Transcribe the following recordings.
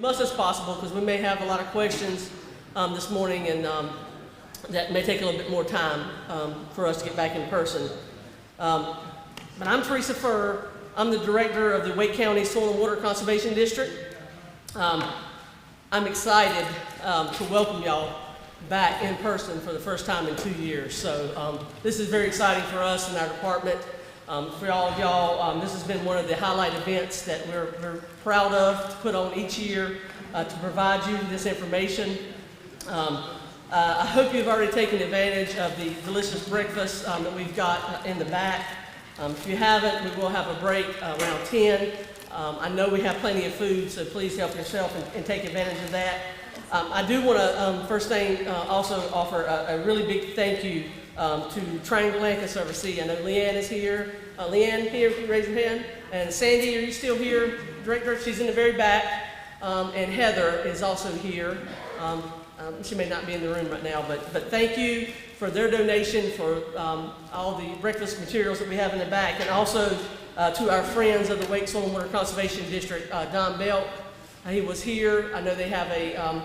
Much as possible, because we may have a lot of questions this morning, and that may take a little bit more time for us to get back in person. But I'm Teresa Furr. I'm the director of the Wake County Soil and Water Conservation District. I'm excited to welcome y'all back in person for the first time in 2 years. So this is very exciting for us in our department. For all of y'all, this has been one of the highlight events that we're proud of to put on each year to provide you this information. I hope you've already taken advantage of the delicious breakfast that we've got in the back. If you haven't, we will have a break around 10. I know we have plenty of food, so please help yourself and take advantage of that. I do want to, first thing, also offer a really big thank you to Triangle Land Conservancy. I know Leanne is here. Leanne, here, if you raise your hand. And Sandy, are you still here? Director, she's in the very back. And Heather is also here. She may not be in the room right now, but thank you for their donation for all the breakfast materials that we have in the back. And also to our friends of the Wake Soil and Water Conservation District, Don Belt. He was here. I know they have a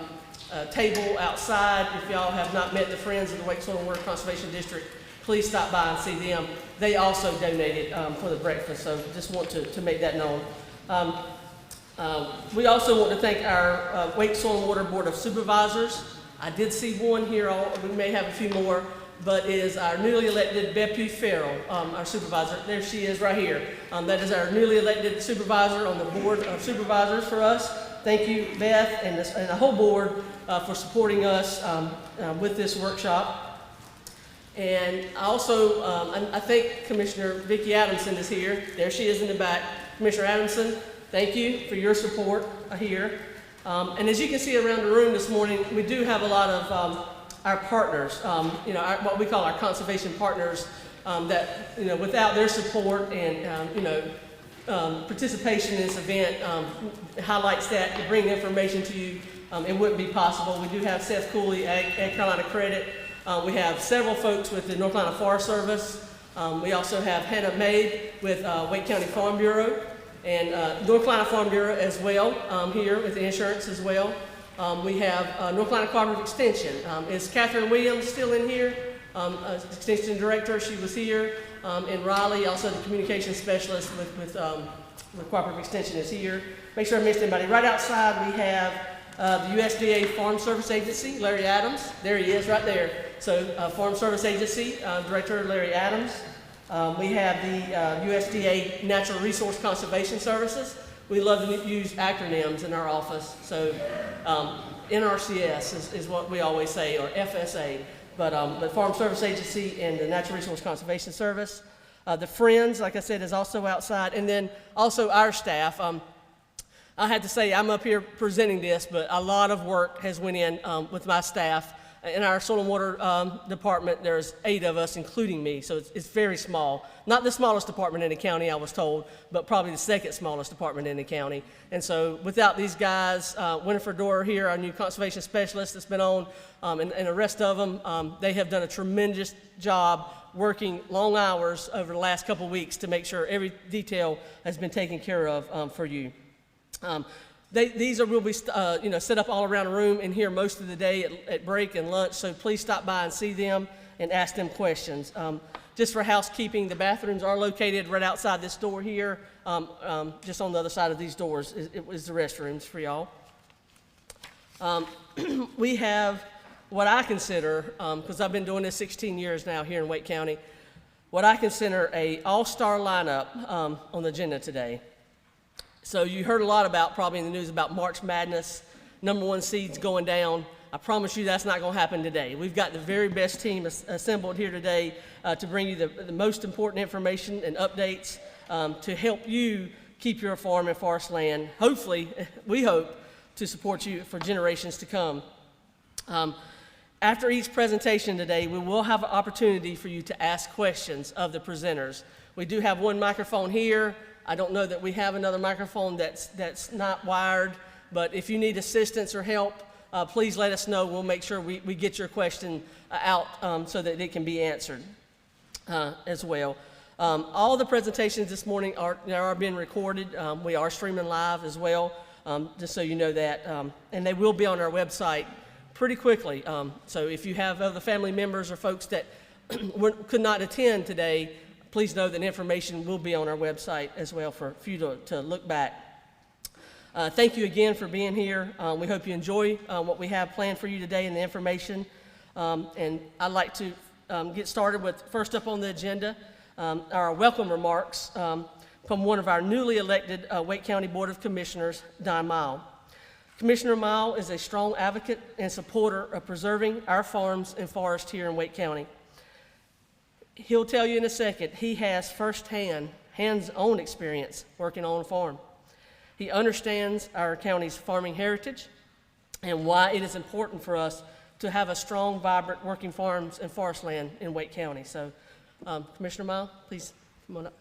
table outside. If y'all have not met the friends of the Wake Soil and Water Conservation District, please stop by and see them. They also donated for the breakfast, so just want to make that known. We also want to thank our Wake Soil and Water Board of Supervisors. I did see one here, we may have a few more, but it is our newly elected Bepu Farrell, our supervisor. There she is right here. That is our newly elected supervisor on the Board of Supervisors for us. Thank you, Beth, and the whole board for supporting us with this workshop. And also, I think Commissioner Vicki Adamson is here. There she is in the back. Commissioner Adamson, thank you for your support here. And as you can see around the room this morning, we do have a lot of our partners, what we call our conservation partners, that, without their support and, participation in this event highlights that to bring information to you. It wouldn't be possible. We do have Seth Cooley, Ag Carolina Credit. We have several folks with the North Carolina Forest Service. We also have Hannah May with Wake County Farm Bureau and North Carolina Farm Bureau as well here with the insurance as well. We have North Carolina Cooperative Extension. Is Catherine Williams still in here? Extension Director, she was here. And Riley, also the Communications Specialist with Cooperative Extension is here. Make sure I missed anybody. Right outside we have the USDA Farm Service Agency, Larry Adams. There he is right there. So Farm Service Agency, Director Larry Adams. We have the USDA Natural Resource Conservation Services. We love to use acronyms in our office. So NRCS is what we always say, or FSA. But Farm Service Agency and the Natural Resource Conservation Service. The Friends, like I said, is also outside. And then also our staff. I had to say I'm up here presenting this, but a lot of work has went in with my staff. In our soil and water department, there's 8 of us, including me, so it's very small. Not the smallest department in the county, I was told, but probably the second smallest department in the county. And so without these guys, Winifred Dorr here, our new conservation specialist that's been on, and the rest of them, they have done a tremendous job working long hours over the last couple weeks to make sure every detail has been taken care of for you. These will be set up all around the room and here most of the day at break and lunch, so please stop by and see them and ask them questions. Just for housekeeping, the bathrooms are located right outside this door here, just on the other side of these doors is the restrooms for y'all. We have what I consider, because I've been doing this 16 years now here in Wake County, what I consider a all-star lineup on the agenda today. So you heard a lot about, probably in the news, about March Madness, #1 seeds going down. I promise you that's not going to happen today. We've got the very best team assembled here today to bring you the most important information and updates to help you keep your farm and forest land, hopefully, we hope, to support you for generations to come. After each presentation today, we will have an opportunity for you to ask questions of the presenters. We do have one microphone here. I don't know that we have another microphone that's not wired, but if you need assistance or help, please let us know. We'll make sure we get your question out so that it can be answered as well. All the presentations this morning are being recorded. We are streaming live as well. just so you know that. And they will be on our website pretty quickly. So if you have other family members or folks that could not attend today, please know that information will be on our website as well for you to look back. Thank you again for being here. We hope you enjoy what we have planned for you today and the information. And I'd like to get started with, first up on the agenda, our welcome remarks from one of our newly elected Wake County Board of Commissioners, Don Mile. Commissioner Mile is a strong advocate and supporter of preserving our farms and forests here in Wake County. He'll tell you in a second, he has firsthand, hands-on experience working on a farm. He understands our county's farming heritage and why it is important for us to have a strong, vibrant working farms and forest land in Wake County. So, Commissioner Mile, please come on up.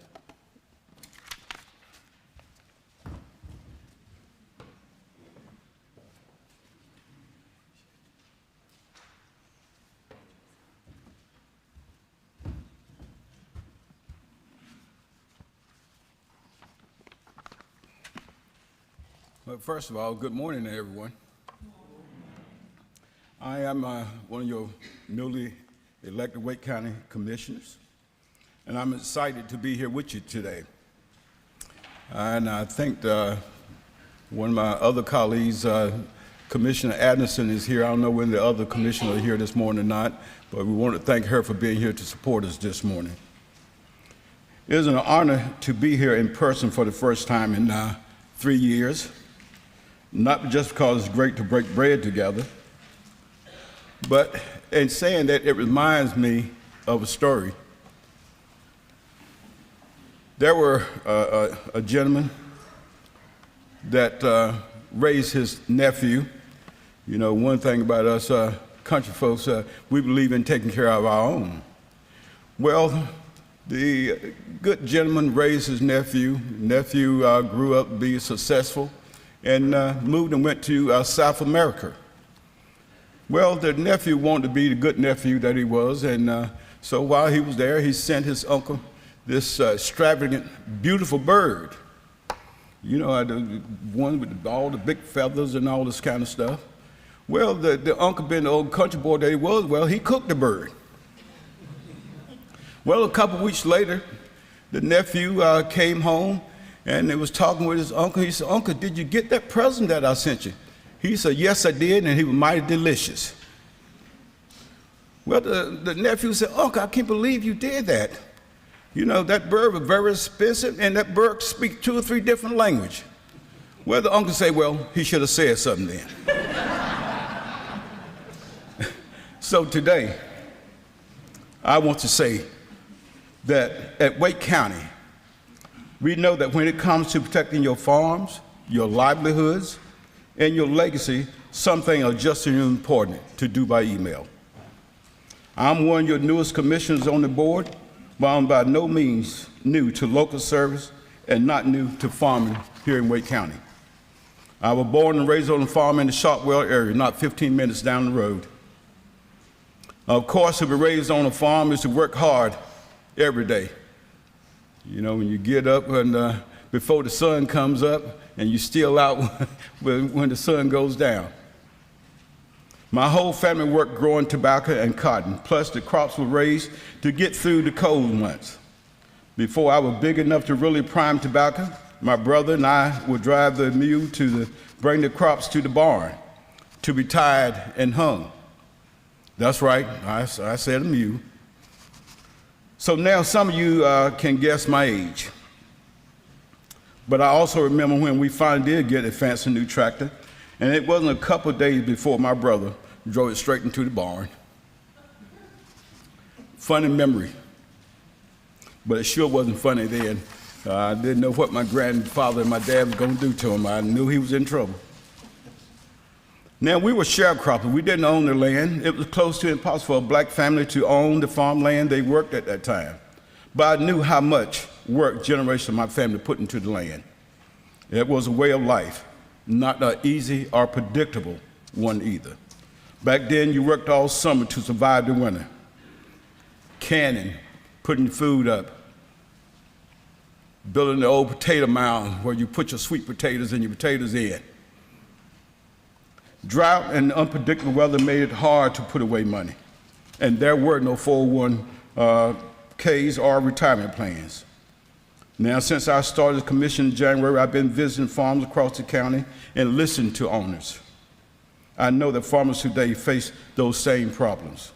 Well, first of all, good morning to everyone. I am one of your newly elected Wake County Commissioners, and I'm excited to be here with you today. And I think one of my other colleagues, Commissioner Anderson, is here. I don't know when the other commissioners are here this morning or not, but we want to thank her for being here to support us this morning. It is an honor to be here in person for the first time in 3 years. Not just because it's great to break bread together, but in saying that, it reminds me of a story. There were a gentleman that raised his nephew. You know, one thing about us country folks, we believe in taking care of our own. Well, the good gentleman raised his nephew. Nephew grew up to be successful and moved and went to South America. Well, the nephew wanted to be the good nephew that he was, and so while he was there, he sent his uncle this extravagant, beautiful bird. You know, the one with all the big feathers and all this kind of stuff. Well, the uncle, being the old country boy that he was, well, he cooked the bird. Well, a couple weeks later, the nephew came home, and he was talking with his uncle. He said, "Uncle, did you get that present that I sent you?" He said, "Yes, I did," and he was mighty delicious. Well, the nephew said, "Uncle, I can't believe you did that. You know, that bird was very expensive, and that bird speaks 2 or 3 different languages." Well, the uncle said, "Well, he should have said something then." So today, I want to say that at Wake County, we know that when it comes to protecting your farms, your livelihoods, and your legacy, some things are just as important to do by email. I'm one of your newest commissioners on the board, but I'm by no means new to local service and not new to farming here in Wake County. I was born and raised on a farm in the Shotwell area, not 15 minutes down the road. Of course, to be raised on a farm is to work hard every day. You know, when you get up and before the sun comes up, and you're still out when the sun goes down. My whole family worked growing tobacco and cotton, plus the crops were raised to get through the cold months. Before I was big enough to really prime tobacco, my brother and I would drive the mule to bring the crops to the barn to be tied and hung. That's right, I said a mule. So now some of you can guess my age. But I also remember when we finally did get a fancy new tractor, and it wasn't a couple of days before my brother drove it straight into the barn. Funny memory, but it sure wasn't funny then. I didn't know what my grandfather and my dad was going to do to him. I knew he was in trouble. Now, we were sharecroppers. We didn't own the land. It was close to impossible for a black family to own the farmland they worked at that time. But I knew how much work generations of my family put into the land. It was a way of life, not an easy or predictable one either. Back then, you worked all summer to survive the winter, canning, putting food up, building the old potato mound where you put your sweet potatoes and your potatoes in. Drought and unpredictable weather made it hard to put away money, and there were no 401ks or retirement plans. Now, since I started the commission in January, I've been visiting farms across the county and listening to owners. I know that farmers today face those same problems.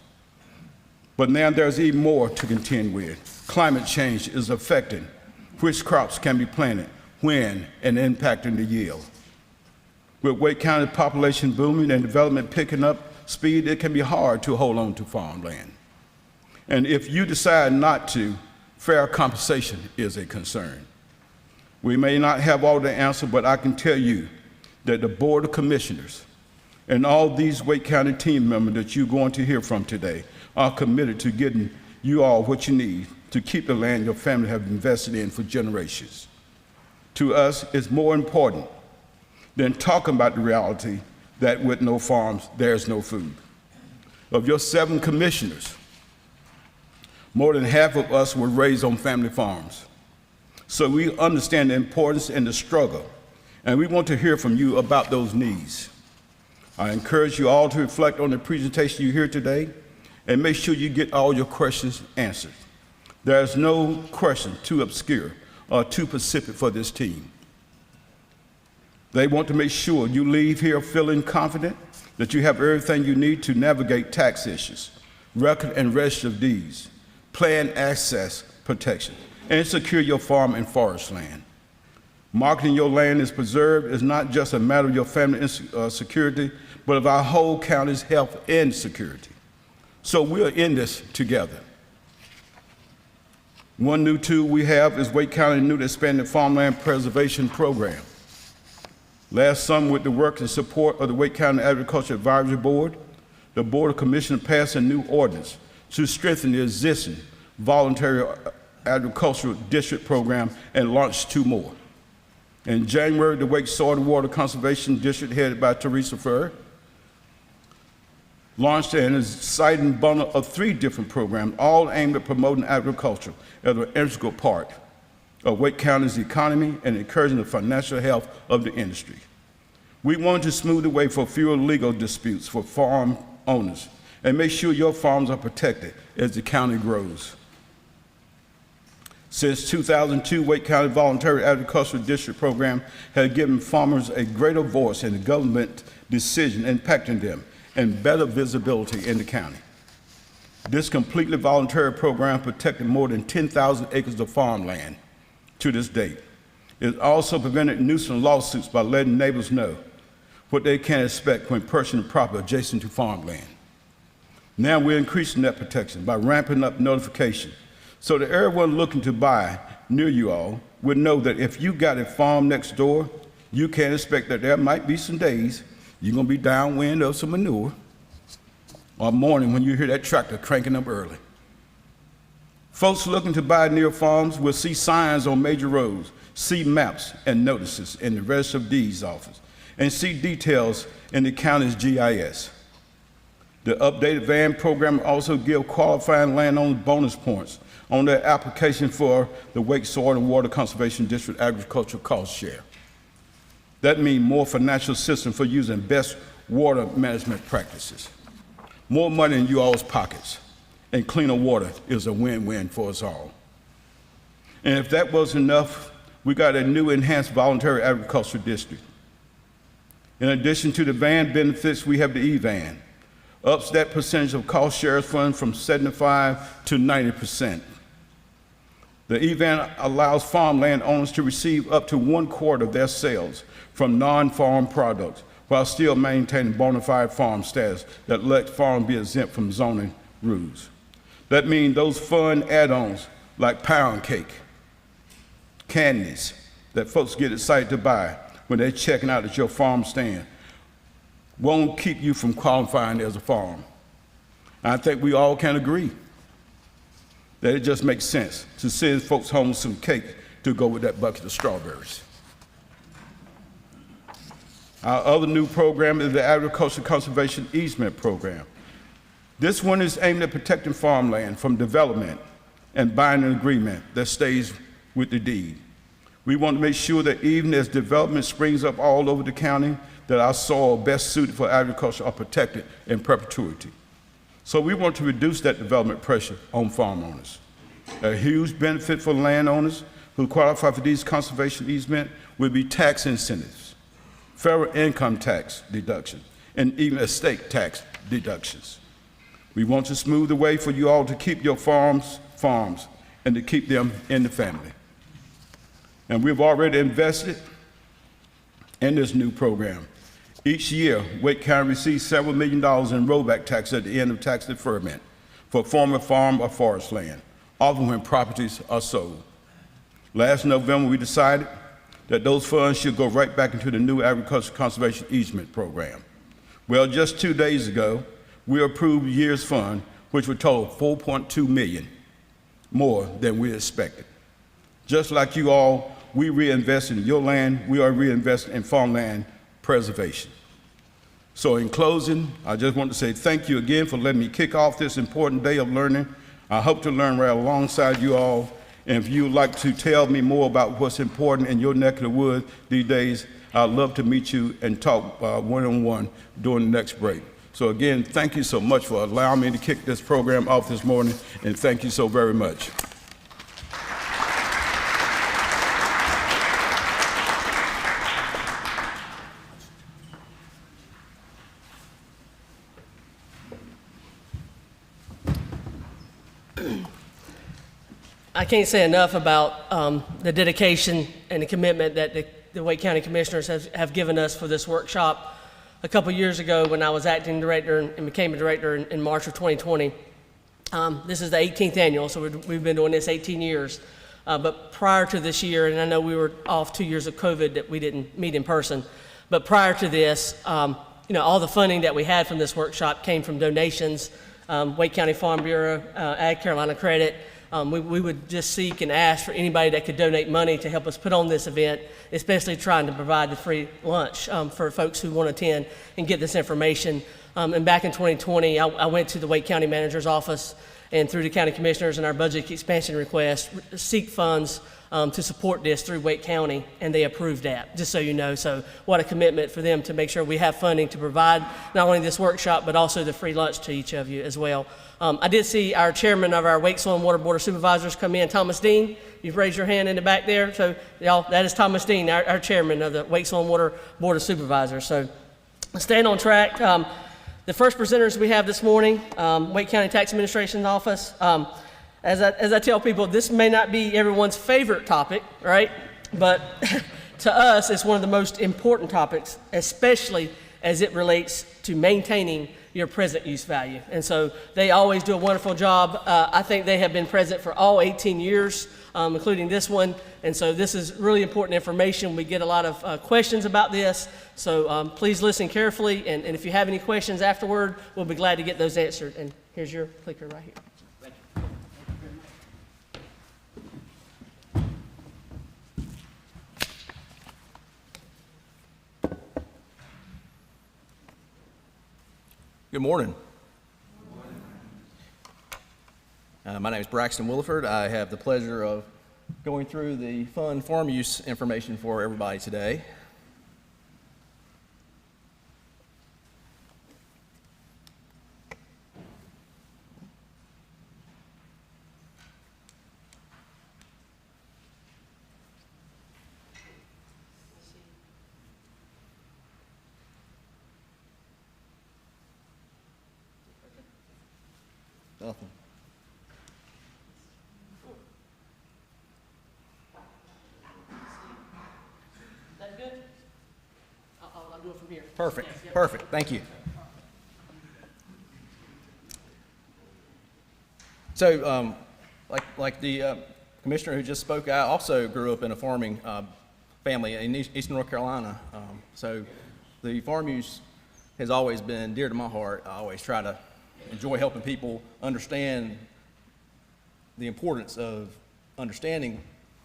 But now there's even more to contend with. Climate change is affecting which crops can be planted, when, and impacting the yield. With Wake County population booming and development picking up speed, it can be hard to hold on to farmland. And if you decide not to, fair compensation is a concern. We may not have all the answers, but I can tell you that the Board of Commissioners and all these Wake County team members that you're going to hear from today are committed to getting you all what you need to keep the land your family have invested in for generations. To us, it's more important than talking about the reality that with no farms, there's no food. Of your 7 commissioners, more than half of us were raised on family farms. So we understand the importance and the struggle, and we want to hear from you about those needs. I encourage you all to reflect on the presentation you hear today and make sure you get all your questions answered. There's no question too obscure or too specific for this team. They want to make sure you leave here feeling confident that you have everything you need to navigate tax issues, record and register of deeds, plan access protection, and secure your farm and forest land. Marketing your land is preserved is not just a matter of your family security, but of our whole county's health and security. So we're in this together. One new tool we have is Wake County new expanded farmland preservation program. Last summer, with the work and support of the Wake County Agriculture Advisory Board, the Board of Commissioners passed a new ordinance to strengthen the existing voluntary agricultural district program and launched 2 more. In January, the Wake Soil and Water Conservation District, headed by Teresa Furr, launched an exciting bundle of 3 different programs, all aimed at promoting agriculture as an integral part of Wake County's economy and encouraging the financial health of the industry. We want to smooth the way for fewer legal disputes for farm owners and make sure your farms are protected as the county grows. Since 2002, Wake County Voluntary Agricultural District Program has given farmers a greater voice in the government decision impacting them and better visibility in the county. This completely voluntary program protected more than 10,000 acres of farmland to this date. It also prevented nuisance lawsuits by letting neighbors know what they can expect when purchasing property adjacent to farmland. Now we're increasing that protection by ramping up notification so that everyone looking to buy near you all would know that if you got a farm next door, you can expect that there might be some days you're gonna be downwind of some manure, or morning when you hear that tractor cranking up early. Folks looking to buy near farms will see signs on major roads, see maps and notices in the Register of Deeds office, and see details in the county's GIS. The updated VAN program also gives qualifying landowners bonus points on their application for the Wake Soil and Water Conservation District Agricultural Cost Share. That means more financial assistance for using best water management practices. More money in you all's pockets, and cleaner water is a win-win for us all. And if that wasn't enough, we got a new enhanced voluntary agricultural district. In addition to the VAN benefits, we have the E-VAN, ups that percentage of cost shares fund from 75 to 90%. The E-VAN allows farmland owners to receive up to 1/4 of their sales from non-farm products while still maintaining bona fide farm status that let farms be exempt from zoning rules. That means those fun add-ons like pound cake, candies that folks get excited to buy when they're checking out at your farm stand won't keep you from qualifying as a farm. I think we all can agree that it just makes sense to send folks home some cake to go with that bucket of strawberries. Our other new program is the Agricultural Conservation Easement Program. This one is aimed at protecting farmland from development and buying an agreement that stays with the deed. We want to make sure that even as development springs up all over the county, that our soil best suited for agriculture are protected in perpetuity. So we want to reduce that development pressure on farm owners. A huge benefit for landowners who qualify for these conservation easements will be tax incentives, federal income tax deduction, and even estate tax deductions. We want to smooth the way for you all to keep your farms, and to keep them in the family. And we've already invested in this new program. Each year, Wake County receives several $million in rollback tax at the end of tax deferment for former farm or forest land, often when properties are sold. Last November, we decided that those funds should go right back into the new Agricultural Conservation Easement Program. Well, just 2 days ago, we approved year's fund, which would total $4.2 million more than we expected. Just like you all, we reinvest in your land, we are reinvesting in farmland preservation. So in closing, I just want to say thank you again for letting me kick off this important day of learning. I hope to learn right alongside you all. And if you'd like to tell me more about what's important in your neck of the woods these days, I'd love to meet you and talk one-on-one during the next break. So again, thank you so much for allowing me to kick this program off this morning, and thank you so very much. I can't say enough about the dedication and the commitment that the Wake County Commissioners have given us for this workshop. A couple years ago, when I was acting director and became a director in March of 2020, this is the 18th annual, so we've been doing this 18 years. But prior to this year, and I know we were off 2 years of COVID that we didn't meet in person, but prior to this, all the funding that we had from this workshop came from donations, Wake County Farm Bureau, Ag Carolina Credit. We would just seek and ask for anybody that could donate money to help us put on this event, especially trying to provide the free lunch for folks who want to attend and get this information. And back in 2020, I went to the Wake County Manager's office and through the county commissioners and our budget expansion request, seek funds to support this through Wake County, and they approved that, just so you know. So what a commitment for them to make sure we have funding to provide not only this workshop, but also the free lunch to each of you as well. I did see our chairman of our Wake Soil and Water Board of Supervisors come in, Thomas Dean. You've raised your hand in the back there. So y'all, that is Thomas Dean, our chairman of the Wake Soil and Water Board of Supervisors. So staying on track. The first presenters we have this morning, Wake County Tax Administration's Office. As I tell people, this may not be everyone's favorite topic, right? But to us, it's one of the most important topics, especially as it relates to maintaining your present use value. And so they always do a wonderful job. I think they have been present for all 18 years, including this one. And so this is really important information. We get a lot of questions about this. So please listen carefully. And if you have any questions afterward, we'll be glad to get those answered. And here's your clicker right here. Thank you. Good morning. My name is Braxton Williford. I have the pleasure of going through the fun farm use information for everybody today. Nothing. That good? I'll do it from here. Perfect. Yes, yep. Perfect. Thank you. So, like the commissioner who just spoke, I also grew up in a farming family in Eastern North Carolina. So, the farm use has always been dear to my heart. I always try to enjoy helping people understand the importance of understanding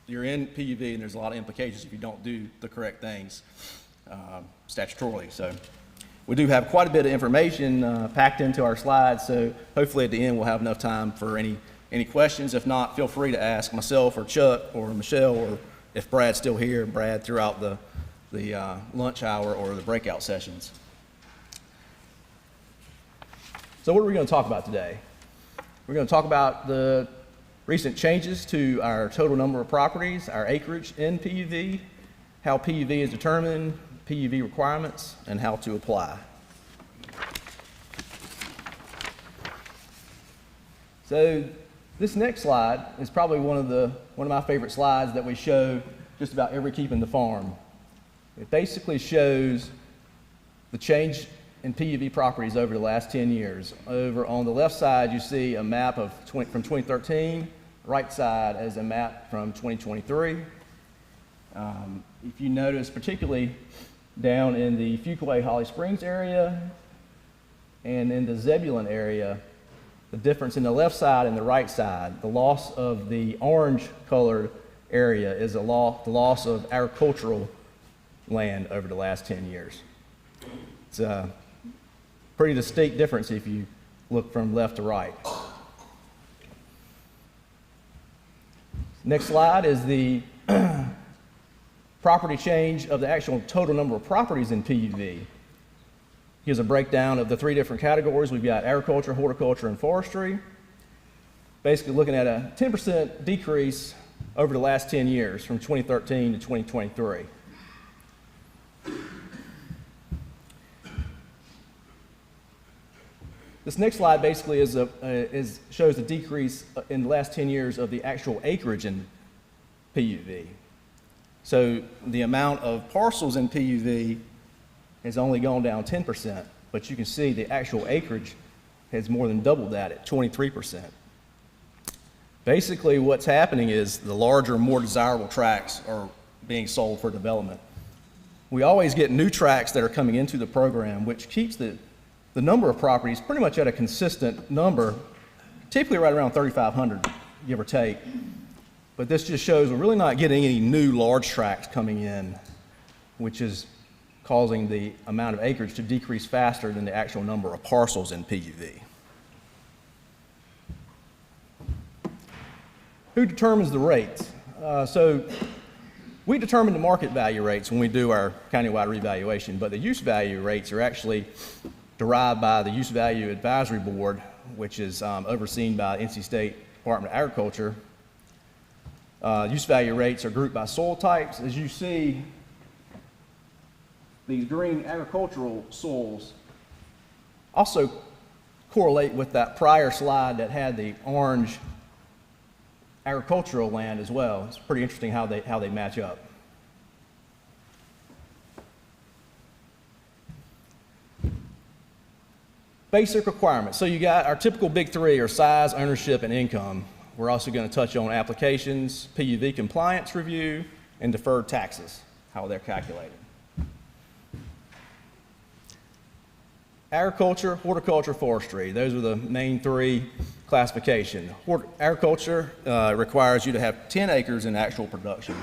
you're in PUV, and there's a lot of implications if you don't do the correct things statutorily. So we do have quite a bit of information packed into our slides, so hopefully at the end we'll have enough time for any questions. If not, feel free to ask myself or Chuck or Michelle, or if Brad's still here, Brad, throughout the the lunch hour or the breakout sessions. So what are we going to talk about today? We're going to talk about the recent changes to our total number of properties, our acreage in PUV, how PUV is determined, PUV requirements, and how to apply. So this next slide is probably one of my favorite slides that we show just about every keep in the farm. It basically shows the change in PUV properties over the last 10 years. Over on the left side, you see a map from 2013. Right side is a map from 2023. If you notice, particularly down in the Fuquay Holly Springs area and in the Zebulon area, the difference in the left side and the right side, the loss of the orange colored area is the loss of agricultural land over the last 10 years. It's a pretty distinct difference if you look from left to right. Next slide is the property change of the actual total number of properties in PUV. Here's a breakdown of the three different categories. We've got agriculture, horticulture, and forestry. Basically looking at a 10% decrease over the last 10 years from 2013 to 2023. This next slide basically shows the decrease in the last 10 years of the actual acreage in PUV. So the amount of parcels in PUV has only gone down 10%, but you can see the actual acreage has more than doubled that at 23%. Basically what's happening is the larger, more desirable tracts are being sold for development. We always get new tracts that are coming into the program, which keeps the number of properties pretty much at a consistent number, typically right around 3,500, give or take. But this just shows we're really not getting any new large tracts coming in, which is causing the amount of acreage to decrease faster than the actual number of parcels in PUV. Who determines the rates? So we determine the market value rates when we do our countywide revaluation, but the use value rates are actually derived by the Use Value Advisory Board, which is overseen by the NC State Department of Agriculture. Use value rates are grouped by soil types. As you see, these green agricultural soils also correlate with that prior slide that had the orange agricultural land as well. It's pretty interesting how they match up. Basic requirements. So you got our typical big three are size, ownership, and income. We're also going to touch on applications, PUV compliance review, and deferred taxes, how they're calculated. Agriculture, horticulture, forestry. Those are the main three classifications. Agriculture requires you to have 10 acres in actual production.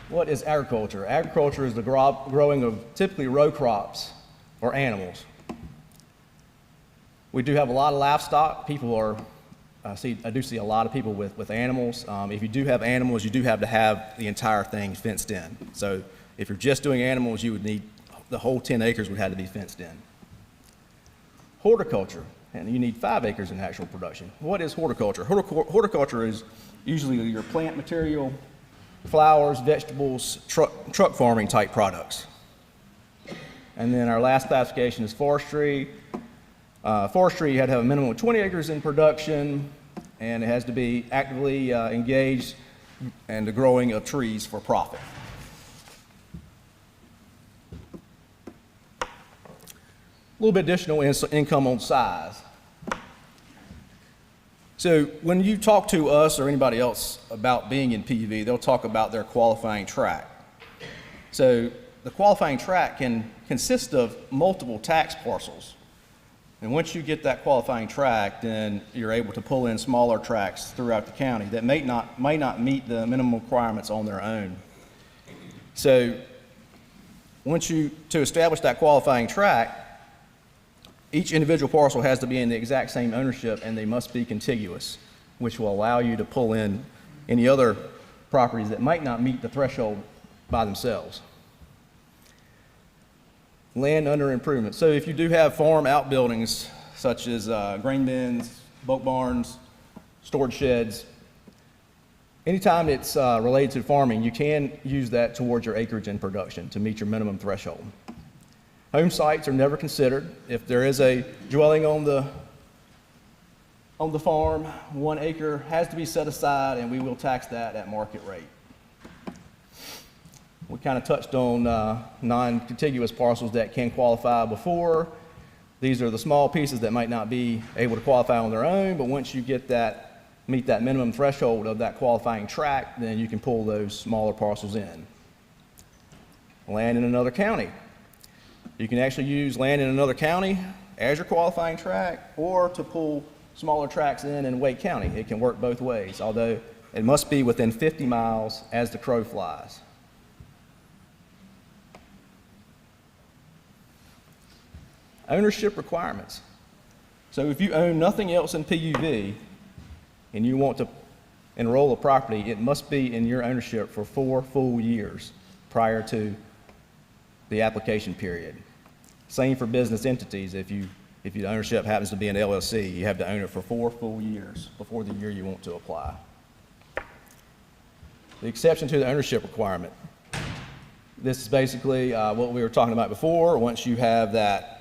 What is agriculture? Agriculture is the growing of typically row crops or animals. We do have a lot of livestock. I do see a lot of people with animals. If you do have animals, you do have to have the entire thing fenced in. So if you're just doing animals, you would need the whole 10 acres would have to be fenced in. Horticulture, and you need 5 acres in actual production. What is horticulture? Horticulture is usually your plant material, flowers, vegetables, truck farming type products. And then our last classification is forestry. Forestry, you had to have a minimum of 20 acres in production, and it has to be actively engaged in the growing of trees for profit. A little bit additional income on size. So when you talk to us or anybody else about being in PUV, they'll talk about their qualifying tract. So the qualifying tract can consist of multiple tax parcels. And once you get that qualifying tract, then you're able to pull in smaller tracts throughout the county that may not meet the minimum requirements on their own. So to establish that qualifying tract, each individual parcel has to be in the exact same ownership, and they must be contiguous, which will allow you to pull in any other properties that might not meet the threshold by themselves. Land under improvement. So if you do have farm outbuildings such as grain bins, bulk barns, storage sheds, anytime it's related to farming, you can use that towards your acreage and production to meet your minimum threshold. Home sites are never considered. If there is a dwelling on the farm, 1 acre has to be set aside, and we will tax that at market rate. We kind of touched on non-contiguous parcels that can qualify before. These are the small pieces that might not be able to qualify on their own, but once you get that, meet that minimum threshold of that qualifying tract, then you can pull those smaller parcels in. Land in another county. You can actually use land in another county as your qualifying tract, or to pull smaller tracts in Wake County. It can work both ways, although it must be within 50 miles as the crow flies. Ownership requirements. So if you own nothing else in PUV and you want to enroll a property, it must be in your ownership for 4 full years prior to the application period. Same for business entities. If the ownership happens to be an LLC, you have to own it for 4 full years before the year you want to apply. The exception to the ownership requirement. This is basically what we were talking about before. Once you have that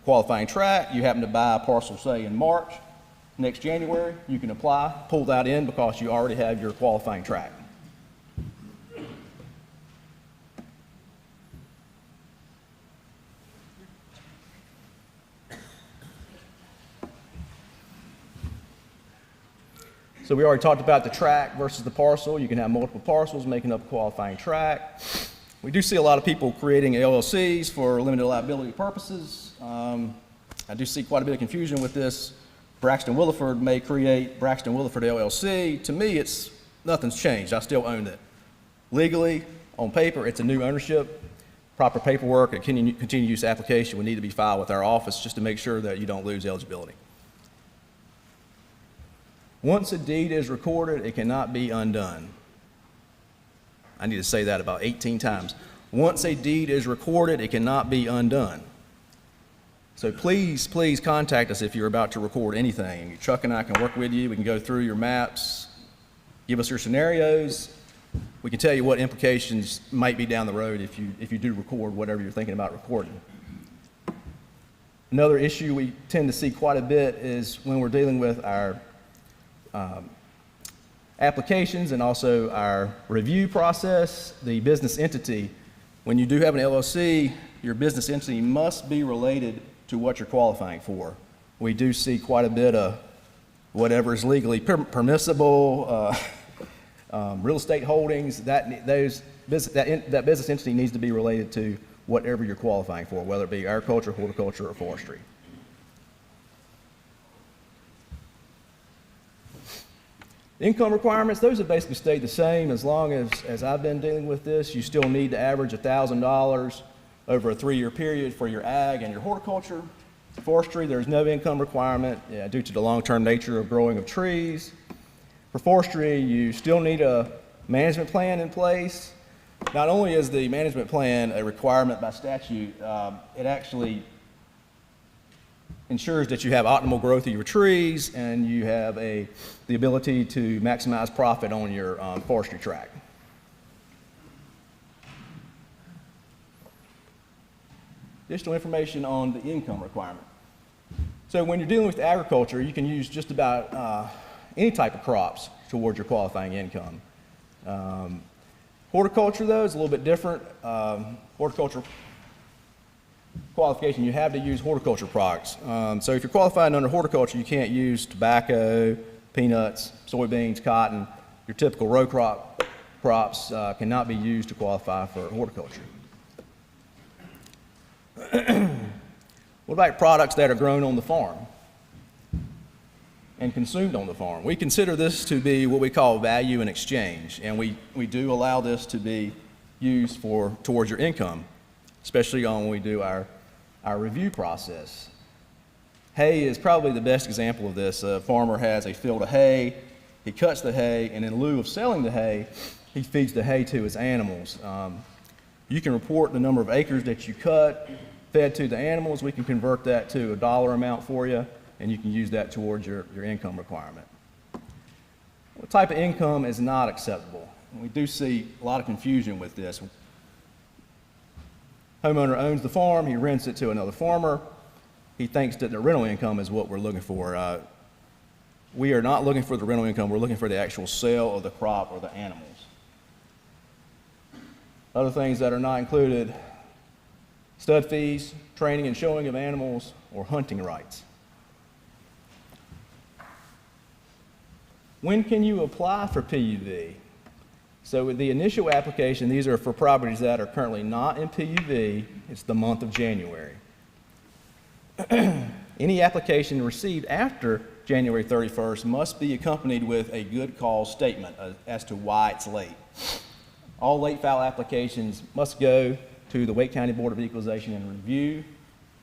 qualifying tract, you happen to buy a parcel, say, in March, next January, you can apply, pull that in because you already have your qualifying tract. So we already talked about the tract versus the parcel. You can have multiple parcels making up a qualifying tract. We do see a lot of people creating LLCs for limited liability purposes. I do see quite a bit of confusion with this. Braxton Williford may create Braxton Williford LLC. To me, nothing's changed. I still own it. Legally, on paper, it's a new ownership. Proper paperwork and continued use application would need to be filed with our office just to make sure that you don't lose eligibility. Once a deed is recorded, it cannot be undone. I need to say that about 18 times. Once a deed is recorded, it cannot be undone. So please, please contact us if you're about to record anything. Chuck and I can work with you. We can go through your maps, give us your scenarios. We can tell you what implications might be down the road if you do record whatever you're thinking about recording. Another issue we tend to see quite a bit is when we're dealing with our applications and also our review process, the business entity. When you do have an LLC, your business entity must be related to what you're qualifying for. We do see quite a bit of whatever is legally permissible, real estate holdings, that business entity needs to be related to whatever you're qualifying for, whether it be agriculture, horticulture, or forestry. Income requirements, those have basically stayed the same as long as I've been dealing with this. You still need to average $1,000 over a 3-year period for your ag and your horticulture. Forestry, there's no income requirement due to the long-term nature of growing of trees. For forestry, you still need a management plan in place. Not only is the management plan a requirement by statute, it actually ensures that you have optimal growth of your trees and you have the ability to maximize profit on your forestry tract. Additional information on the income requirement. So when you're dealing with agriculture, you can use just about any type of crops towards your qualifying income. Horticulture, though, is a little bit different. Horticulture qualification, you have to use horticulture products. So if you're qualifying under horticulture, you can't use tobacco, peanuts, soybeans, cotton. Your typical row crops cannot be used to qualify for horticulture. What about products that are grown on the farm and consumed on the farm? We consider this to be what we call value in exchange, and we do allow this to be used towards your income, especially when we do our review process. Hay is probably the best example of this. A farmer has a field of hay, he cuts the hay, and in lieu of selling the hay, he feeds the hay to his animals. You can report the number of acres that you cut, fed to the animals, we can convert that to a dollar amount for you, and you can use that towards your income requirement. What type of income is not acceptable? We do see a lot of confusion with this. Homeowner owns the farm, he rents it to another farmer. He thinks that the rental income is what we're looking for. We are not looking for the rental income, we're looking for the actual sale of the crop or the animals. Other things that are not included: stud fees, training and showing of animals, or hunting rights. When can you apply for PUV? So with the initial application, these are for properties that are currently not in PUV. It's the month of January. Any application received after January 31st must be accompanied with a good cause statement as to why it's late. All late file applications must go to the Wake County Board of Equalization and Review.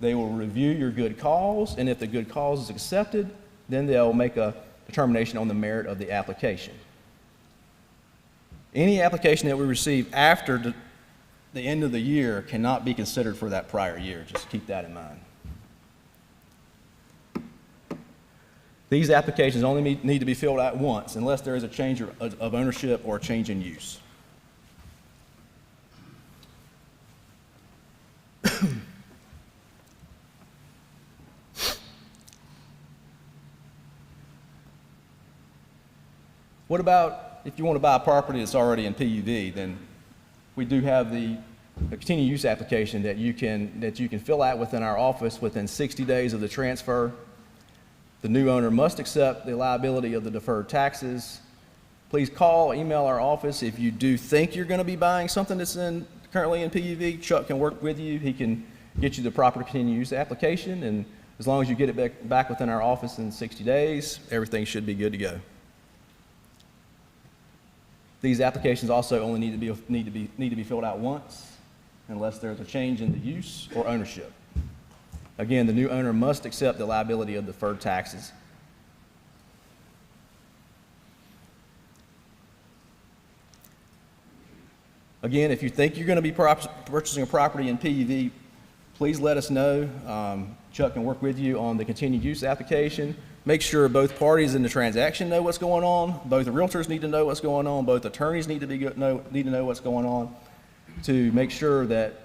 They will review your good cause, and if the good cause is accepted, then they'll make a determination on the merit of the application. Any application that we receive after the end of the year cannot be considered for that prior year. Just keep that in mind. These applications only need to be filled out once unless there is a change of ownership or a change in use. What about if you want to buy a property that's already in PUV? Then we do have a continued use application that you can fill out within our office within 60 days of the transfer. The new owner must accept the liability of the deferred taxes. Please call, email our office if you do think you're going to be buying something that's currently in PUV. Chuck can work with you. He can get you the proper continued use application, and as long as you get it back within our office in 60 days, everything should be good to go. These applications also only need to be filled out once unless there's a change in the use or ownership. Again, the new owner must accept the liability of deferred taxes. Again, if you think you're going to be purchasing a property in PUV, please let us know. Chuck can work with you on the continued use application. Make sure both parties in the transaction know what's going on. Both the realtors need to know what's going on. Both attorneys need to know what's going on to make sure that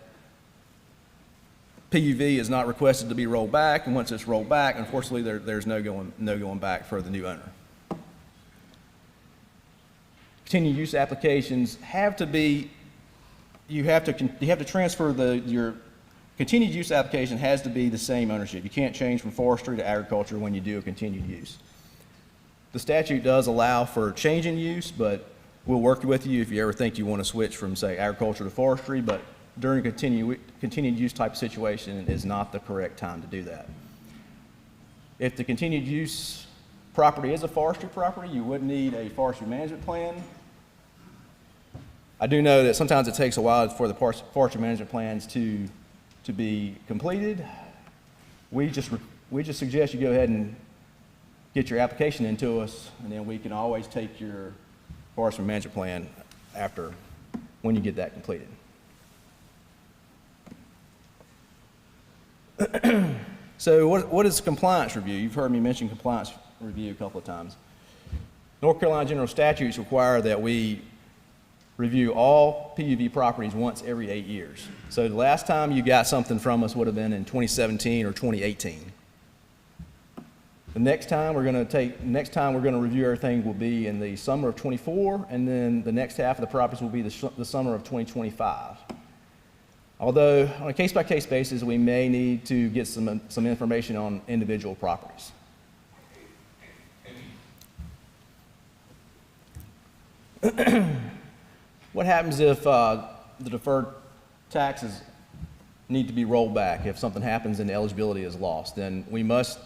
PUV is not requested to be rolled back, and once it's rolled back, unfortunately, there's no going back for the new owner. Continued use applications have to be. You have to transfer your continued use application has to be the same ownership. You can't change from forestry to agriculture when you do a continued use. The statute does allow for change in use, but we'll work with you if you ever think you want to switch from, say, agriculture to forestry, but during a continued use type situation is not the correct time to do that. If the continued use property is a forestry property, you would need a forestry management plan. I do know that sometimes it takes a while for the forestry management plans to be completed. We just suggest you go ahead and get your application into us, and then we can always take your forestry management plan after when you get that completed. So what is compliance review? You've heard me mention compliance review a couple of times. North Carolina general statutes require that we review all PUV properties once every 8 years. So the last time you got something from us would have been in 2017 or 2018. The next time we're going to review everything will be in the summer of 24, and then the next half of the properties will be the summer of 2025. Although on a case-by-case basis, we may need to get some information on individual properties. What happens if the deferred taxes need to be rolled back? If something happens and the eligibility is lost, then we must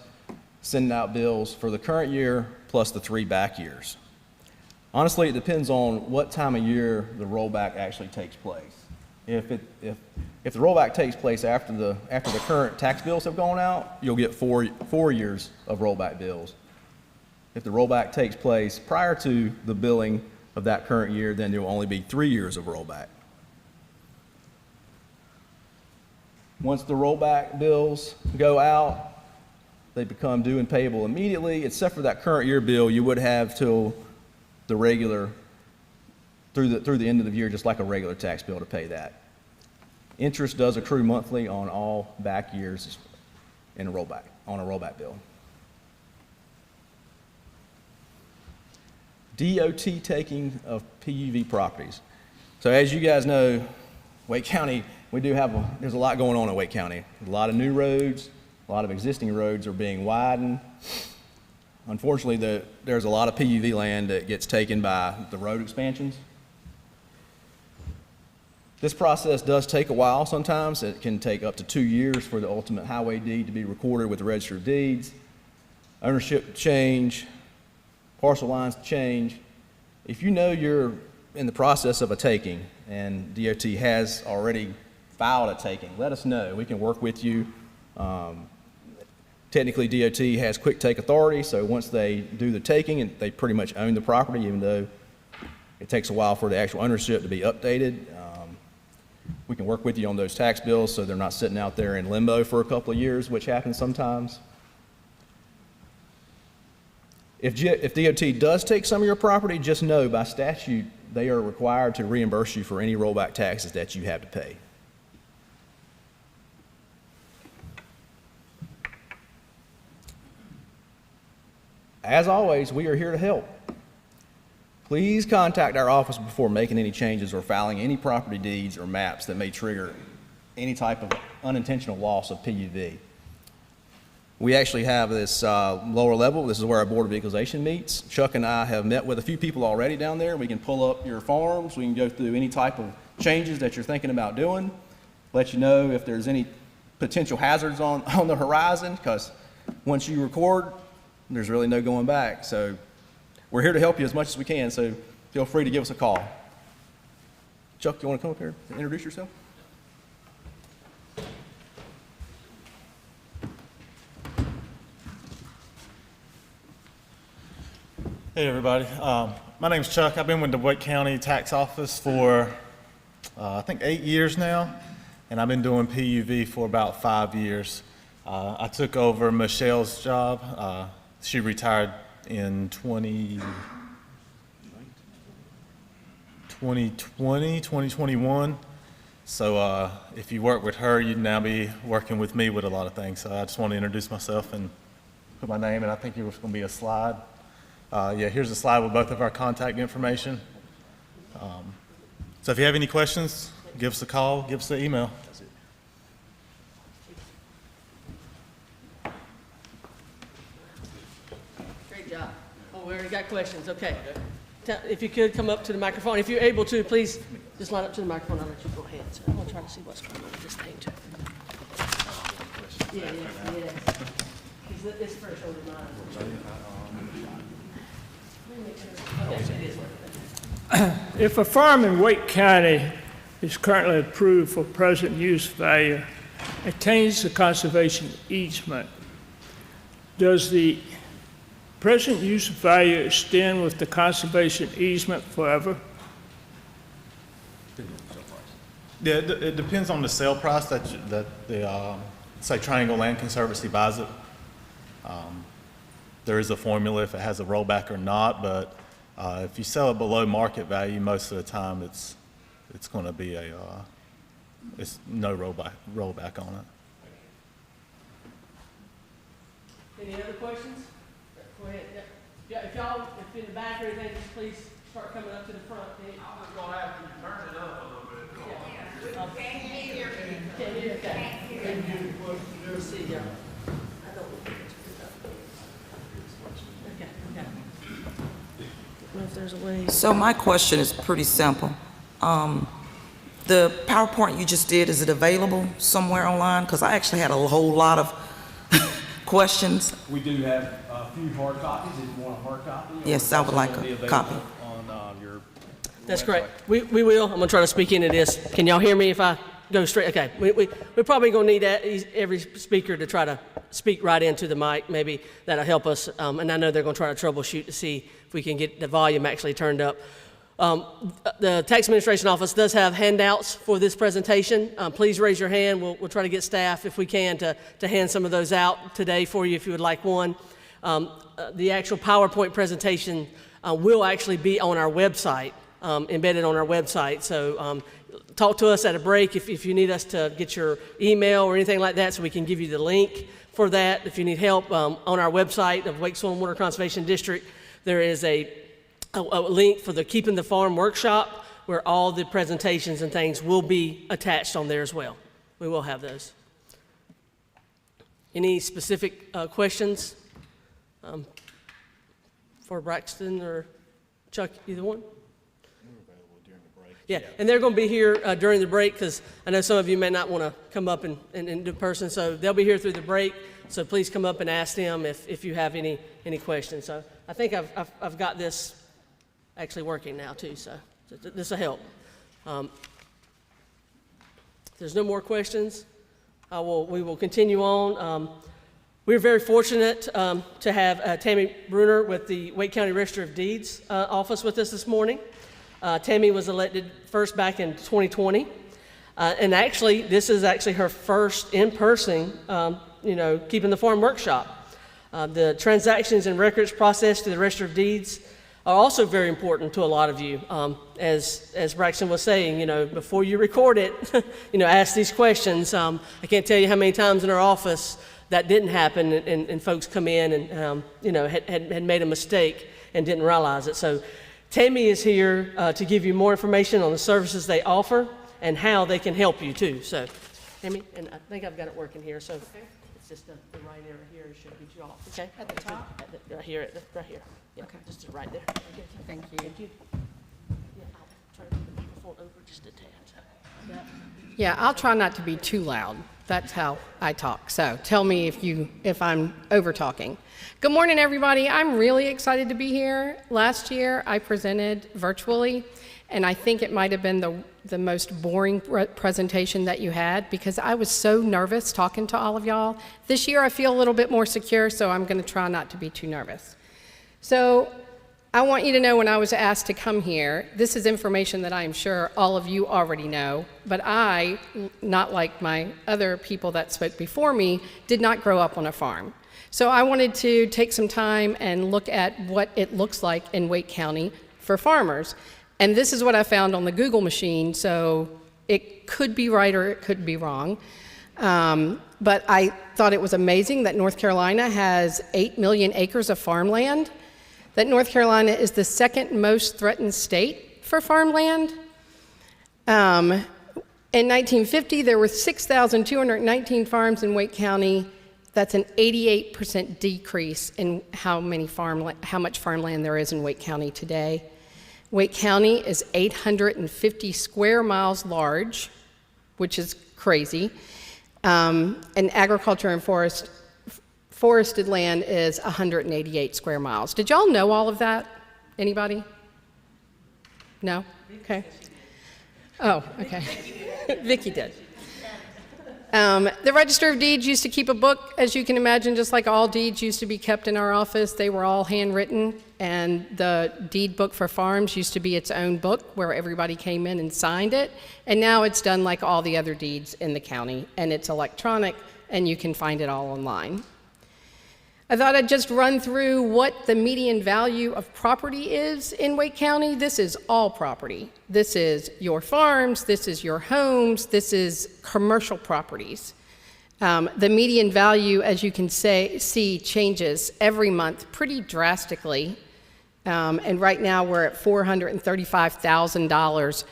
send out bills for the current year plus the 3 back years. Honestly, it depends on what time of year the rollback actually takes place. If the rollback takes place after the current tax bills have gone out, you'll get 4 years of rollback bills. If the rollback takes place prior to the billing of that current year, then there will only be 3 years of rollback. Once the rollback bills go out, they become due and payable immediately, except for that current year bill you would have till the regular, through the end of the year, just like a regular tax bill to pay that. Interest does accrue monthly on all back years in a rollback, on a rollback bill. DOT taking of PUV properties. So as you guys know, Wake County, there's a lot going on in Wake County. A lot of new roads, a lot of existing roads are being widened. Unfortunately, there's a lot of PUV land that gets taken by the road expansions. This process does take a while sometimes. It can take up to 2 years for the ultimate highway deed to be recorded with the Register of Deeds. Ownership change, parcel lines change. If you know you're in the process of a taking and DOT has already filed a taking, let us know. We can work with you. Technically, DOT has quick take authority, so once they do the taking, and they pretty much own the property, even though it takes a while for the actual ownership to be updated. We can work with you on those tax bills so they're not sitting out there in limbo for a couple of years, which happens sometimes. If DOT does take some of your property, just know by statute, they are required to reimburse you for any rollback taxes that you have to pay. As always, we are here to help. Please contact our office before making any changes or filing any property deeds or maps that may trigger any type of unintentional loss of PUV. We actually have this lower level. This is where our Board of Equalization meets. Chuck and I have met with a few people already down there. We can pull up your forms. We can go through any type of changes that you're thinking about doing, let you know if there's any potential hazards on the horizon, because once you record, there's really no going back. So we're here to help you as much as we can, so feel free to give us a call. Chuck, you want to come up here and introduce yourself? Hey everybody, my name's Chuck. I've been with the Wake County Tax Office for I think 8 years now, and I've been doing PUV for about 5 years. I took over Michelle's job. She retired in 2021. So if you work with her, you'd now be working with me with a lot of things. So I just want to introduce myself and put my name, and I think there's going to be a slide. Yeah, here's a slide with both of our contact information. So if you have any questions, give us a call, give us an email. Great job. Oh, we already got questions, okay. If you could come up to the microphone. If you're able to, please just line up to the microphone. I'll let you go ahead. So I'm gonna try to see what's going on with this thing too. Yeah. It's fresh over mine. If a farm in Wake County is currently approved for present use value, attains the conservation easement, does the present use value extend with the conservation easement forever? Yeah, it depends on the sale price that the say Triangle Land Conservancy buys it. There is a formula if it has a rollback or not, but if you sell it below market value, most of the time it's going to be it's no rollback on it. Any other questions? Go ahead. Yeah, if in the back or anything, just please start coming up to the front. I was gonna have you turn it up a little bit. Can't hear. Okay. See, yeah. I don't want to put it up. Okay. Well, if there's a way. So my question is pretty simple. The PowerPoint you just did, is it available somewhere online? Because I actually had a whole lot of questions. We do have a few hard copies if you want a hard copy. Yes, I would like a copy. On your That's website. correct. We will. I'm gonna try to speak into this. Can y'all hear me if I go straight? Okay. We're probably gonna need every speaker to try to speak right into the mic. Maybe that'll help us. And I know they're gonna try to troubleshoot to see if we can get the volume actually turned up. The Tax Administration Office does have handouts for this presentation. Please raise your hand. We'll try to get staff, if we can, to hand some of those out today for you if you would like one. The actual PowerPoint presentation will actually be on our website, embedded on our website. So talk to us at a break if you need us to get your email or anything like that so we can give you the link for that. If you need help, on our website of Wake Soil and Water Conservation District, there is a link for the Keeping the Farm workshop where all the presentations and things will be attached on there as well. We will have those. Any specific questions for Braxton or Chuck, either one? Yeah, and they're going to be here during the break because I know some of you may not want to come up and do person, so they'll be here through the break. So please come up and ask them if you have any questions. So I think I've got this actually working now too, so this will help. If there's no more questions, we will continue on. We're very fortunate to have Tammy Bruner with the Wake County Register of Deeds office with us this morning. Tammy was elected first back in 2020, and actually this is actually her first in-person, Keeping the Farm workshop. The transactions and records processed through the Register of Deeds are also very important to a lot of you. As Braxton was saying, before you record it, ask these questions. I can't tell you how many times in our office that didn't happen, and folks come in and had made a mistake and didn't realize it. So Tammy is here to give you more information on the services they offer and how they can help you too. So, Tammy, and I think I've got it working here. So it's just the right area here should get you off. Okay. At the top? Right here. Right here. Yeah, Okay. just right there. Okay. Thank you. Thank you. Yeah, I'll turn the microphone over just a tad. Yeah, I'll try not to be too loud. That's how I talk. So tell me if I'm over talking. Good morning, everybody. I'm really excited to be here. Last year, I presented virtually, and I think it might have been the most boring presentation that you had because I was so nervous talking to all of y'all. This year, I feel a little bit more secure, so I'm going to try not to be too nervous. So I want you to know when I was asked to come here, this is information that I am sure all of you already know, but I, not like my other people that spoke before me, did not grow up on a farm. So I wanted to take some time and look at what it looks like in Wake County for farmers. And this is what I found on the Google machine, so it could be right or it could be wrong. But I thought it was amazing that North Carolina has 8 million acres of farmland, that North Carolina is the second most threatened state for farmland. In 1950, there were 6,219 farms in Wake County. That's an 88% decrease in how much farmland there is in Wake County today. Wake County is 850 square miles large, which is crazy. And agriculture and forested land is 188 square miles. Did y'all know all of that? Anybody? No? Okay. Oh, okay. Vicki did. The Register of Deeds used to keep a book, as you can imagine, just like all deeds used to be kept in our office. They were all handwritten, and the deed book for farms used to be its own book where everybody came in and signed it. And now it's done like all the other deeds in the county, and it's electronic, and you can find it all online. I thought I'd just run through what the median value of property is in Wake County. This is all property. This is your farms, this is your homes, this is commercial properties. The median value, as you can see, changes every month pretty drastically. And right now we're at $435,000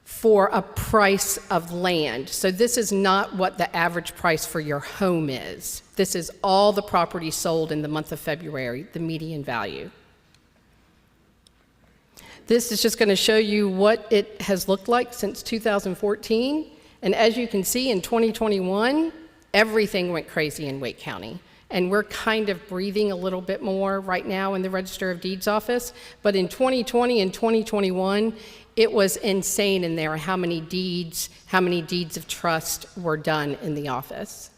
for a price of land. So this is not what the average price for your home is. This is all the property sold in the month of February, the median value. This is just going to show you what it has looked like since 2014. And as you can see, in 2021, everything went crazy in Wake County. And we're kind of breathing a little bit more right now in the Register of Deeds office. But in 2020 and 2021, it was insane in there how many deeds of trust were done in the office.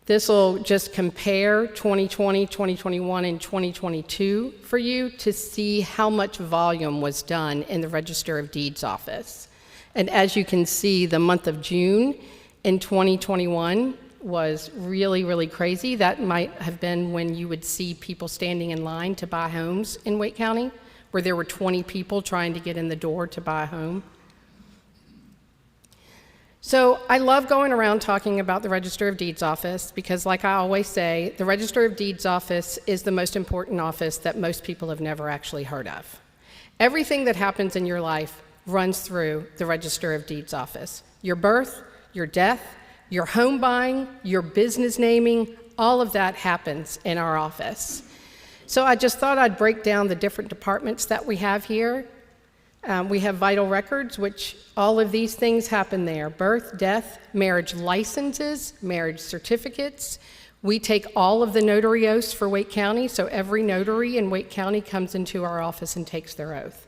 This will just compare 2020, 2021, and 2022 for you to see how much volume was done in the Register of Deeds office. And as you can see, the month of June in 2021 was really, really crazy. That might have been when you would see people standing in line to buy homes in Wake County, where there were 20 people trying to get in the door to buy a home. So I love going around talking about the Register of Deeds office because, like I always say, the Register of Deeds office is the most important office that most people have never actually heard of. Everything that happens in your life runs through the Register of Deeds office. Your birth, your death, your home buying, your business naming, all of that happens in our office. So I just thought I'd break down the different departments that we have here. We have vital records, which all of these things happen there. Birth, death, marriage licenses, marriage certificates. We take all of the notary oaths for Wake County, so every notary in Wake County comes into our office and takes their oath.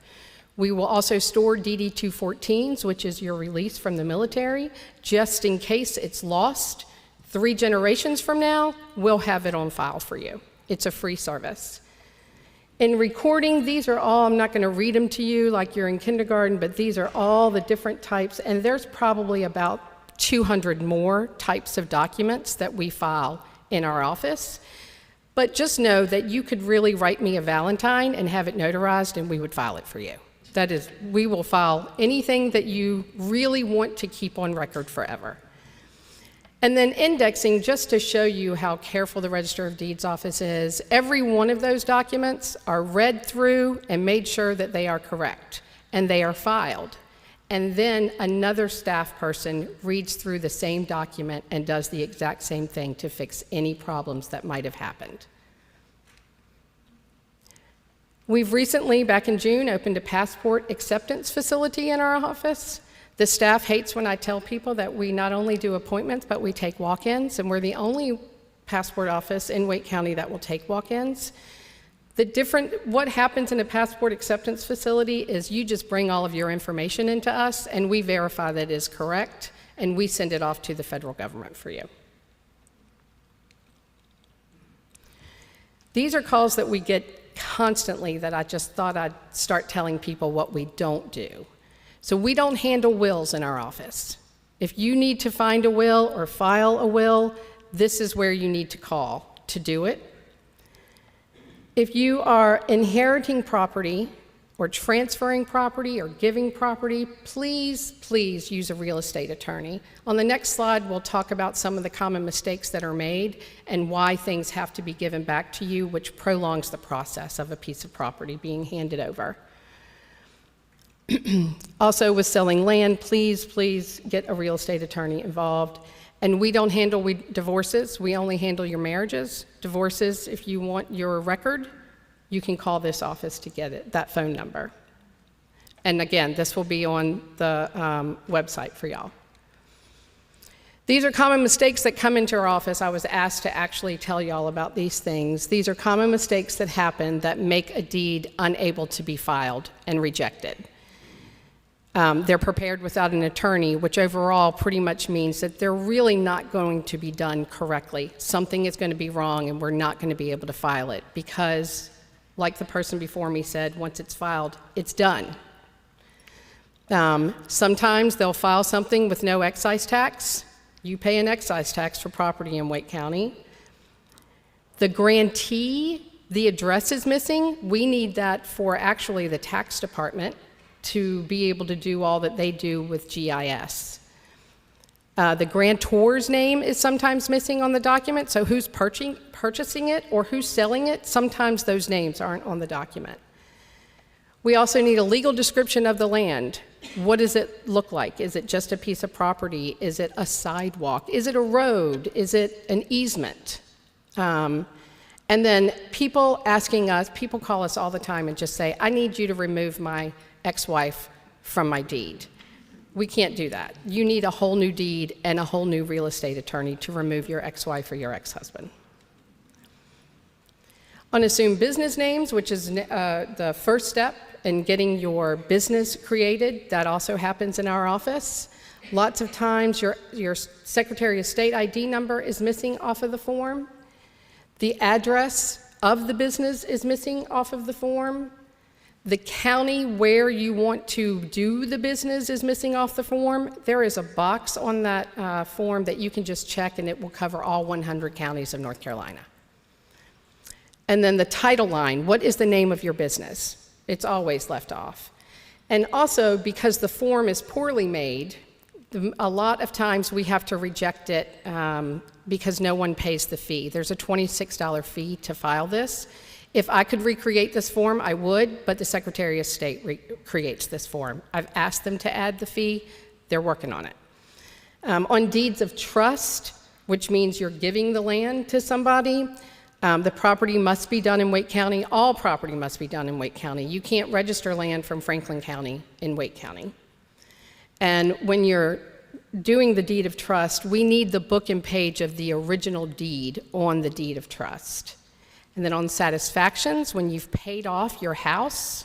We will also store DD-214s, which is your release from the military, just in case it's lost. 3 generations from now, we'll have it on file for you. It's a free service. In recording, these are all, I'm not going to read them to you like you're in kindergarten, but these are all the different types, and there's probably about 200 more types of documents that we file in our office. But just know that you could really write me a Valentine and have it notarized, and we would file it for you. That is, we will file anything that you really want to keep on record forever. And then indexing, just to show you how careful the Register of Deeds office is, every one of those documents are read through and made sure that they are correct, and they are filed. And then another staff person reads through the same document and does the exact same thing to fix any problems that might have happened. We've recently, back in June, opened a passport acceptance facility in our office. The staff hates when I tell people that we not only do appointments, but we take walk-ins, and we're the only passport office in Wake County that will take walk-ins. What happens in a passport acceptance facility is you just bring all of your information into us, and we verify that it is correct, and we send it off to the federal government for you. These are calls that we get constantly that I just thought I'd start telling people what we don't do. So we don't handle wills in our office. If you need to find a will or file a will, this is where you need to call to do it. If you are inheriting property or transferring property or giving property, please, please use a real estate attorney. On the next slide, we'll talk about some of the common mistakes that are made and why things have to be given back to you, which prolongs the process of a piece of property being handed over. Also, with selling land, please, please get a real estate attorney involved. And we don't handle divorces. We only handle your marriages. Divorces, if you want your record, you can call this office to get it, that phone number. And again, this will be on the website for y'all. These are common mistakes that come into our office. I was asked to actually tell y'all about these things. These are common mistakes that happen that make a deed unable to be filed and rejected. They're prepared without an attorney, which overall pretty much means that they're really not going to be done correctly. Something is going to be wrong, and we're not going to be able to file it because, like the person before me said, once it's filed, it's done. Sometimes they'll file something with no excise tax. You pay an excise tax for property in Wake County. The grantee, the address is missing. We need that for actually the tax department to be able to do all that they do with GIS. The grantor's name is sometimes missing on the document, so who's purchasing it or who's selling it, sometimes those names aren't on the document. We also need a legal description of the land. What does it look like? Is it just a piece of property? Is it a sidewalk? Is it a road? Is it an easement? And then people call us all the time and just say, I need you to remove my ex-wife from my deed. We can't do that. You need a whole new deed and a whole new real estate attorney to remove your ex-wife or your ex-husband. On assumed business names, which is the first step in getting your business created, that also happens in our office. Lots of times your Secretary of State ID number is missing off of the form. The address of the business is missing off of the form. The county where you want to do the business is missing off the form. There is a box on that form that you can just check, and it will cover all 100 counties of North Carolina. And then the title line, what is the name of your business? It's always left off. And also, because the form is poorly made, a lot of times we have to reject it because no one pays the fee. There's a $26 fee to file this. If I could recreate this form, I would, but the Secretary of State creates this form. I've asked them to add the fee. They're working on it. On deeds of trust, which means you're giving the land to somebody, the property must be done in Wake County. All property must be done in Wake County. You can't register land from Franklin County in Wake County. And when you're doing the deed of trust, we need the book and page of the original deed on the deed of trust. And then on satisfactions, when you've paid off your house,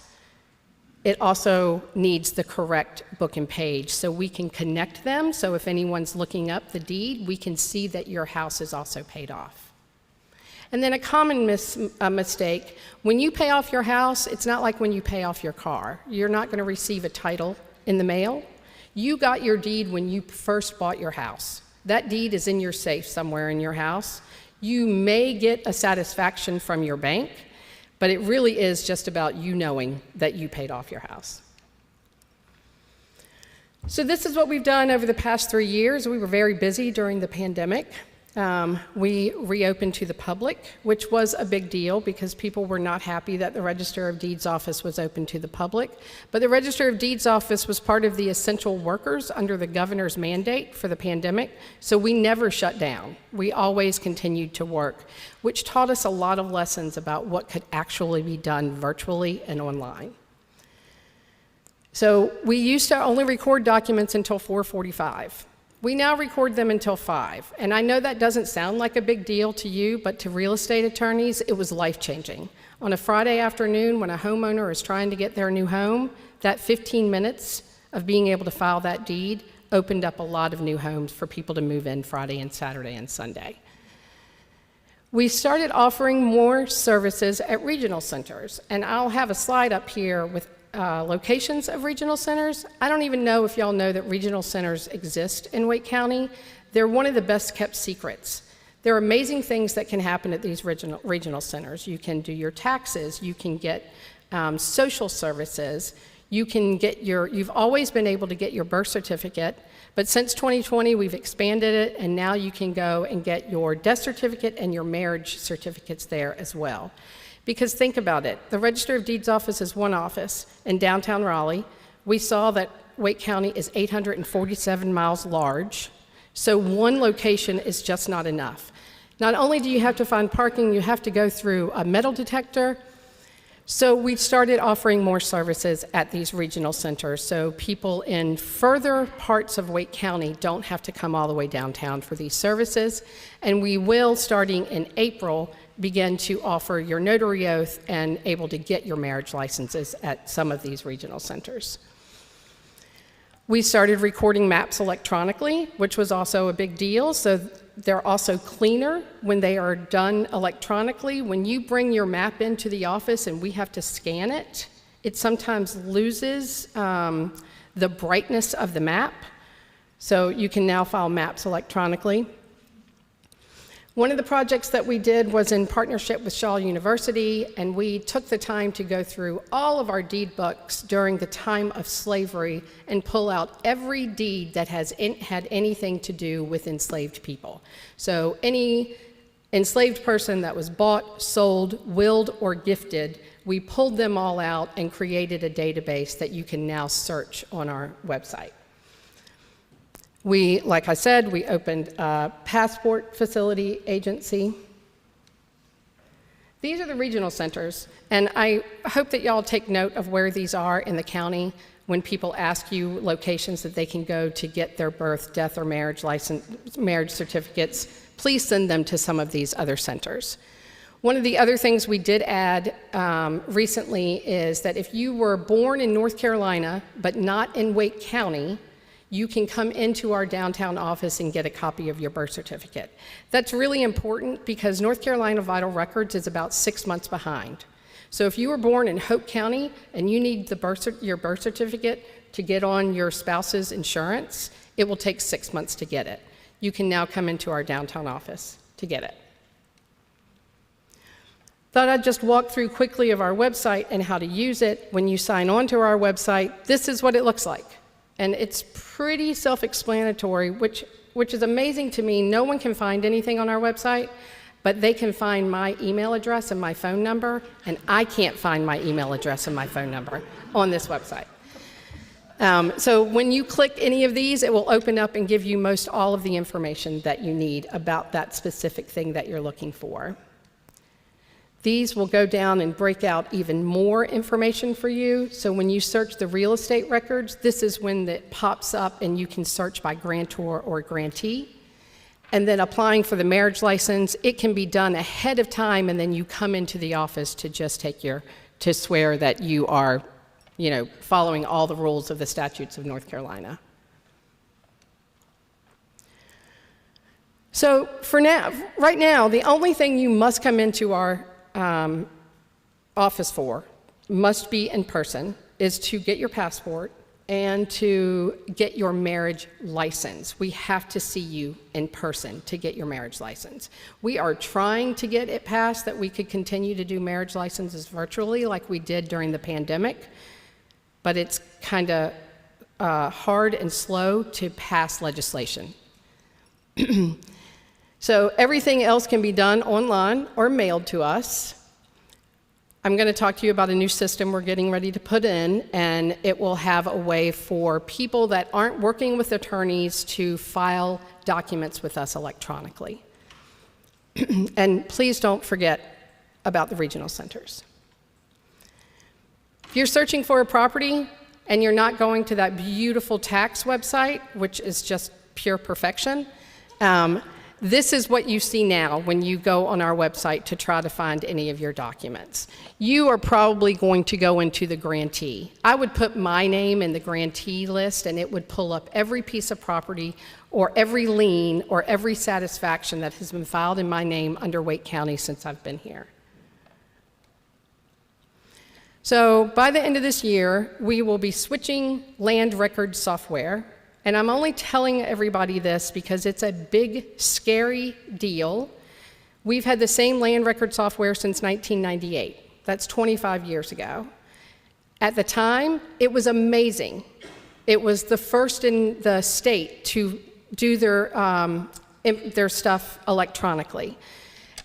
it also needs the correct book and page so we can connect them. So if anyone's looking up the deed, we can see that your house is also paid off. And then a common mistake, when you pay off your house, it's not like when you pay off your car. You're not going to receive a title in the mail. You got your deed when you first bought your house. That deed is in your safe somewhere in your house. You may get a satisfaction from your bank, but it really is just about you knowing that you paid off your house. So this is what we've done over the past 3 years. We were very busy during the pandemic. We reopened to the public, which was a big deal because people were not happy that the Register of Deeds office was open to the public. But the Register of Deeds office was part of the essential workers under the governor's mandate for the pandemic, so we never shut down. We always continued to work, which taught us a lot of lessons about what could actually be done virtually and online. So we used to only record documents until 4:45. We now record them until 5. And I know that doesn't sound like a big deal to you, but to real estate attorneys, it was life-changing. On a Friday afternoon when a homeowner is trying to get their new home, that 15 minutes of being able to file that deed opened up a lot of new homes for people to move in Friday and Saturday and Sunday. We started offering more services at regional centers, and I'll have a slide up here with locations of regional centers. I don't even know if y'all know that regional centers exist in Wake County. They're one of the best kept secrets. There are amazing things that can happen at these regional centers. You can do your taxes, you can get social services, you've always been able to get your birth certificate, but since 2020 we've expanded it, and now you can go and get your death certificate and your marriage certificates there as well. Because think about it, the Register of Deeds office is one office in downtown Raleigh. We saw that Wake County is 847 miles large, so one location is just not enough. Not only do you have to find parking, you have to go through a metal detector. So we started offering more services at these regional centers so people in further parts of Wake County don't have to come all the way downtown for these services. And we will, starting in April, begin to offer your notary oath and able to get your marriage licenses at some of these regional centers. We started recording maps electronically, which was also a big deal. So they're also cleaner when they are done electronically. When you bring your map into the office and we have to scan it, it sometimes loses the brightness of the map. So you can now file maps electronically. One of the projects that we did was in partnership with Shaw University, and we took the time to go through all of our deed books during the time of slavery and pull out every deed that had anything to do with enslaved people. So any enslaved person that was bought, sold, willed, or gifted, we pulled them all out and created a database that you can now search on our website. Like I said, we opened a passport facility agency. These are the regional centers, and I hope that y'all take note of where these are in the county when people ask you locations that they can go to get their birth, death, or marriage certificates. Please send them to some of these other centers. One of the other things we did add recently is that if you were born in North Carolina but not in Wake County, you can come into our downtown office and get a copy of your birth certificate. That's really important because North Carolina Vital Records is about 6 months behind. So if you were born in Hope County and you need your birth certificate to get on your spouse's insurance, it will take 6 months to get it. You can now come into our downtown office to get it. Thought I'd just walk through quickly of our website and how to use it. When you sign on to our website, this is what it looks like. And it's pretty self-explanatory, which is amazing to me. No one can find anything on our website, but they can find my email address and my phone number, and I can't find my email address and my phone number on this website. So when you click any of these, it will open up and give you most all of the information that you need about that specific thing that you're looking for. These will go down and break out even more information for you. So when you search the real estate records, this is when it pops up and you can search by grantor or grantee. And then applying for the marriage license, it can be done ahead of time, and then you come into the office to just to swear that you are, following all the rules of the statutes of North Carolina. So right now, the only thing you must come into our office for, must be in person, is to get your passport and to get your marriage license. We have to see you in person to get your marriage license. We are trying to get it passed that we could continue to do marriage licenses virtually like we did during the pandemic, but it's kind of hard and slow to pass legislation. So everything else can be done online or mailed to us. I'm going to talk to you about a new system we're getting ready to put in, and it will have a way for people that aren't working with attorneys to file documents with us electronically. And please don't forget about the regional centers. If you're searching for a property and you're not going to that beautiful tax website, which is just pure perfection, this is what you see now when you go on our website to try to find any of your documents. You are probably going to go into the grantee. I would put my name in the grantee list, and it would pull up every piece of property or every lien or every satisfaction that has been filed in my name under Wake County since I've been here. So by the end of this year, we will be switching land record software. And I'm only telling everybody this because it's a big, scary deal. We've had the same land record software since 1998. That's 25 years ago. At the time, it was amazing. It was the first in the state to do their stuff electronically.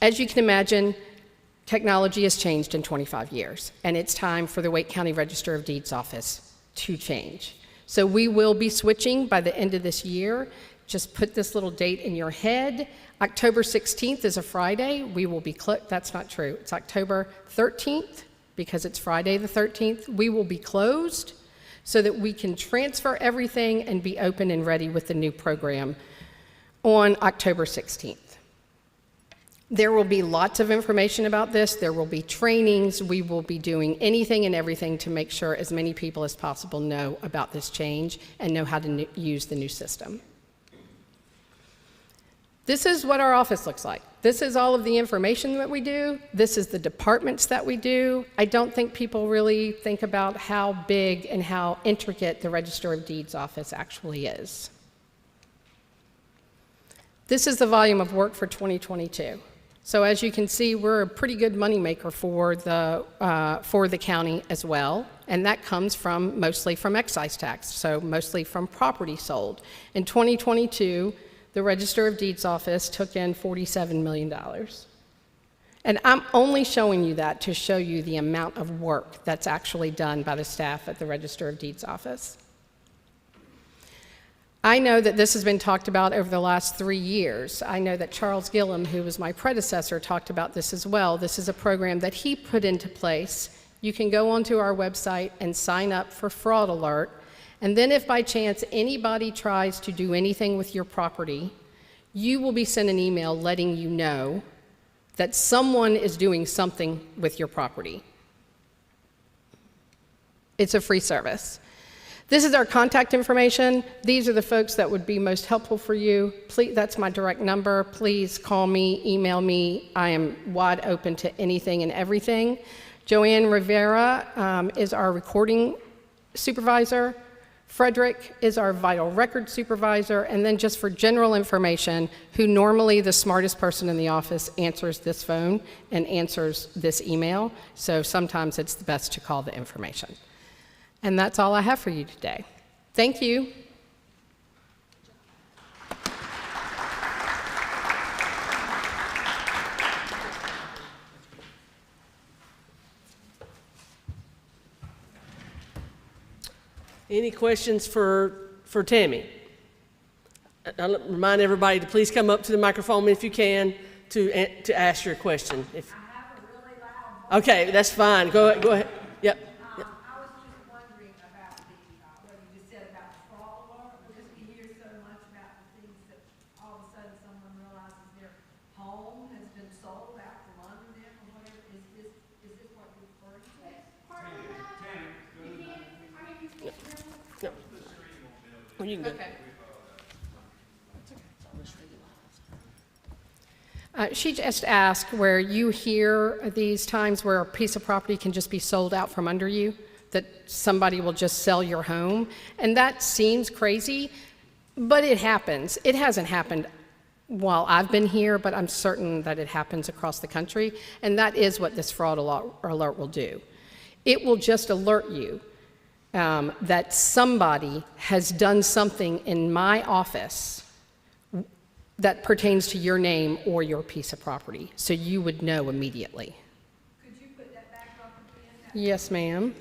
As you can imagine, technology has changed in 25 years, and it's time for the Wake County Register of Deeds office to change. So we will be switching by the end of this year. Just put this little date in your head. October 16th is a Friday. We will be that's not true. It's October 13th because it's Friday the 13th. We will be closed so that we can transfer everything and be open and ready with the new program on October 16th. There will be lots of information about this. There will be trainings. We will be doing anything and everything to make sure as many people as possible know about this change and know how to use the new system. This is what our office looks like. This is all of the information that we do. This is the departments that we do. I don't think people really think about how big and how intricate the Register of Deeds office actually is. This is the volume of work for 2022. So as you can see, we're a pretty good moneymaker for the county as well, and that comes mostly from excise tax, so mostly from property sold. In 2022, the Register of Deeds office took in $47 million. And I'm only showing you that to show you the amount of work that's actually done by the staff at the Register of Deeds office. I know that this has been talked about over the last 3 years. I know that Charles Gillum, who was my predecessor, talked about this as well. This is a program that he put into place. You can go onto our website and sign up for Fraud Alert. And then if by chance anybody tries to do anything with your property, you will be sent an email letting you know that someone is doing something with your property. It's a free service. This is our contact information. These are the folks that would be most helpful for you. Please, that's my direct number. Please call me, email me. I am wide open to anything and everything. Joanne Rivera is our recording supervisor. Frederick is our vital record supervisor. And then just for general information, who normally the smartest person in the office answers this phone and answers this email. So sometimes it's best to call the information. And that's all I have for you today. Thank you. Any questions for Tammy? I'll remind everybody to please come up to the microphone if you can to ask your question. I have a really loud voice. Okay, that's fine. Go ahead. Yep. I was just wondering about what you just said about the fraud alert, because we hear so much about the things that all of a sudden someone realizes their home has been sold out from under them or whatever. Is this what you're referring to? Well, you can go. She just asked where you hear these times where a piece of property can just be sold out from under you, that somebody will just sell your home. And that seems crazy, but it happens. It hasn't happened while I've been here, but I'm certain that it happens across the country. And that is what this fraud alert will do. It will just alert you that somebody has done something in my office that pertains to your name or your piece of property, so you would know immediately. Could you put that back up again? Yes, ma'am.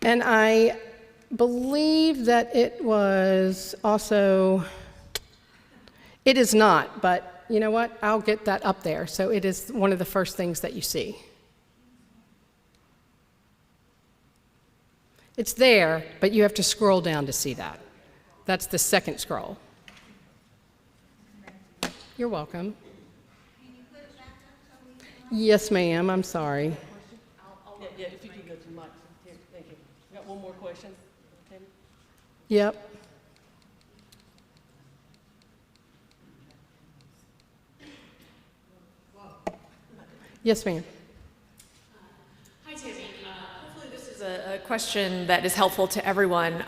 And I believe that it was also, it is not, but you know what? I'll get that up there. So it is one of the first things that you see. It's there, but you have to scroll down to see that. That's the second scroll. You're welcome. Yes, ma'am. I'm sorry. Yeah, if you could go to the mic. Here, thank you. Got one more question, Tammy? Yep. Yes, ma'am. Hi, Tammy. Hopefully this is a question that is helpful to everyone.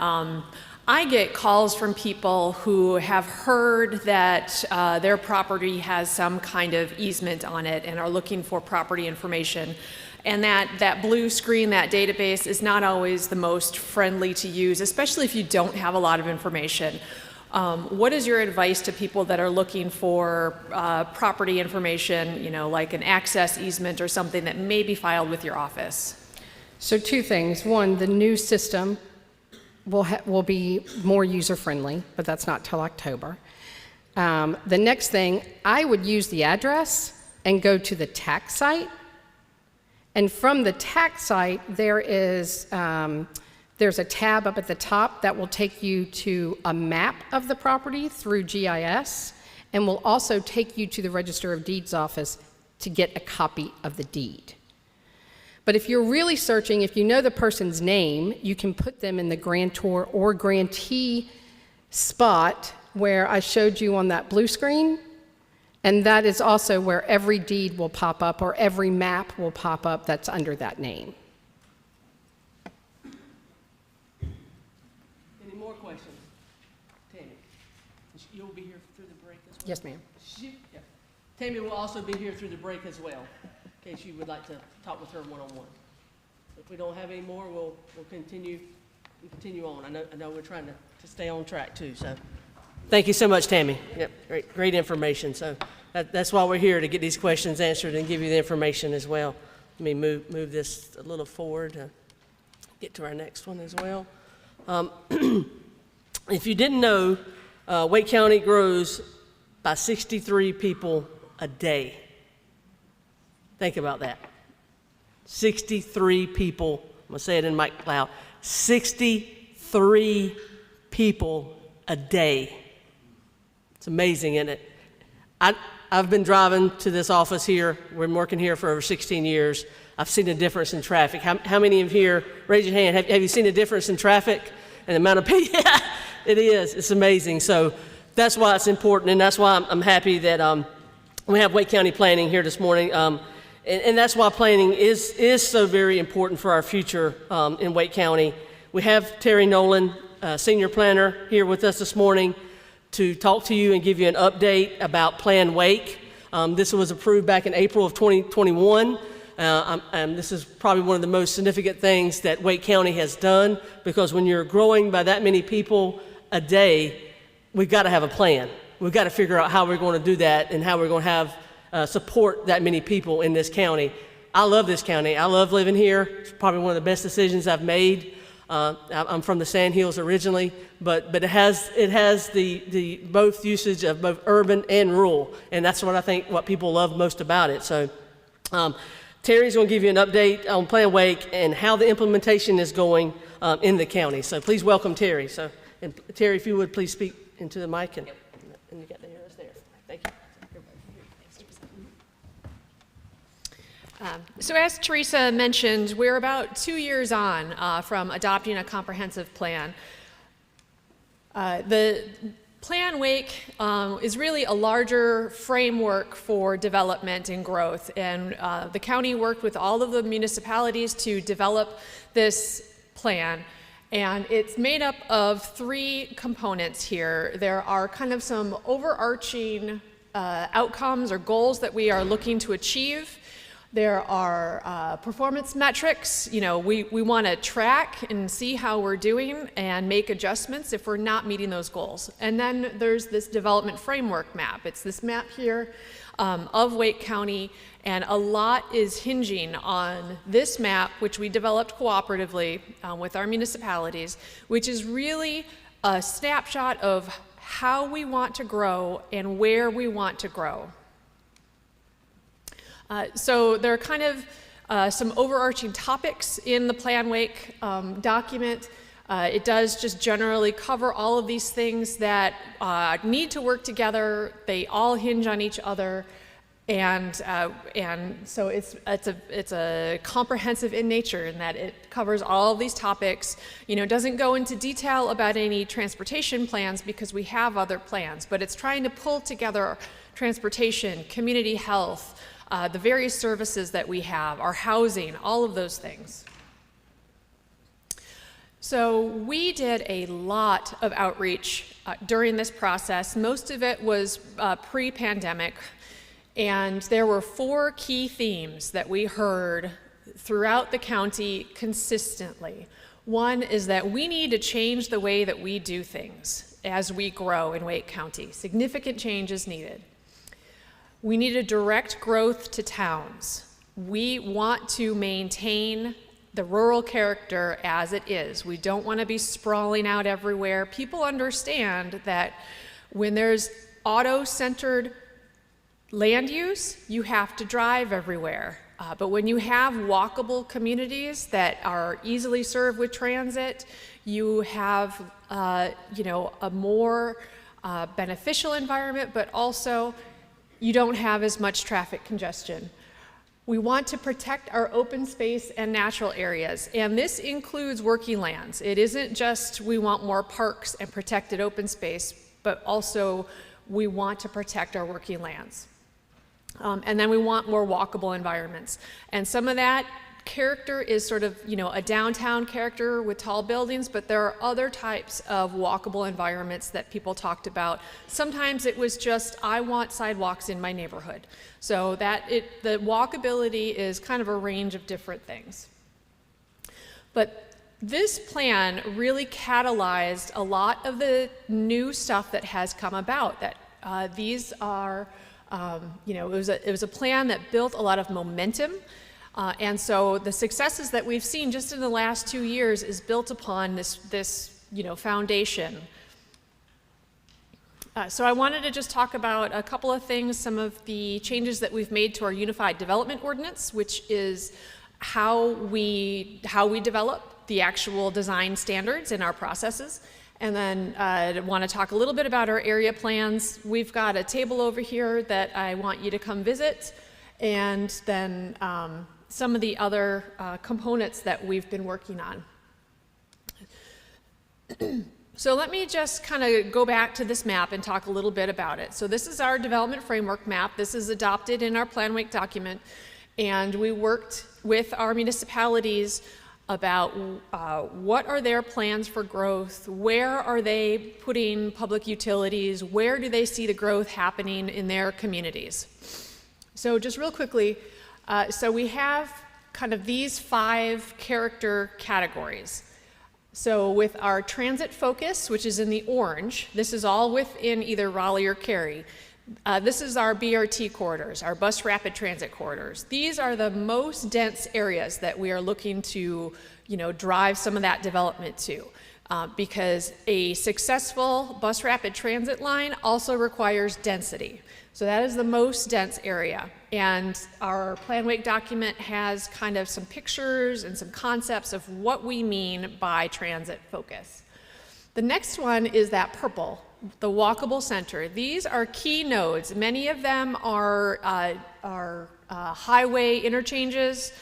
I get calls from people who have heard that their property has some kind of easement on it and are looking for property information. And that blue screen, that database, is not always the most friendly to use, especially if you don't have a lot of information. What is your advice to people that are looking for property information, you know, like an access easement or something that may be filed with your office? So two things. One, the new system will be more user-friendly, but that's not till October. The next thing, I would use the address and go to the tax site. And from the tax site, there's a tab up at the top that will take you to a map of the property through GIS, and will also take you to the Register of Deeds office to get a copy of the deed. But if you're really searching, if you know the person's name, you can put them in the grantor or grantee spot where I showed you on that blue screen. And that is also where every deed will pop up or every map will pop up that's under that name. Any more questions? Tammy, you'll be here through the break as well? Yes, ma'am. Yeah. Tammy will also be here through the break as well, in case you would like to talk with her one-on-one. If we don't have any more, we'll continue on. I know we're trying to stay on track too, so. Thank you so much, Tammy. Yep, great information. So that's why we're here, to get these questions answered and give you the information as well. Let me move this a little forward to get to our next one as well. If you didn't know, Wake County grows by 63 people a day. Think about that. 63 people, I'm gonna say it in mic loud, 63 people a day. It's amazing, isn't it? I've been driving to this office here. We've been working here for over 16 years. I've seen a difference in traffic. How many of here, raise your hand, have you seen a difference in traffic and the amount of people? Yeah, it is. It's amazing. So that's why it's important, and that's why I'm happy that we have Wake County Planning here this morning. And that's why planning is so very important for our future in Wake County. We have Terry Nolan, Senior Planner, here with us this morning to talk to you and give you an update about Plan Wake. This was approved back in April of 2021. And this is probably one of the most significant things that Wake County has done, because when you're growing by that many people a day, we've got to have a plan. We've got to figure out how we're going to do that and how we're going to have support that many people in this county. I love this county. I love living here. It's probably one of the best decisions I've made. I'm from the Sand Hills originally, but it has the both usage of both urban and rural, and that's what I think what people love most about it. So Terry's going to give you an update on Plan Wake and how the implementation is going in the county. So please welcome Terry. So, and Terry, if you would please speak into the mic, and you got the arrows there. Thank you. So as Teresa mentioned, we're about 2 years on from adopting a comprehensive plan. The Plan Wake is really a larger framework for development and growth, and the county worked with all of the municipalities to develop this plan. And it's made up of 3 components here. There are kind of some overarching outcomes or goals that we are looking to achieve. There are performance metrics. You know, we want to track and see how we're doing and make adjustments if we're not meeting those goals. And then there's this development framework map. It's this map here of Wake County, and a lot is hinging on this map, which we developed cooperatively with our municipalities, which is really a snapshot of how we want to grow and where we want to grow. So there are kind of some overarching topics in the Plan Wake document. It does just generally cover all of these things that need to work together. They all hinge on each other, and so it's a comprehensive in nature in that it covers all of these topics. You know, it doesn't go into detail about any transportation plans because we have other plans, but it's trying to pull together transportation, community health, the various services that we have, our housing, all of those things. So we did a lot of outreach during this process. Most of it was pre-pandemic, and there were 4 key themes that we heard throughout the county consistently. One is that we need to change the way that we do things as we grow in Wake County. Significant change is needed. We need to direct growth to towns. We want to maintain the rural character as it is. We don't want to be sprawling out everywhere. People understand that when there's auto-centered land use, you have to drive everywhere. But when you have walkable communities that are easily served with transit, you have you know, a more beneficial environment, but also you don't have as much traffic congestion. We want to protect our open space and natural areas, and this includes working lands. It isn't just we want more parks and protected open space, but also we want to protect our working lands. And then we want more walkable environments. And some of that character is sort of, you know, a downtown character with tall buildings, but there are other types of walkable environments that people talked about. Sometimes it was just, I want sidewalks in my neighborhood. So that the walkability is kind of a range of different things. But this plan really catalyzed a lot of the new stuff that has come about. That these are, you know, it was a plan that built a lot of momentum. And so the successes that we've seen just in the last 2 years is built upon this you know, foundation. So I wanted to just talk about a couple of things, some of the changes that we've made to our Unified Development Ordinance, which is how we develop the actual design standards in our processes. And then I want to talk a little bit about our area plans. We've got a table over here that I want you to come visit, and then some of the other components that we've been working on. So let me just kind of go back to this map and talk a little bit about it. So this is our development framework map. This is adopted in our Plan Wake document, and we worked with our municipalities about what are their plans for growth, where are they putting public utilities, where do they see the growth happening in their communities. So just real quickly, so we have kind of these 5 character categories. So with our transit focus, which is in the orange, this is all within either Raleigh or Cary. This is our BRT corridors, our bus rapid transit corridors. These are the most dense areas that we are looking to, drive some of that development to, because a successful bus rapid transit line also requires density. So that is the most dense area. And our Plan Wake document has kind of some pictures and some concepts of what we mean by transit focus. The next one is that purple, the walkable center. These are key nodes. Many of them are highway interchanges.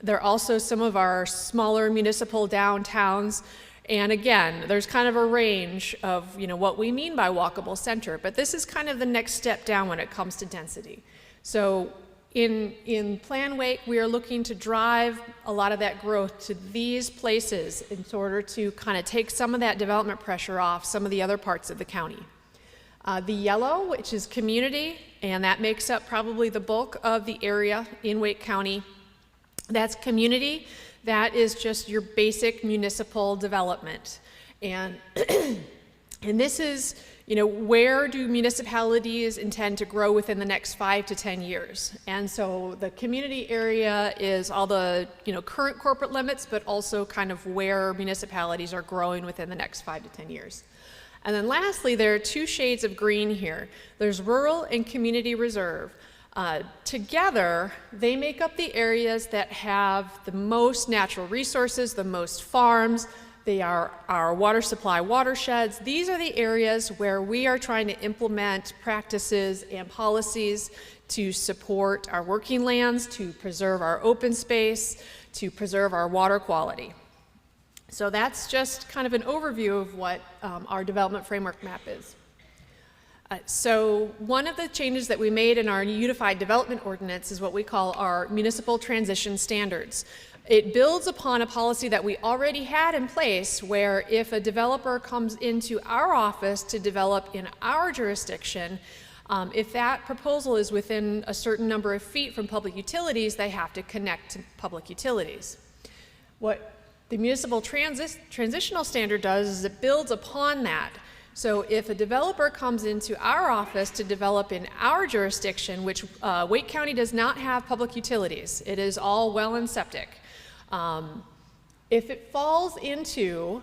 They're also some of our smaller municipal downtowns. And again, there's kind of a range of what we mean by walkable center, but this is kind of the next step down when it comes to density. So in Plan Wake, we are looking to drive a lot of that growth to these places in order to kind of take some of that development pressure off some of the other parts of the county. The yellow, which is community, and that makes up probably the bulk of the area in Wake County. That's community. That is just your basic municipal development. And, and this is, where do municipalities intend to grow within the next 5 to 10 years? And so the community area is all the, current corporate limits, but also kind of where municipalities are growing within the next 5 to 10 years. And then lastly, there are 2 shades of green here. There's rural and community reserve. Together, they make up the areas that have the most natural resources, the most farms. They are our water supply watersheds. These are the areas where we are trying to implement practices and policies to support our working lands, to preserve our open space, to preserve our water quality. So that's just kind of an overview of what our development framework map is. So one of the changes that we made in our Unified Development Ordinance is what we call our Municipal Transition Standards. It builds upon a policy that we already had in place where if a developer comes into our office to develop in our jurisdiction, if that proposal is within a certain number of feet from public utilities, they have to connect to public utilities. What the Municipal Transitional Standard does is it builds upon that. So if a developer comes into our office to develop in our jurisdiction, which Wake County does not have public utilities, it is all well and septic. If it falls into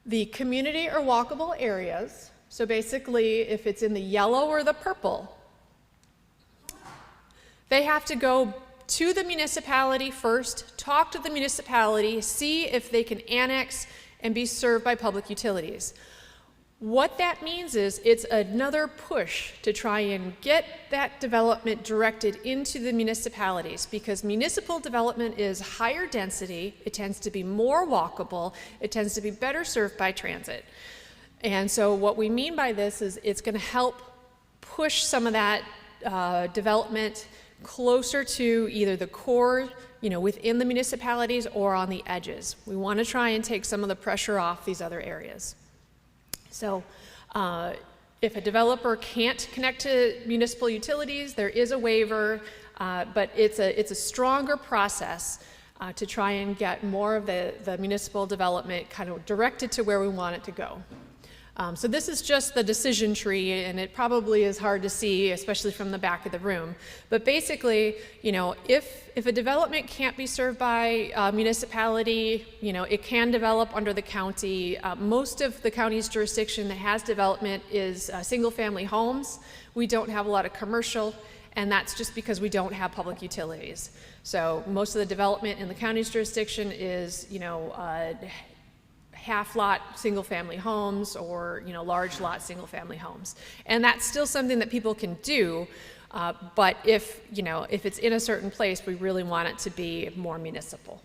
the community or walkable areas, so basically if it's in the yellow or the purple, they have to go to the municipality first, talk to the municipality, see if they can annex and be served by public utilities. What that means is it's another push to try and get that development directed into the municipalities, because municipal development is higher density, it tends to be more walkable, it tends to be better served by transit. And so what we mean by this is it's going to help push some of that development closer to either the core, within the municipalities or on the edges. We want to try and take some of the pressure off these other areas. So if a developer can't connect to municipal utilities, there is a waiver, but it's a stronger process to try and get more of the municipal development kind of directed to where we want it to go. So this is just the decision tree, and it probably is hard to see, especially from the back of the room. But basically, if a development can't be served by a municipality, it can develop under the county. Most of the county's jurisdiction that has development is single-family homes. We don't have a lot of commercial, and that's just because we don't have public utilities. So most of the development in the county's jurisdiction is, half-lot single-family homes or, you know, large-lot single-family homes. And that's still something that people can do, but if, you know, if it's in a certain place, we really want it to be more municipal.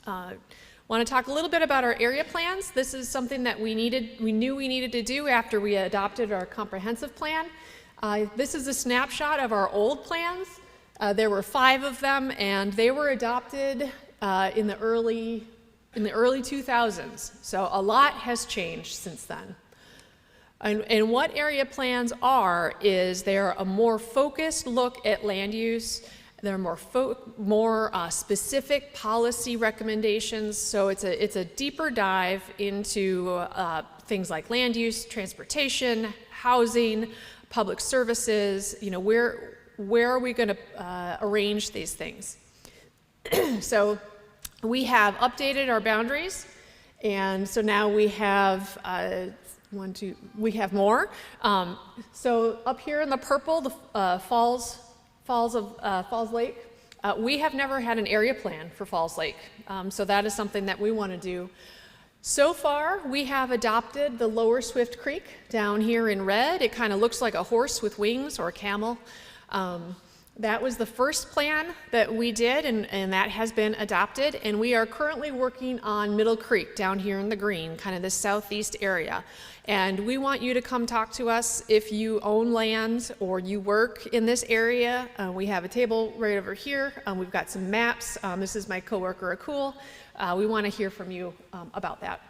Want to talk a little bit about our area plans. This is something that we knew we needed to do after we adopted our comprehensive plan. This is a snapshot of our old plans. There were 5 of them, and they were adopted in the early 2000s. So a lot has changed since then. And what area plans are is they're a more focused look at land use. They're more specific policy recommendations. So it's a deeper dive into things like land use, transportation, housing, public services. You know, where are we going to arrange these things? So we have updated our boundaries, and so now we have we have more. So up here in the purple, the Falls Lake, we have never had an area plan for Falls Lake, so that is something that we want to do. So far, we have adopted the Lower Swift Creek down here in red. It kind of looks like a horse with wings or a camel. That was the first plan that we did, and that has been adopted. And we are currently working on Middle Creek down here in the green, kind of the southeast area. And we want you to come talk to us if you own land or you work in this area. We have a table right over here. We've got some maps. This is my coworker, Akul. We want to hear from you about that.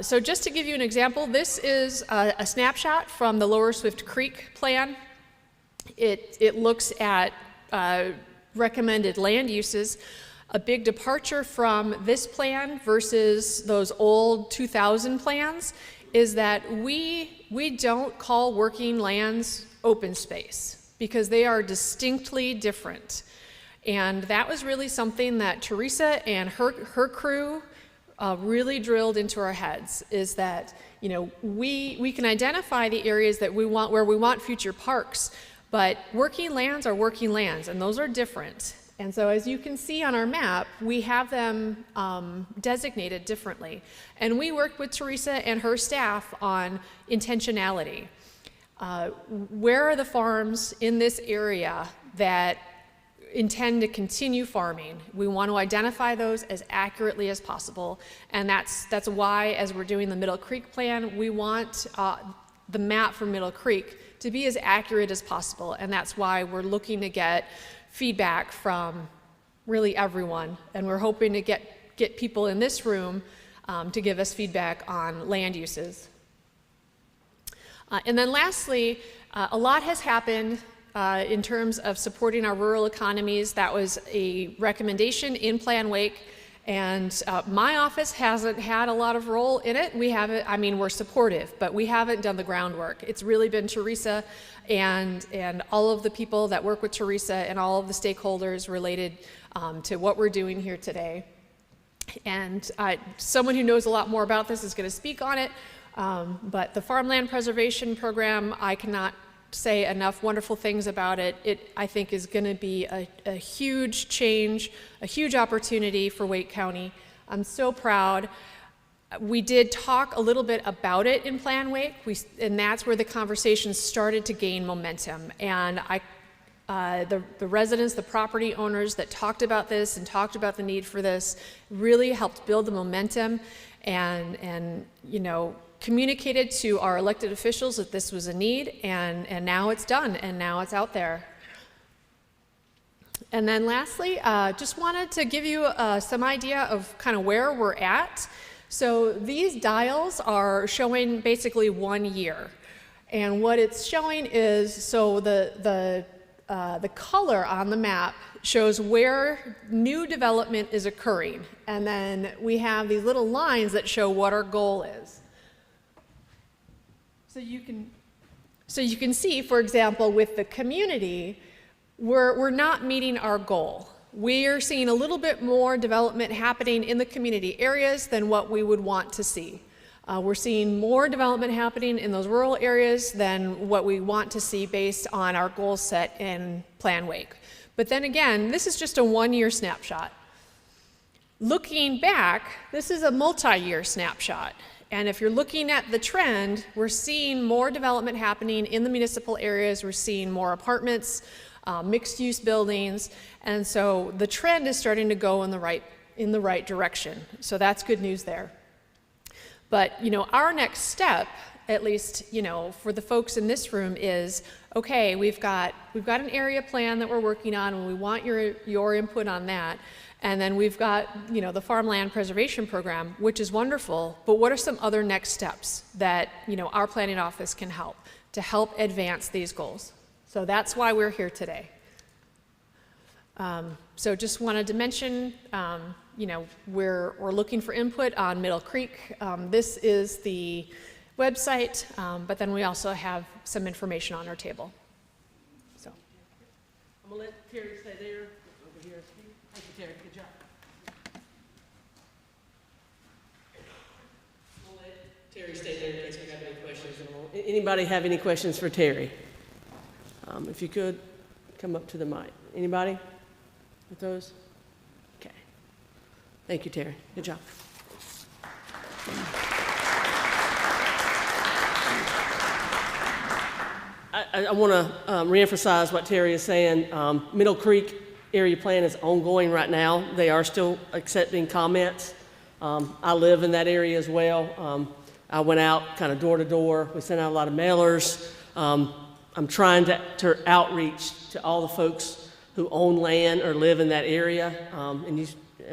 So just to give you an example, this is a snapshot from the Lower Swift Creek plan. It looks at recommended land uses. A big departure from this plan versus those old 2000 plans is that we don't call working lands open space because they are distinctly different. And that was really something that Teresa and her crew really drilled into our heads, is that, you know, we can identify the areas that we want, where we want future parks, but working lands are working lands, and those are different. And so as you can see on our map, we have them designated differently. And we worked with Teresa and her staff on intentionality. Where are the farms in this area that intend to continue farming? We want to identify those as accurately as possible. And that's why, as we're doing the Middle Creek plan, we want the map for Middle Creek to be as accurate as possible. And that's why we're looking to get feedback from really everyone. And we're hoping to get people in this room to give us feedback on land uses. And then lastly, a lot has happened in terms of supporting our rural economies. That was a recommendation in Plan Wake. And my office hasn't had a lot of role in it. We haven't, I mean, we're supportive, but we haven't done the groundwork. It's really been Teresa and all of the people that work with Teresa and all of the stakeholders related to what we're doing here today. And someone who knows a lot more about this is going to speak on it. But the Farmland Preservation Program, I cannot say enough wonderful things about it. It, I think, is going to be a huge change, a huge opportunity for Wake County. I'm so proud. We did talk a little bit about it in Plan Wake, and that's where the conversation started to gain momentum. And the residents, the property owners that talked about this and talked about the need for this really helped build the momentum and you know, communicated to our elected officials that this was a need, and now it's done, and now it's out there. And then lastly, just wanted to give you some idea of kind of where we're at. So these dials are showing basically 1 year. And what it's showing is, so the color on the map shows where new development is occurring. And then we have these little lines that show what our goal is. So you can see, for example, with the community, we're not meeting our goal. We're seeing a little bit more development happening in the community areas than what we would want to see. We're seeing more development happening in those rural areas than what we want to see based on our goal set in Plan Wake. But then again, this is just a 1 year snapshot. Looking back, this is a multi-year snapshot. And if you're looking at the trend, we're seeing more development happening in the municipal areas. We're seeing more apartments, mixed-use buildings. And so the trend is starting to go in the right direction. So that's good news there. But, our next step, at least, for the folks in this room is, okay, we've got an area plan that we're working on, and we want your input on that. And then we've got, the farmland preservation program, which is wonderful, but what are some other next steps that, our planning office can help to help advance these goals? So that's why we're here today. So just wanted to mention, we're looking for input on Middle Creek. This is the website, but then we also have some information on our table. So. I'm gonna let Terry stay there. Over here. Thank you, Terry. Good job. I'm gonna let Terry stay there in case we have any questions. Anybody have any questions for Terry? If you could, come up to the mic. Anybody with those? Okay. Thank you, Terry. Good job. I want to reemphasize what Terry is saying. Middle Creek area plan is ongoing right now. They are still accepting comments. I live in that area as well. I went out kind of door to door. We sent out a lot of mailers. I'm trying to outreach to all the folks who own land or live in that area. And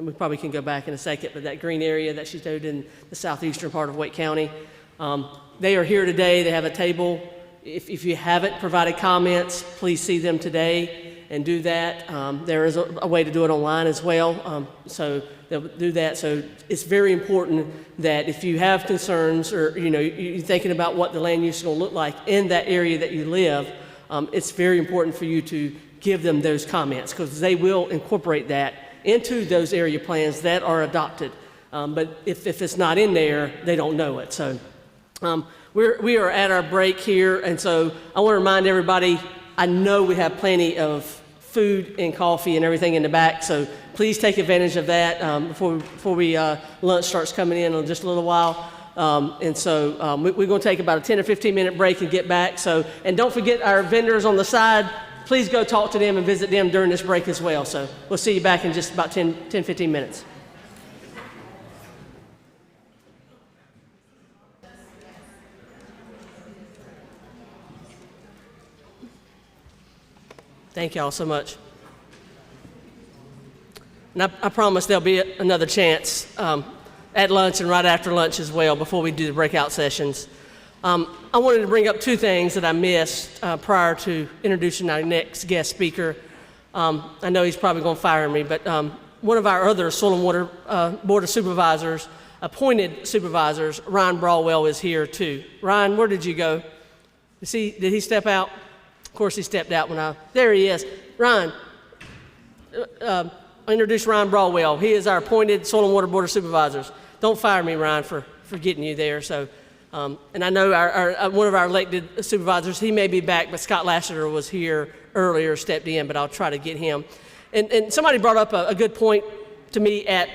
we probably can go back in a second, but that green area that she showed in the southeastern part of Wake County, they are here today. They have a table. If you haven't provided comments, please see them today and do that. There is a way to do it online as well, so they'll do that. So it's very important that if you have concerns or you're thinking about what the land use is going to look like in that area that you live, it's very important for you to give them those comments because they will incorporate that into those area plans that are adopted. But if it's not in there, they don't know it. So. We are at our break here, and so I want to remind everybody, I know we have plenty of food and coffee and everything in the back, so please take advantage of that before lunch starts coming in just a little while. We're going to take about a 10 or 15 minute break and get back. And don't forget our vendors on the side, please go talk to them and visit them during this break as well. So we'll see you back in just about 10-15 minutes. Thank y'all so much. And I promise there'll be another chance at lunch and right after lunch as well before we do the breakout sessions. I wanted to bring up two things that I missed prior to introducing our next guest speaker. I know he's probably going to fire me, but one of our other Soil and Water Board of Supervisors, appointed supervisors, Ryan Brawwell, is here too. Ryan, where did you go? Did he step out? Of course, he stepped out there he is. Ryan, I'll introduce Ryan Brawwell. He is our appointed Soil and Water Board of Supervisors. Don't fire me, Ryan, for getting you there. So, and I know one of our elected supervisors, he may be back, but Scott Lassiter was here earlier, stepped in, but I'll try to get him. And somebody brought up a good point to me at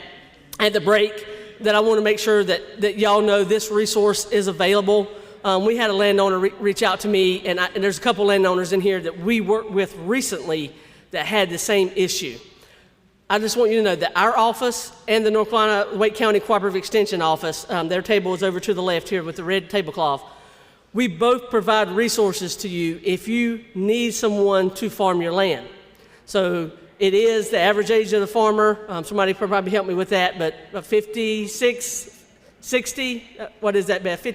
the break that I want to make sure that y'all know this resource is available. We had a landowner reach out to me, and there's a couple landowners in here that we worked with recently that had the same issue. I just want you to know that our office and the North Carolina Wake County Cooperative Extension Office, their table is over to the left here with the red tablecloth. We both provide resources to you if you need someone to farm your land. So it is the average age of the farmer. Somebody probably help me with that, but 56, 60, what is that, Beth?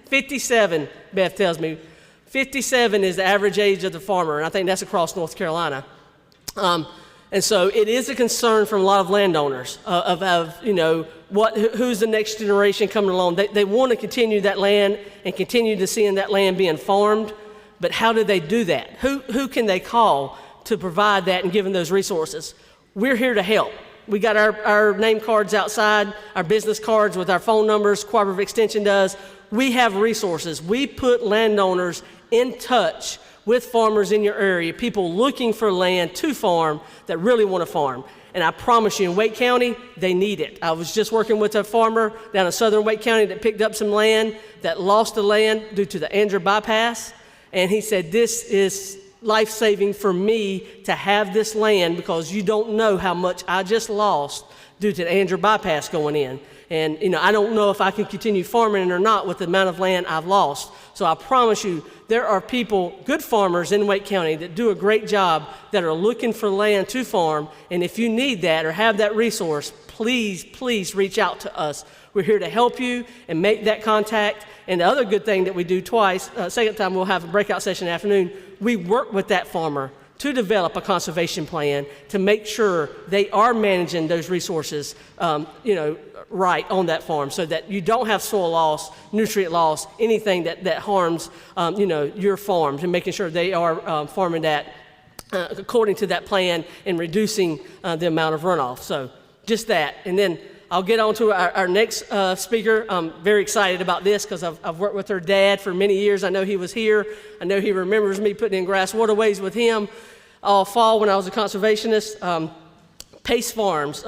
57, Beth tells me. 57 is the average age of the farmer, and I think that's across North Carolina. And so it is a concern from a lot of landowners who's the next generation coming along. They want to continue that land and continue to seeing that land being farmed, but how do they do that? Who can they call to provide that and give them those resources? We're here to help. We got our name cards outside, our business cards with our phone numbers, Cooperative Extension does. We have resources. We put landowners in touch with farmers in your area, people looking for land to farm that really want to farm. And I promise you, in Wake County, they need it. I was just working with a farmer down in southern Wake County that picked up some land, that lost the land due to the Andrew bypass. And he said, this is life-saving for me to have this land because you don't know how much I just lost due to the Andrew bypass going in. And, I don't know if I can continue farming it or not with the amount of land I've lost. So I promise you, there are people, good farmers in Wake County that do a great job that are looking for land to farm. And if you need that or have that resource, please, please reach out to us. We're here to help you and make that contact. And the other good thing that we do twice, second time we'll have a breakout session in the afternoon, we work with that farmer to develop a conservation plan to make sure they are managing those resources, right on that farm so that you don't have soil loss, nutrient loss, anything that harms, your farms, and making sure they are farming that according to that plan and reducing the amount of runoff. So just that. And then I'll get on to our next speaker. I'm very excited about this because I've worked with her dad for many years. I know he was here. I know he remembers me putting in grass waterways with him all fall when I was a conservationist. Pace Farms.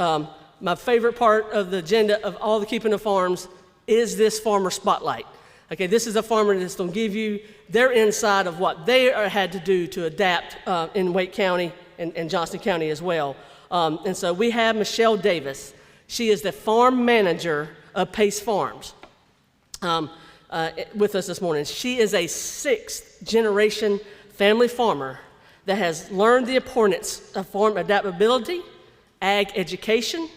My favorite part of the agenda of all the Keeping the Farms is this farmer spotlight. Okay, this is a farmer that's going to give you their insight of what they had to do to adapt in Wake County and Johnston County as well. And so we have Michelle Davis. She is the farm manager of Pace Farms with us this morning. She is a 6th generation family farmer that has learned the importance of farm adaptability, ag education,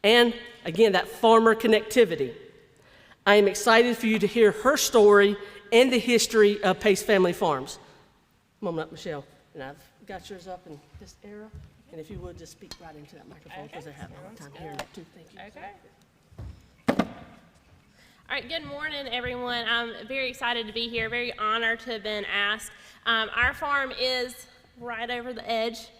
and again, that farmer connectivity. I am excited for you to hear her story and the history of Pace Family Farms. Come on up, Michelle. And I've got yours up in this arrow. And if you would, just speak right into that microphone because they have a hard time hearing it too. Thank you. Okay. All right, good morning, everyone. I'm very excited to be here, very honored to have been asked. Our farm is right over the edge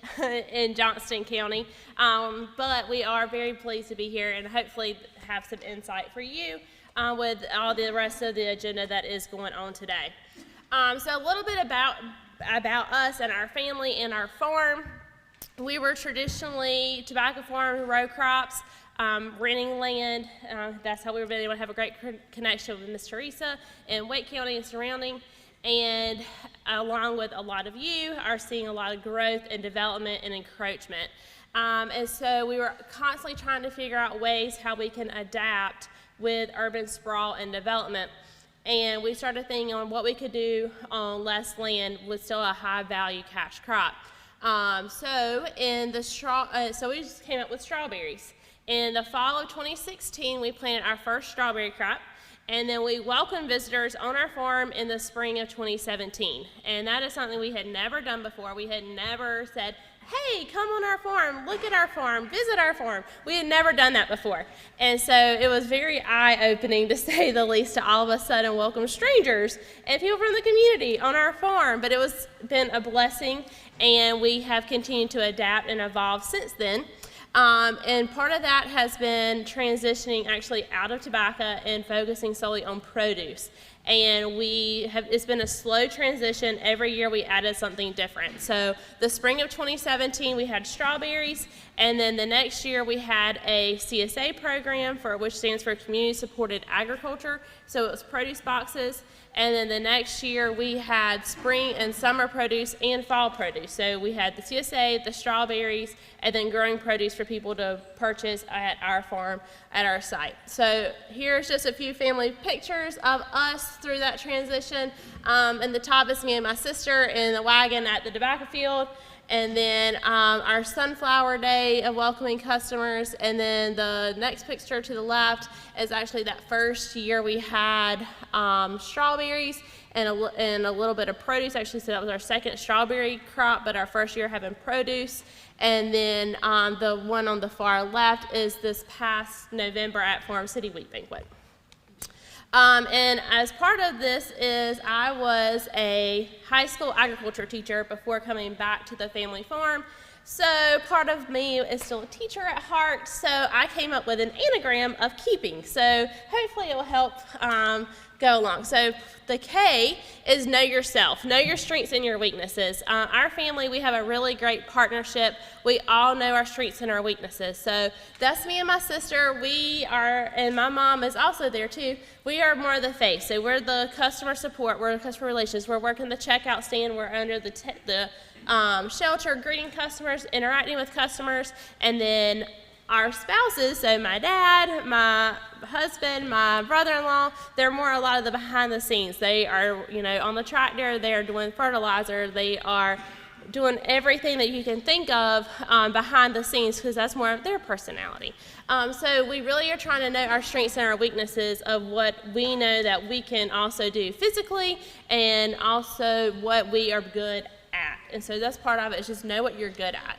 in Johnston County, but we are very pleased to be here and hopefully have some insight for you with all the rest of the agenda that is going on today. So a little bit about us and our family and our farm. We were traditionally tobacco farm, row crops, renting land. That's how we were able to have a great connection with Miss Teresa in Wake County and surrounding. And along with a lot of you, are seeing a lot of growth and development and encroachment. And so we were constantly trying to figure out ways how we can adapt with urban sprawl and development. And we started thinking on what we could do on less land with still a high value cash crop. So we just came up with strawberries. In the fall of 2016, we planted our first strawberry crop. And then we welcomed visitors on our farm in the spring of 2017. And that is something we had never done before. We had never said, hey, come on our farm, look at our farm, visit our farm. We had never done that before. And so it was very eye-opening, to say the least, to all of a sudden welcome strangers and people from the community on our farm. But it was been a blessing, and we have continued to adapt and evolve since then. And part of that has been transitioning actually out of tobacco and focusing solely on produce. And it's been a slow transition. Every year we added something different. So the spring of 2017, we had strawberries. And then the next year we had a CSA program, which stands for Community Supported Agriculture. So it was produce boxes. And then the next year we had spring and summer produce and fall produce. So we had the CSA, the strawberries, and then growing produce for people to purchase at our farm, at our site. So here's just a few family pictures of us through that transition. And the top is me and my sister in the wagon at the tobacco field. And then our sunflower day of welcoming customers. And then the next picture to the left is actually that first year we had strawberries and a little bit of produce. Actually, so that was our second strawberry crop, but our first year having produce. And then the one on the far left is this past November at Farm City Wheat Banquet. And as part of this is I was a high school agriculture teacher before coming back to the family farm. So part of me is still a teacher at heart, so I came up with an anagram of keeping. So hopefully it will help go along. So the K is know yourself, know your strengths and your weaknesses. Our family, we have a really great partnership. We all know our strengths and our weaknesses. So that's me and my sister. We are, and my mom is also there too. We are more of the face. So we're the customer support, we're the customer relations, we're working the checkout stand, we're under the shelter, greeting customers, interacting with customers, and then our spouses, so my dad, my husband, my brother-in-law, they're more a lot of the behind the scenes. They are, on the tractor, they're doing fertilizer, they are doing everything that you can think of behind the scenes, because that's more of their personality. So we really are trying to know our strengths and our weaknesses of what we know that we can also do physically, and also what we are good at. And so that's part of it, is just know what you're good at.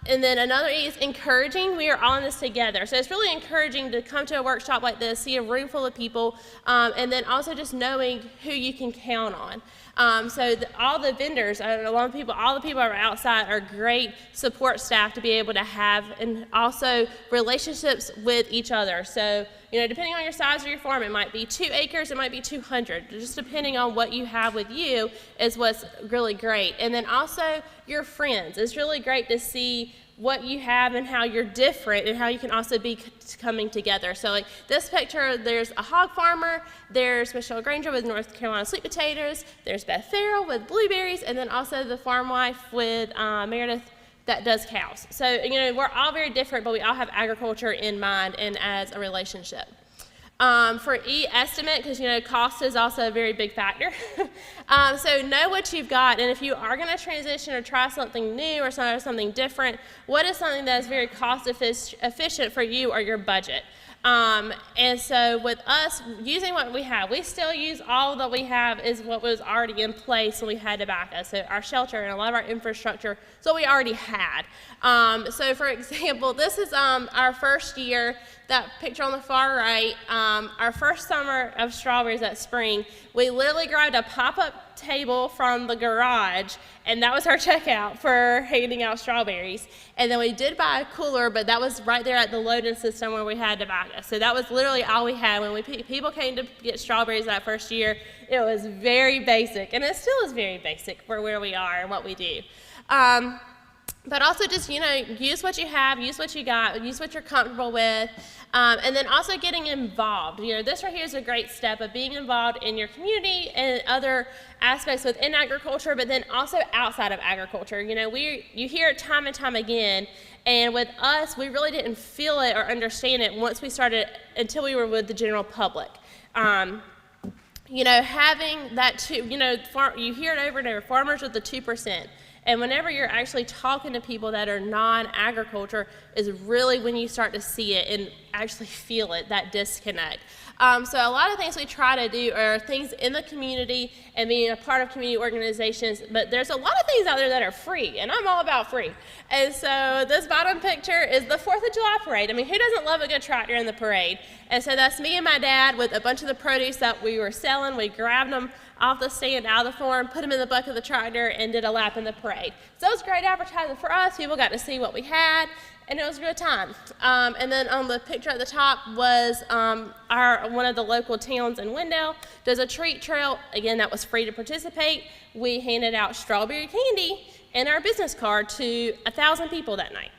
And then another E is encouraging. We are all in this together. So it's really encouraging to come to a workshop like this, see a room full of people, and then also just knowing who you can count on. All the vendors, all the people are outside are great support staff to be able to have, and also relationships with each other. So, depending on your size of your farm, it might be 2 acres, it might be 200. Just depending on what you have with you is what's really great. And then also your friends. It's really great to see what you have and how you're different, and how you can also be coming together. So like this picture, there's a hog farmer, there's Michelle Granger with North Carolina sweet potatoes, there's Beth Farrell with blueberries, and then also the farm wife with Meredith that does cows. So, we're all very different, but we all have agriculture in mind and as a relationship. For E, estimate, because cost is also a very big factor. So know what you've got, and if you are going to transition or try something new or something different, what is something that is very cost efficient for you or your budget? And so with us using what we have, we still use all that we have is what was already in place when we had tobacco. So our shelter and a lot of our infrastructure, so we already had. So for example, this is our first year, that picture on the far right, our first summer of strawberries that spring, we literally grabbed a pop-up table from the garage, and that was our checkout for handing out strawberries. And then we did buy a cooler, but that was right there at the loading system where we had tobacco. So that was literally all we had. When people came to get strawberries that first year, it was very basic, and it still is very basic for where we are and what we do. But also just, use what you have, use what you got, use what you're comfortable with, and then also getting involved. This right here is a great step of being involved in your community and other aspects within agriculture, but then also outside of agriculture. You hear it time and time again, and with us, we really didn't feel it or understand it once we started, until we were with the general public. Having that you hear it over and over, farmers with the 2%. And whenever you're actually talking to people that are non-agriculture is really when you start to see it and actually feel it, that disconnect. So a lot of things we try to do are things in the community and being a part of community organizations, but there's a lot of things out there that are free, and I'm all about free. And so this bottom picture is the 4th of July parade. I mean, who doesn't love a good tractor in the parade? And so that's me and my dad with a bunch of the produce that we were selling. We grabbed them off the stand, out of the farm, put them in the bucket of the tractor, and did a lap in the parade. So it was great advertising for us. People got to see what we had, and it was a good time. And then on the picture at the top was one of the local towns in Wendell does a treat trail. Again, that was free to participate. We handed out strawberry candy and our business card to 1,000 people that night.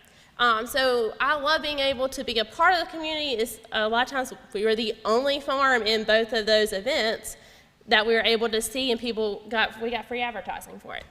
So I love being able to be a part of the community. A lot of times we were the only farm in both of those events that we were able to see, and we got free advertising for it.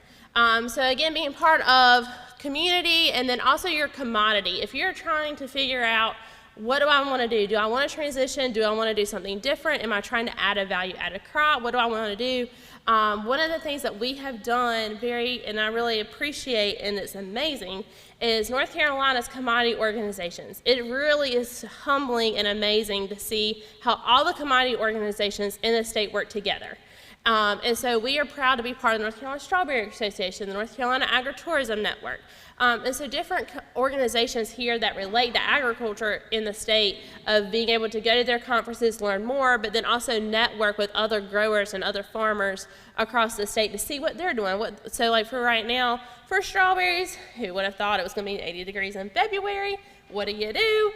So again, being part of community, and then also your commodity. If you're trying to figure out, what do I want to do? Do I want to transition? Do I want to do something different? Am I trying to add a value-added crop? What do I want to do? One of the things that we have done and I really appreciate, and it's amazing, is North Carolina's commodity organizations. It really is humbling and amazing to see how all the commodity organizations in the state work together. And so we are proud to be part of the North Carolina Strawberry Association, the North Carolina Agritourism Network. And so different organizations here that relate to agriculture in the state, of being able to go to their conferences, learn more, but then also network with other growers and other farmers across the state to see what they're doing. So like for right now, for strawberries, who would have thought it was going to be 80 degrees in February? what do you do?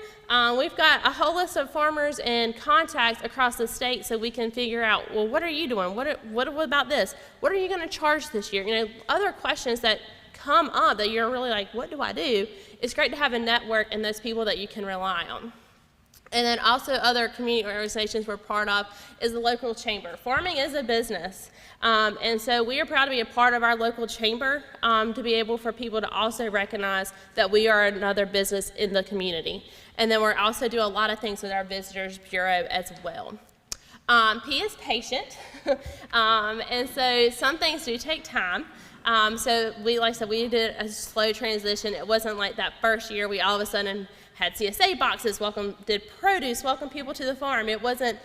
We've got a whole list of farmers and contacts across the state so we can figure out, well, what are you doing? What about this? What are you going to charge this year? You know, other questions that come up that you're really like, what do I do? It's great to have a network and those people that you can rely on. And then also other community organizations we're part of is the local chamber. Farming is a business. And so we are proud to be a part of our local chamber to be able for people to also recognize that we are another business in the community. And then we're also do a lot of things with our Visitors Bureau as well. P is patient. And so some things do take time. So we, like I said, we did a slow transition. It wasn't like that first year we all of a sudden had CSA boxes, did produce, welcome people to the farm. It wasn't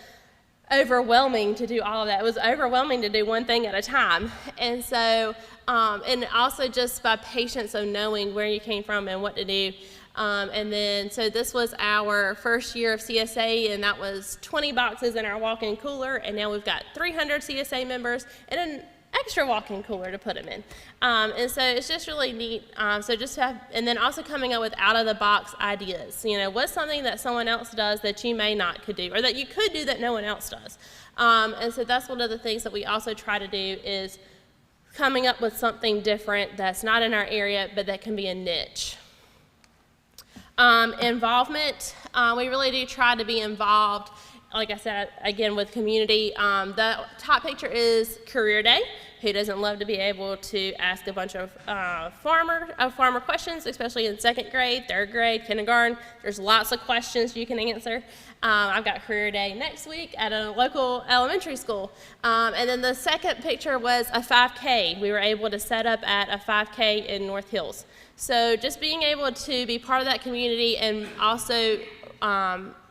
overwhelming to do all of that. It was overwhelming to do one thing at a time. And so, and also just by patience of knowing where you came from and what to do. And then, so this was our first year of CSA, and that was 20 boxes in our walk-in cooler, and now we've got 300 CSA members and an extra walk-in cooler to put them in. And so it's just really neat. So just have, and then also coming up with out-of-the-box ideas. You know, what's something that someone else does that you may not could do, or that you could do that no one else does? And so that's one of the things that we also try to do is coming up with something different that's not in our area, but that can be a niche. Involvement, we really do try to be involved, like I said, again, with community. The top picture is Career Day. Who doesn't love to be able to ask a bunch of farmer questions, especially in second grade, third grade, kindergarten. There's lots of questions you can answer. I've got Career Day next week at a local elementary school. And then the second picture was a 5K. We were able to set up at a 5K in North Hills. So just being able to be part of that community and also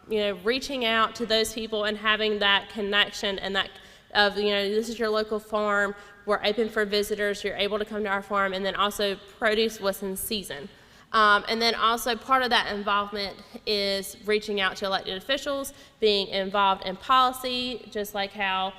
you know, reaching out to those people and having that connection and that of, you know, this is your local farm, we're open for visitors, you're able to come to our farm, and then also produce what's in season. And then also part of that involvement is reaching out to elected officials, being involved in policy, just like how,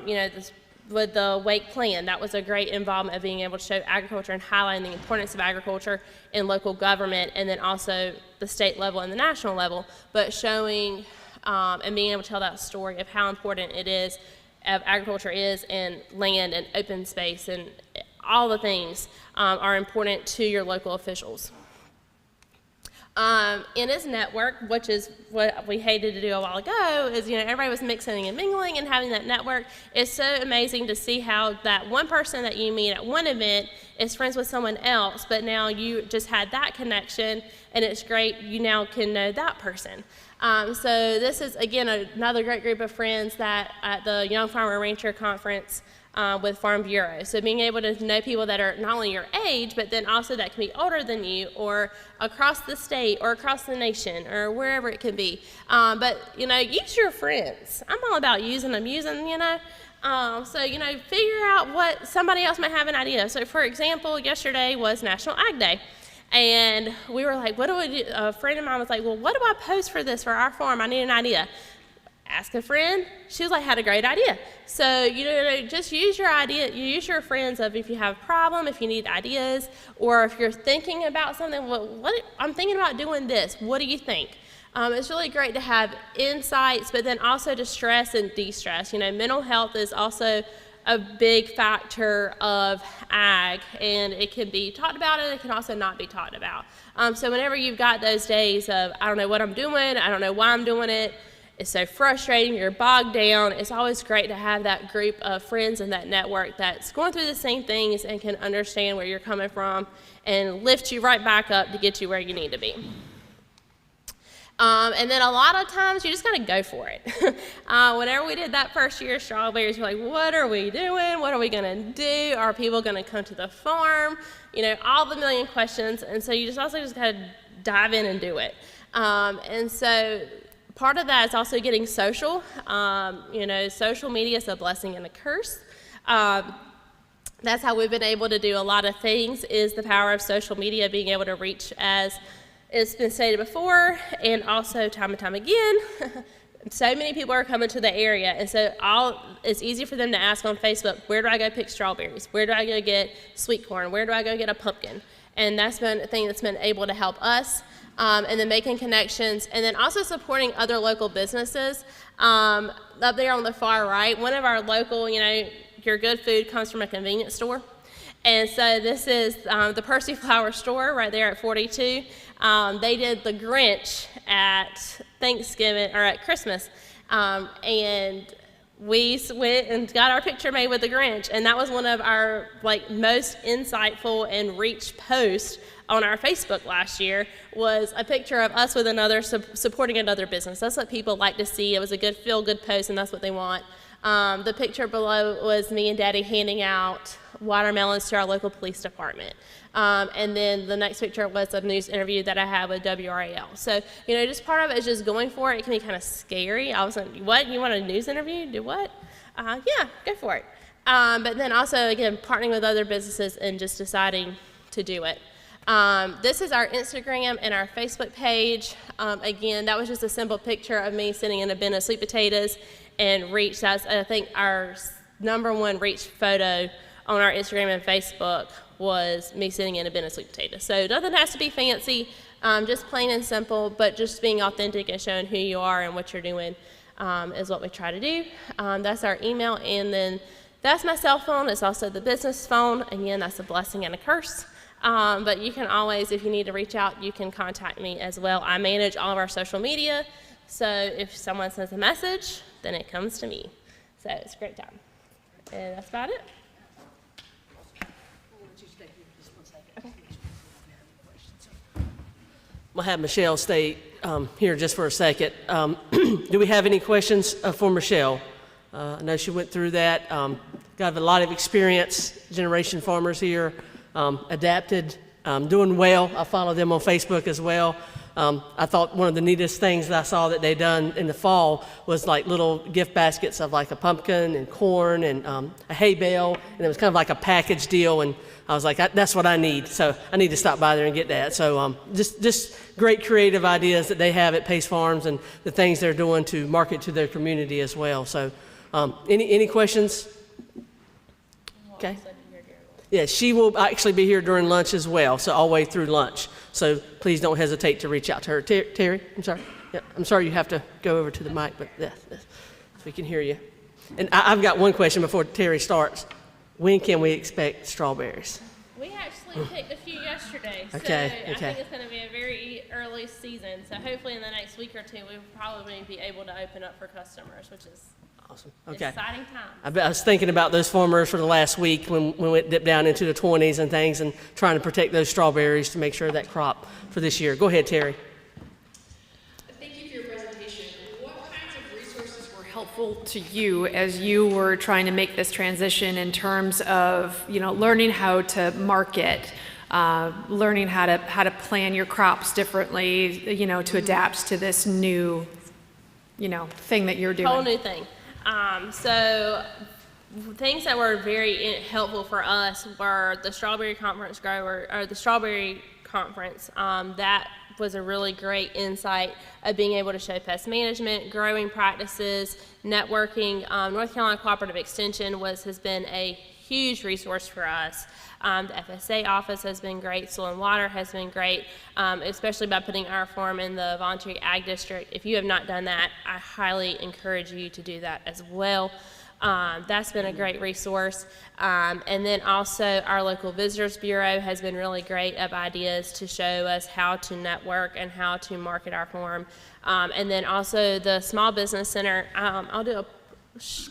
you know, this, with the Wake Plan, that was a great involvement of being able to show agriculture and highlighting the importance of agriculture in local government, and then also the state level and the national level, but showing and being able to tell that story of how important it is, of agriculture is, and land and open space and all the things are important to your local officials. In his network, which is what we hated to do a while ago, is, you know, everybody was mixing and mingling and having that network. It's so amazing to see how that one person that you meet at one event is friends with someone else, but now you just had that connection, and it's great, you now can know that person. So this is, again, another great group of friends that at the Young Farmer Rancher Conference with Farm Bureau. So being able to know people that are not only your age, but then also that can be older than you, or across the state, or across the nation, or wherever it can be. But, you know, use your friends. I'm all about using them, you know. So, you know, figure out what somebody else might have an idea. So, for example, yesterday was National Ag Day. And we were like, what do we do? A friend of mine was like, well, what do I post for this for our farm? I need an idea. Ask a friend. She was like, had a great idea. So, you know, just use your idea, use your friends of if you have a problem, if you need ideas, or if you're thinking about something, well, I'm thinking about doing this. What do you think? It's really great to have insights, but then also to stress and de-stress. You know, mental health is also a big factor of ag, and it can be talked about and it can also not be talked about. So whenever you've got those days of, I don't know what I'm doing, I don't know why I'm doing it, it's so frustrating, you're bogged down, it's always great to have that group of friends and that network that's going through the same things and can understand where you're coming from and lift you right back up to get you where you need to be. And then a lot of times you just gotta go for it. Whenever we did that first year of strawberries, we're like, what are we doing? What are we gonna do? Are people gonna come to the farm? You know, all the million questions. And so you just also just gotta dive in and do it. And so part of that is also getting social. You know, social media is a blessing and a curse. That's how we've been able to do a lot of things, is the power of social media, being able to reach, as it's been stated before, and also time and time again, so many people are coming to the area, and so it's easy for them to ask on Facebook, where do I go pick strawberries? Where do I go get sweet corn? Where do I go get a pumpkin? And that's been a thing that's been able to help us. And then making connections, and then also supporting other local businesses. Up there on the far right, one of our local, your good food comes from a convenience store. And so this is the Percy Flower Store right there at 42. They did the Grinch at Thanksgiving, or at Christmas. And we went and got our picture made with the Grinch. And that was one of our most insightful and reached posts on our Facebook last year, was a picture of us with another, supporting another business. That's what people like to see. It was a good feel-good post, and that's what they want. The picture below was me and Daddy handing out watermelons to our local police department. And then the next picture was a news interview that I had with WRAL. So, just part of it is just going for it. It can be kind of scary. I was like, what? You want a news interview? Do what? Yeah, go for it. But then also, again, partnering with other businesses and just deciding to do it. This is our Instagram and our Facebook page. Again, that was just a simple picture of me sitting in a bin of sweet potatoes, and reach. That's, I think, our #1 reach photo on our Instagram and Facebook was me sitting in a bin of sweet potatoes. So nothing has to be fancy, just plain and simple, but just being authentic and showing who you are and what you're doing is what we try to do. That's our email, and then that's my cell phone. It's also the business phone. Again, that's a blessing and a curse. But you can always, if you need to reach out, you can contact me as well. I manage all of our social media, so if someone sends a message, then it comes to me. So it's a great time. And that's about it. We'll have Michelle stay here just for a second. Do we have any questions for Michelle? I know she went through that. Got a lot of experience, generation farmers here, adapted, doing well. I follow them on Facebook as well. I thought one of the neatest things that I saw that they done in the fall was like little gift baskets of like a pumpkin and corn and a hay bale, and it was kind of like a package deal, and I was like, that's what I need, so I need to stop by there and get that. So just great creative ideas that they have at Pace Farms, and the things they're doing to market to their community as well. So any questions? Okay. Yeah, she will actually be here during lunch as well, so all the way through lunch. So please don't hesitate to reach out to her. Terry, I'm sorry. Yeah, I'm sorry you have to go over to the mic, but so we can hear you. And I've got one question before Terry starts. When can we expect strawberries? We actually picked a few yesterday, so Okay. I think it's going to be a very early season. So hopefully in the next week or two, we'll probably be able to open up for customers, which is Awesome. Okay. exciting time. I was thinking about those farmers for the last week when we went dip down into the 20s and things, and trying to protect those strawberries to make sure that crop for this year. Go ahead, Terry. Thank you for your presentation. What kinds of resources were helpful to you as you were trying to make this transition in terms of, learning how to market, learning how to plan your crops differently, to adapt to this new, thing that you're doing? Whole new thing. So things that were very helpful for us were the strawberry conference the strawberry conference. That was a really great insight of being able to show pest management, growing practices, networking. North Carolina Cooperative Extension has been a huge resource for us. The FSA office has been great. Soil and Water has been great, especially by putting our farm in the voluntary ag district. If you have not done that, I highly encourage you to do that as well. That's been a great resource. And then also our local visitors bureau has been really great of ideas to show us how to network and how to market our farm. And then also the Small Business Center. I'll do a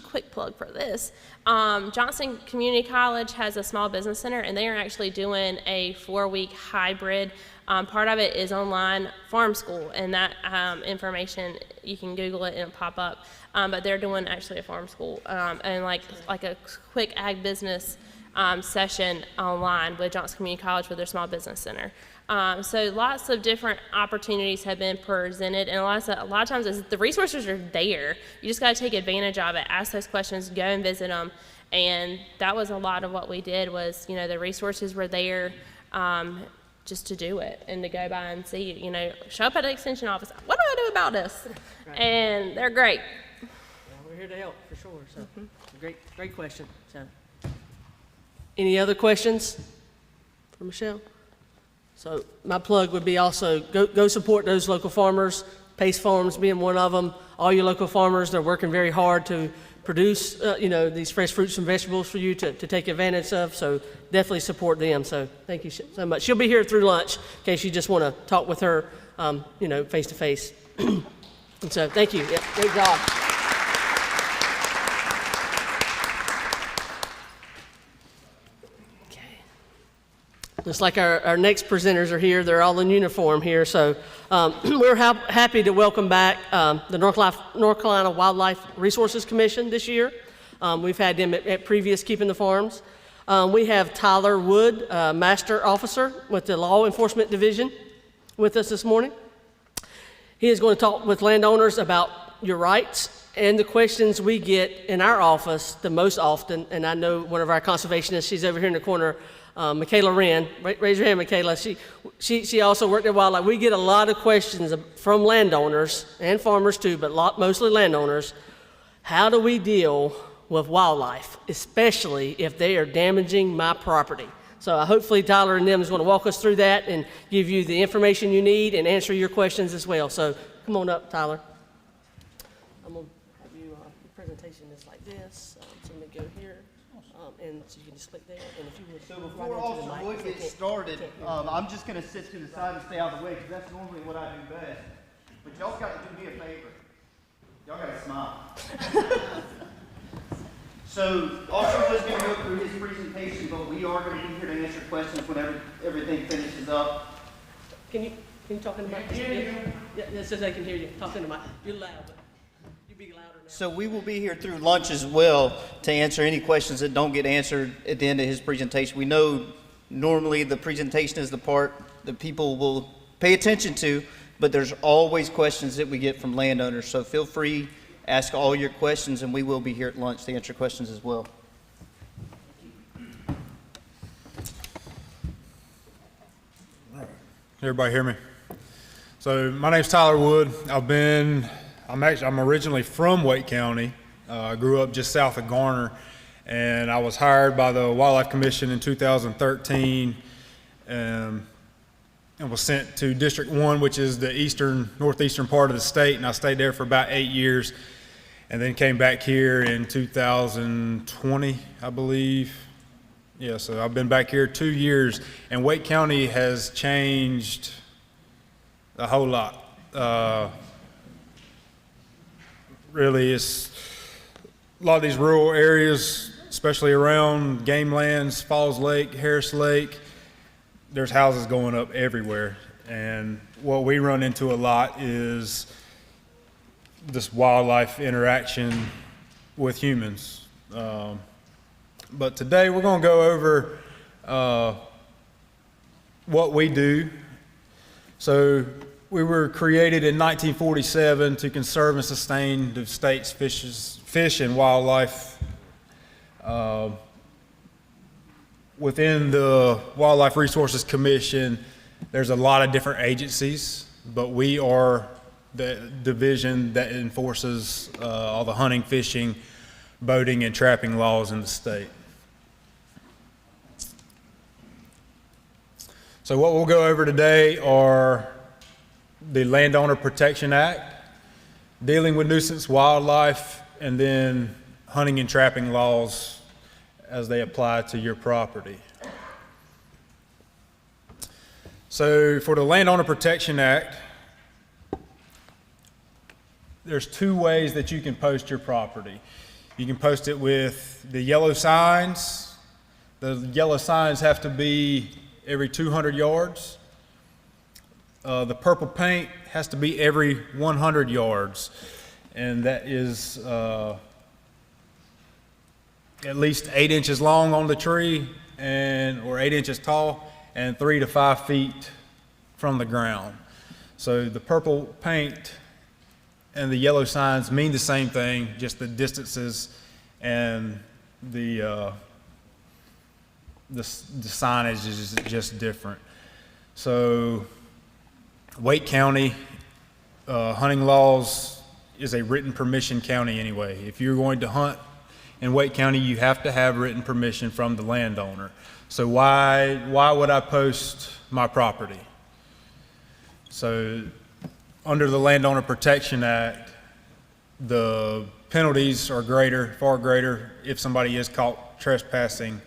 quick plug for this. Johnson Community College has a small business center, and they are actually doing a 4-week hybrid. Part of it is online farm school, and that information, you can Google it and it'll pop up. But they're doing actually a farm school and like a quick ag business session online with Johnson Community College with their small business center. So lots of different opportunities have been presented, and a lot of times the resources are there. You just got to take advantage of it, ask those questions, go and visit them, and that was a lot of what we did was, the resources were there just to do it and to go by and see, show up at the extension office. What do I do about this? Right. And they're great. Yeah, we're here to help for sure. So great question. So, any other questions for Michelle? So my plug would be also go support those local farmers, Pace Farms being one of them. All your local farmers, they're working very hard to produce, these fresh fruits and vegetables for you to take advantage of. So definitely support them. So thank you so much. She'll be here through lunch in case you just want to talk with her, face to face. And so thank you. Yep, great job. Just like our next presenters are here, they're all in uniform here. So we're happy to welcome back the North Carolina Wildlife Resources Commission this year. We've had them at previous Keeping the Farms. We have Tyler Wood, Master Officer with the Law Enforcement Division, with us this morning. He is going to talk with landowners about your rights and the questions we get in our office the most often. And I know one of our conservationists, she's over here in the corner, Michaela Wren. Raise your hand, Michaela. She also worked at Wildlife. We get a lot of questions from landowners and farmers too, but mostly landowners. How do we deal with wildlife, especially if they are damaging my property? So hopefully Tyler and them is going to walk us through that and give you the information you need and answer your questions as well. So come on up, Tyler. I'm going to have you, your presentation is like this. So let me go here. And so you can just click there, and if you would. So before Officer Wood gets started, I'm just going to sit to the side and stay out of the way because that's normally what I do best. But y'all got to do me a favor. Y'all got to smile. So Officer Wood's going to go through his presentation, but we are going to be here to answer questions whenever everything finishes up. Can you talk in the mic? Yeah, it says I can hear you. Talk in the mic. You're loud, but you be louder now. So we will be here through lunch as well to answer any questions that don't get answered at the end of his presentation. We know normally the presentation is the part that people will pay attention to, but there's always questions that we get from landowners. So feel free, ask all your questions, and we will be here at lunch to answer questions as well. Everybody hear me? So my name's Tyler Wood. I'm originally from Wake County. I grew up just south of Garner, and I was hired by the Wildlife Commission in 2013 and was sent to District 1, which is the northeastern part of the state, and I stayed there for about 8 years and then came back here in 2020, I believe. Yeah, so I've been back here 2 years, and Wake County has changed a whole lot. Really, it's a lot of these rural areas, especially around game lands, Falls Lake, Harris Lake, there's houses going up everywhere. And what we run into a lot is this wildlife interaction with humans. But today we're going to go over what we do. So we were created in 1947 to conserve and sustain the state's fish and wildlife. Within the Wildlife Resources Commission, there's a lot of different agencies, but we are the division that enforces all the hunting, fishing, boating, and trapping laws in the state. So what we'll go over today are the Landowner Protection Act, dealing with nuisance wildlife, and then hunting and trapping laws as they apply to your property. So for the Landowner Protection Act, there's two ways that you can post your property. You can post it with the yellow signs. The yellow signs have to be every 200 yards. The purple paint has to be every 100 yards, and that is at least 8 inches long on the tree or 8 inches tall and 3 to 5 feet from the ground. So the purple paint and the yellow signs mean the same thing, just the distances and the signage is just different. So Wake County hunting laws is a written permission county anyway. If you're going to hunt in Wake County, you have to have written permission from the landowner. So why would I post my property? So under the Landowner Protection Act, the penalties are greater, far greater, if somebody is caught trespassing,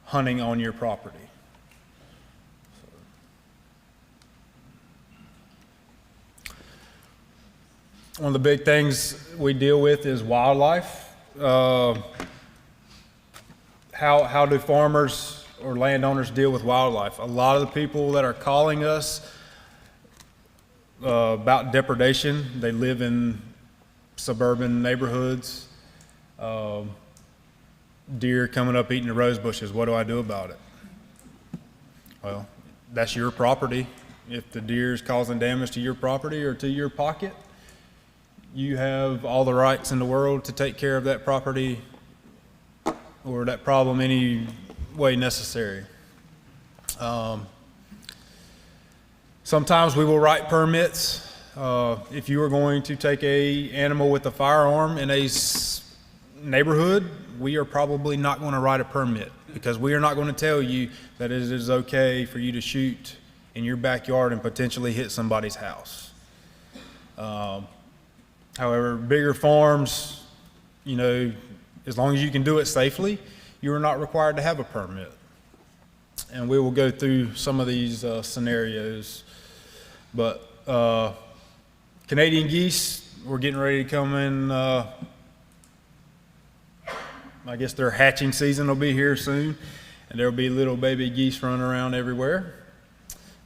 hunting on your property. One of the big things we deal with is wildlife. How do farmers or landowners deal with wildlife? A lot of the people that are calling us about depredation, they live in suburban neighborhoods. Deer coming up eating the rose bushes. What do I do about it? Well, that's your property. If the deer is causing damage to your property or to your pocket, you have all the rights in the world to take care of that property or that problem any way necessary. Sometimes we will write permits. If you are going to take an animal with a firearm in a neighborhood, we are probably not going to write a permit because we are not going to tell you that it is okay for you to shoot in your backyard and potentially hit somebody's house. However, bigger farms, you know, as long as you can do it safely, you are not required to have a permit. And we will go through some of these scenarios. But Canadian geese, we're getting ready to come in. I guess their hatching season will be here soon, and there will be little baby geese running around everywhere.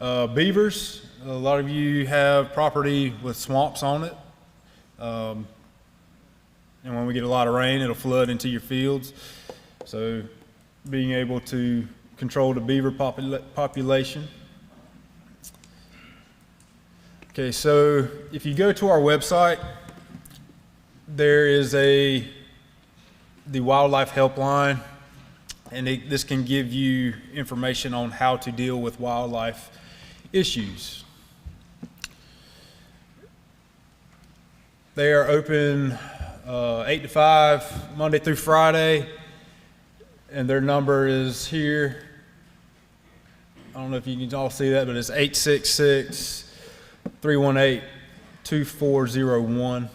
Beavers, a lot of you have property with swamps on it. And when we get a lot of rain, it'll flood into your fields. So being able to control the beaver population. Okay, so if you go to our website, there is the wildlife helpline, and this can give you information on how to deal with wildlife issues. They are open 8 to 5, Monday through Friday, and their number is here. I don't know if you can all see that, but it's 866-318-2401.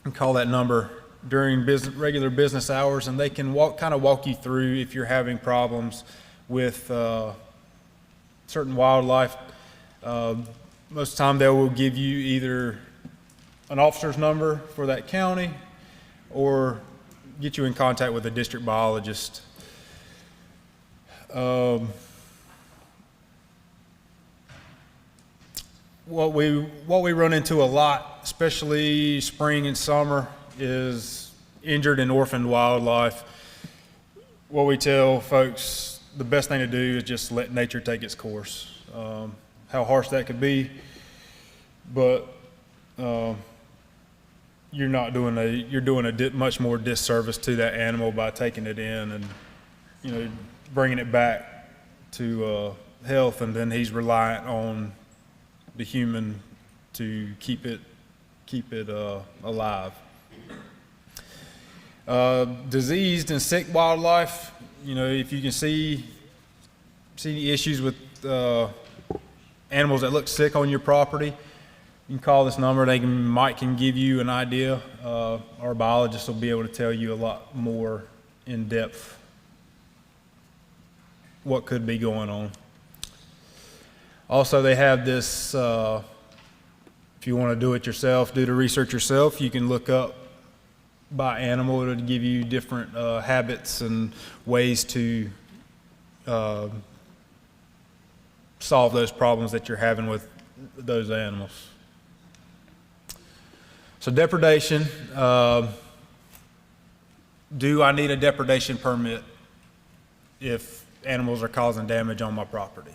And call that number during regular business hours, and they can kind of walk you through if you're having problems with certain wildlife. Most of the time, they will give you either an officer's number for that county or get you in contact with a district biologist. What we run into a lot, especially spring and summer, is injured and orphaned wildlife. What we tell folks, the best thing to do is just let nature take its course. How harsh that could be, but you're doing a much more disservice to that animal by taking it in and, you know, bringing it back to health, and then he's reliant on the human to keep it alive. Diseased and sick wildlife, you know, if you can see issues with animals that look sick on your property, you can call this number. They can give you an idea. Our biologists will be able to tell you a lot more in depth what could be going on. Also, they have this, if you want to do it yourself, do the research yourself, you can look up by animal. It'll give you different habits and ways to solve those problems that you're having with those animals. So depredation, do I need a depredation permit if animals are causing damage on my property?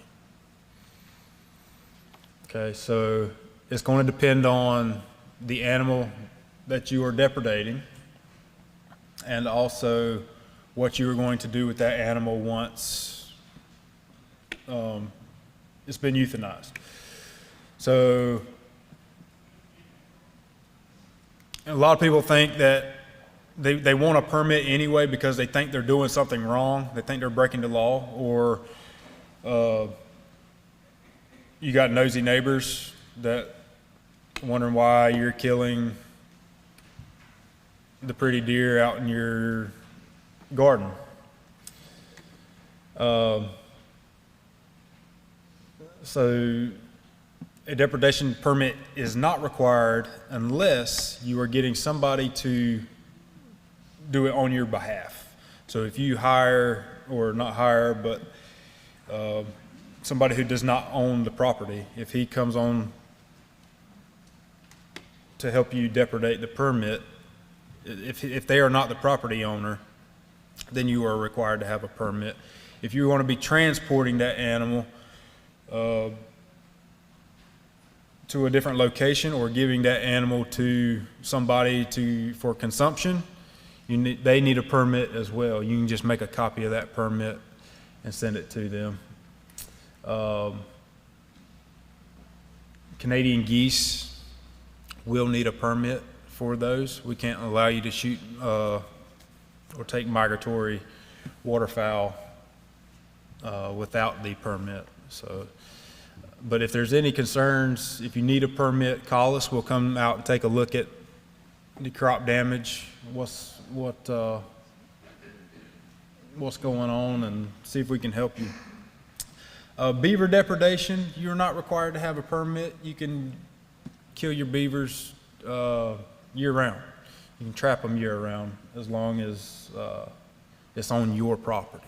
Okay, so it's going to depend on the animal that you are depredating and also what you are going to do with that animal once it's been euthanized. So a lot of people think that they want a permit anyway because they think they're doing something wrong. They think they're breaking the law, or you got nosy neighbors that wondering why you're killing the pretty deer out in your garden. So a depredation permit is not required unless you are getting somebody to do it on your behalf. So if you hire, or not hire, but somebody who does not own the property, if he comes on to help you depredate the permit, if they are not the property owner, then you are required to have a permit. If you want to be transporting that animal to a different location, or giving that animal to somebody for consumption, they need a permit as well. You can just make a copy of that permit and send it to them. Canadian geese will need a permit for those. We can't allow you to shoot or take migratory waterfowl without the permit. So, but if there's any concerns, if you need a permit, call us. We'll come out and take a look at the crop damage, what's going on, and see if we can help you. Beaver depredation, you're not required to have a permit. You can kill your beavers year-round. You can trap them year-round as long as it's on your property.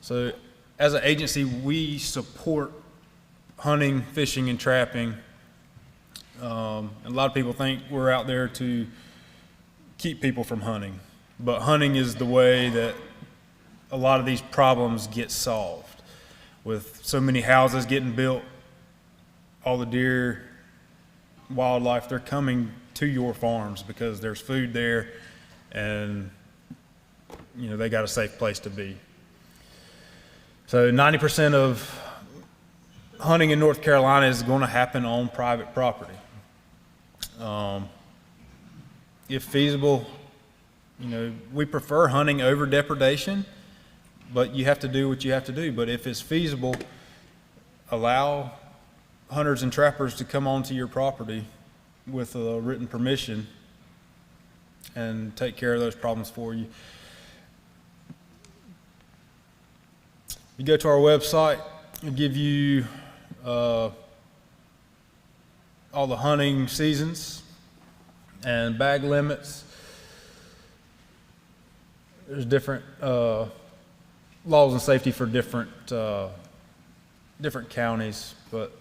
So as an agency, we support hunting, fishing, and trapping. A lot of people think we're out there to keep people from hunting, but hunting is the way that a lot of these problems get solved. With so many houses getting built, all the deer, wildlife, they're coming to your farms because there's food there, and they got a safe place to be. So 90% of hunting in North Carolina is going to happen on private property. If feasible, we prefer hunting over depredation, but you have to do what you have to do. But if it's feasible, allow hunters and trappers to come onto your property with a written permission and take care of those problems for you. You go to our website, it'll give you all the hunting seasons and bag limits. There's different laws and safety for different counties, but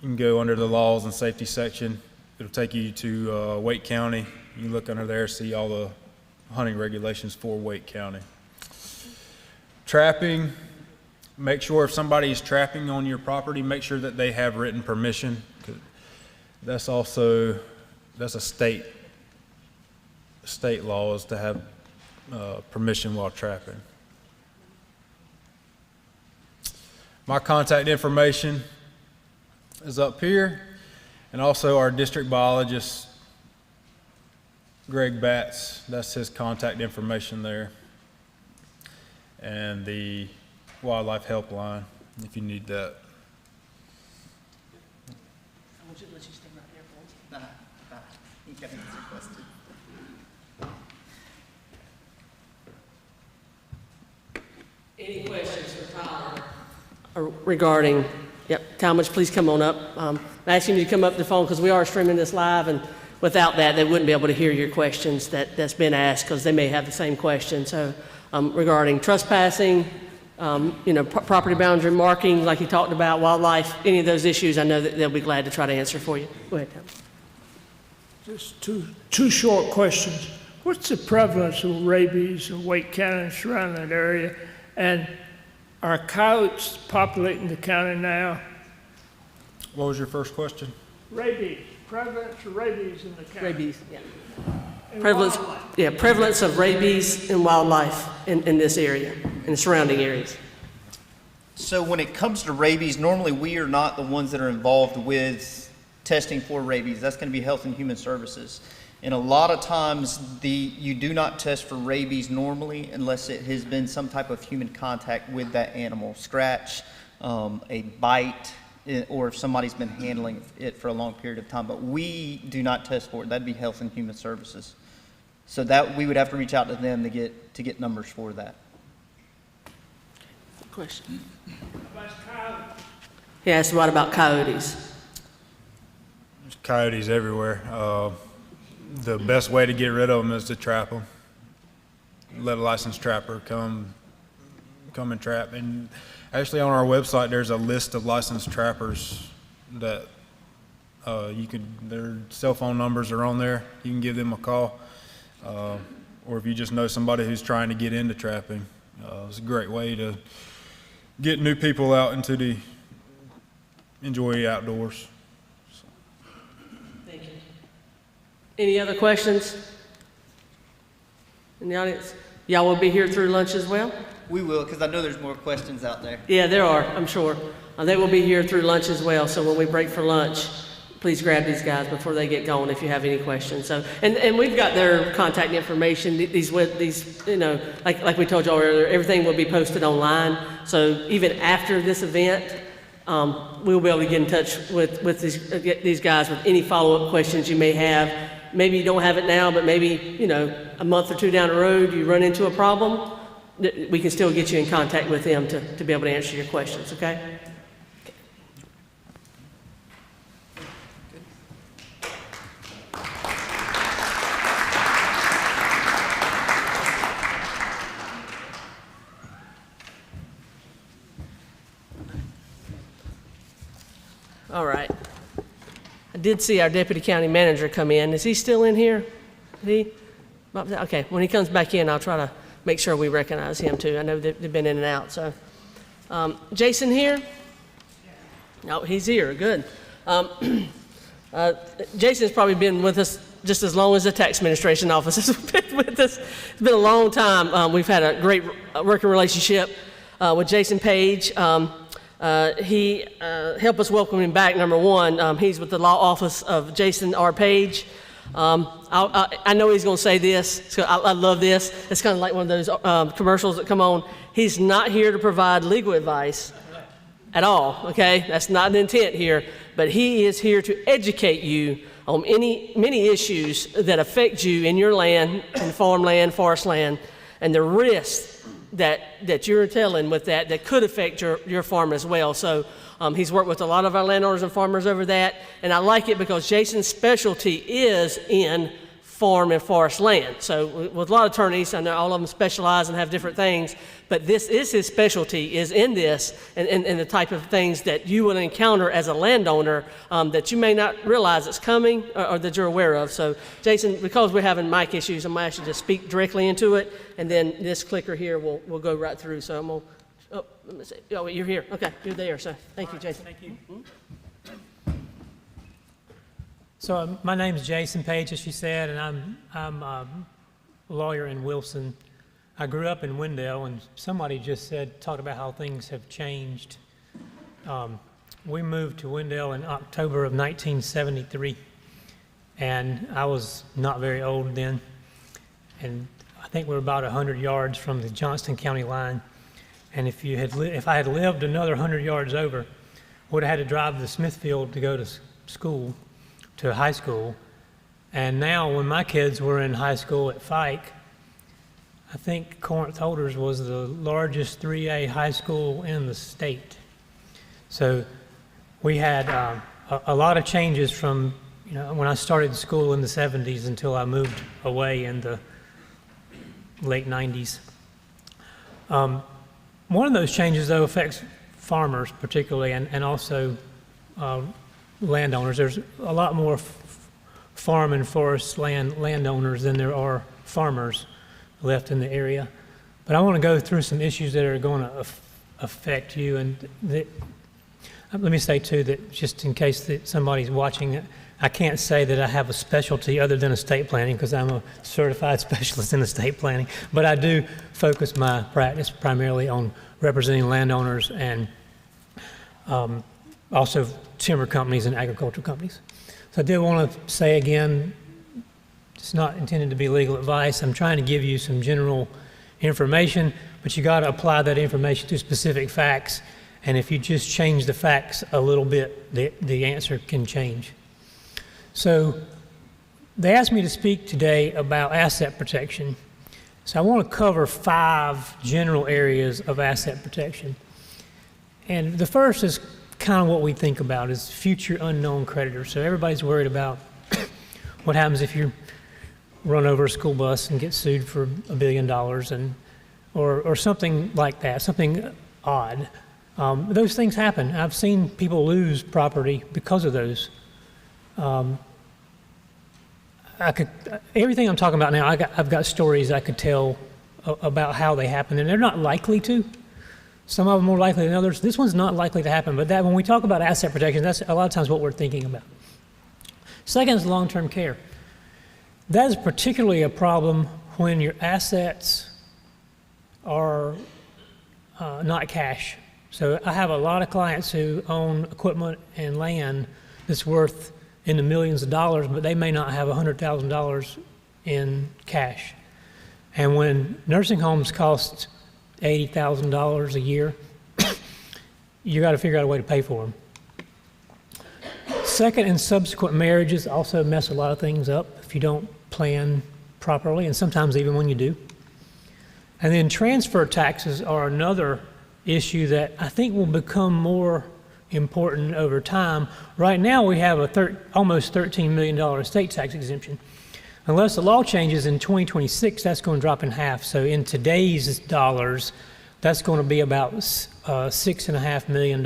you can go under the laws and safety section. It'll take you to Wake County. You look under there, see all the hunting regulations for Wake County. Trapping, make sure if somebody is trapping on your property, make sure that they have written permission. That's a state law, is to have permission while trapping. My contact information is up here, and also our district biologist, Greg Batts, that's his contact information there. And the wildlife helpline, if you need that. I want you to let you stay right there for once. You can answer your question. Any questions for Tyler? Regarding, Talmadge, please come on up. I'm asking you to come up to the phone because we are streaming this live, and without that, they wouldn't be able to hear your questions that's been asked, because they may have the same question. So regarding trespassing, property boundary marking, like you talked about, wildlife, any of those issues, I know that they'll be glad to try to answer for you. Go ahead, Tom. Just two short questions. What's the prevalence of rabies in Wake County and surrounding that area? And are coyotes populating the county now? What was your first question? Rabies, prevalence of rabies in the county. Rabies, yeah. And Prevalence, wildlife. prevalence of rabies and wildlife in this area, in the surrounding areas. So when it comes to rabies, normally we are not the ones that are involved with testing for rabies. That's going to be Health and Human Services. And a lot of times you do not test for rabies normally unless it has been some type of human contact with that animal, scratch, a bite, or if somebody's been handling it for a long period of time. But we do not test for it. That'd be Health and Human Services. So that we would have to reach out to them to get numbers for that. Question. Yeah, it's what about coyotes? There's coyotes everywhere. The best way to get rid of them is to trap them. Let a licensed trapper come and trap. And actually on our website, there's a list of licensed trappers that their cell phone numbers are on there. You can give them a call. Or if you just know somebody who's trying to get into trapping, it's a great way to get new people out into enjoy the outdoors. Thank you. Any other questions in the audience? Y'all will be here through lunch as well? We will, because I know there's more questions out there. Yeah, there are, I'm sure. They will be here through lunch as well, so when we break for lunch, please grab these guys before they get going if you have any questions. So, and we've got their contact information. These, you know, like we told y'all earlier, everything will be posted online. So even after this event, we'll be able to get in touch with these guys with any follow-up questions you may have. Maybe you don't have it now, but maybe, you know, a month or two down the road, you run into a problem, we can still get you in contact with them to be able to answer your questions, okay? All right. I did see our deputy county manager come in. Is he still in here? Okay, when he comes back in, I'll try to make sure we recognize him too. I know they've been in and out, so. Jason here? No, he's here, good. Jason's probably been with us just as long as the tax administration office has been with us. It's been a long time. We've had a great working relationship with Jason Page. He helped us welcome him back, number one. He's with the law office of Jason R. Page. I know he's going to say this. So I love this. It's kind of like one of those commercials that come on. He's not here to provide legal advice at all, okay? That's not the intent here. But he is here to educate you on many issues that affect you in your land, in farmland, forest land, and the risks that you're telling with that could affect your farm as well. So he's worked with a lot of our landowners and farmers over that, and I like it because Jason's specialty is in farm and forest land. So with a lot of attorneys, I know all of them specialize and have different things, but this is his specialty, is in this and the type of things that you will encounter as a landowner that you may not realize it's coming or that you're aware of. So Jason, because we're having mic issues, I'm going to ask you to speak directly into it, and then this clicker here will go right through. So I'm going to, let me see. Oh, you're here. Okay, you're there. So thank you, Jason. Thank you. Mm-hmm. So my name is Jason Page, as she said, and I'm a lawyer in Wilson. I grew up in Wendell, and somebody just talked about how things have changed. We moved to Wendell in October of 1973, and I was not very old then, and I think we were about 100 yards from the Johnston County line. And if I had lived another 100 yards over, would have had to drive to Smithfield to go to school, to high school. And now when my kids were in high school at Fike, I think Corinth Holders was the largest 3A high school in the state. So we had a lot of changes from, you know, when I started school in the 70s until I moved away in the late 90s. One of those changes, though, affects farmers particularly, and also landowners. There's a lot more farm and forest landowners than there are farmers left in the area. But I want to go through some issues that are going to affect you. And let me say, too, that just in case that somebody's watching, I can't say that I have a specialty other than estate planning because I'm a certified specialist in estate planning, but I do focus my practice primarily on representing landowners and also timber companies and agricultural companies. So I did want to say again, it's not intended to be legal advice. I'm trying to give you some general information, but you got to apply that information to specific facts. And if you just change the facts a little bit, the answer can change. So they asked me to speak today about asset protection. So I want to cover 5 general areas of asset protection. And the first is kind of what we think about is future unknown creditors. So everybody's worried about what happens if you run over a school bus and get sued for $1 billion or something like that, something odd. Those things happen. I've seen people lose property because of those. Everything I'm talking about now, I've got stories I could tell about how they happen, and they're not likely to. Some of them more likely than others. This one's not likely to happen, but that when we talk about asset protection, that's a lot of times what we're thinking about. Second is long-term care. That is particularly a problem when your assets are not cash. So I have a lot of clients who own equipment and land that's worth in the millions of dollars, but they may not have $100,000 in cash. And when nursing homes cost $80,000 a year, you got to figure out a way to pay for them. Second and subsequent marriages also mess a lot of things up if you don't plan properly, and sometimes even when you do. And then transfer taxes are another issue that I think will become more important over time. Right now we have a almost $13 million estate tax exemption. Unless the law changes in 2026, that's going to drop in half. So in today's dollars, that's going to be about $6.5 million,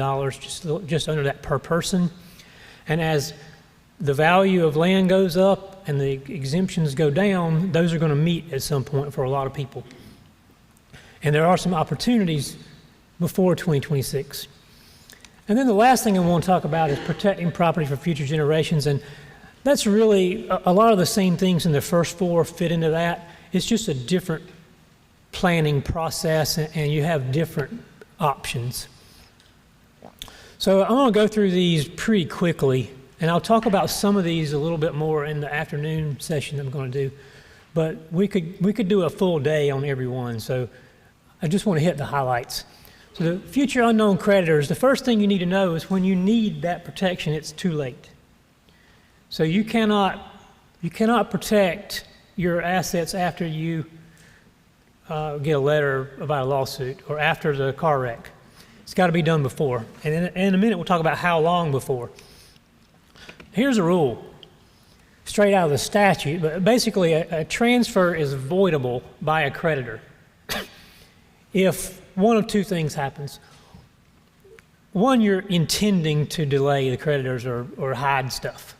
just under that per person. And as the value of land goes up and the exemptions go down, those are going to meet at some point for a lot of people. And there are some opportunities before 2026. And then the last thing I want to talk about is protecting property for future generations. And that's really a lot of the same things in the first 4 fit into that. It's just a different planning process, and you have different options. So I'm going to go through these pretty quickly, and I'll talk about some of these a little bit more in the afternoon session I'm going to do. But we could do a full day on every one, so I just want to hit the highlights. So the future unknown creditors, the first thing you need to know is when you need that protection, it's too late. So you cannot protect your assets after you get a letter about a lawsuit or after the car wreck. It's got to be done before. And in a minute, we'll talk about how long before. Here's a rule, straight out of the statute, but basically a transfer is voidable by a creditor if one of 2 things happens. One, you're intending to delay the creditors or hide stuff.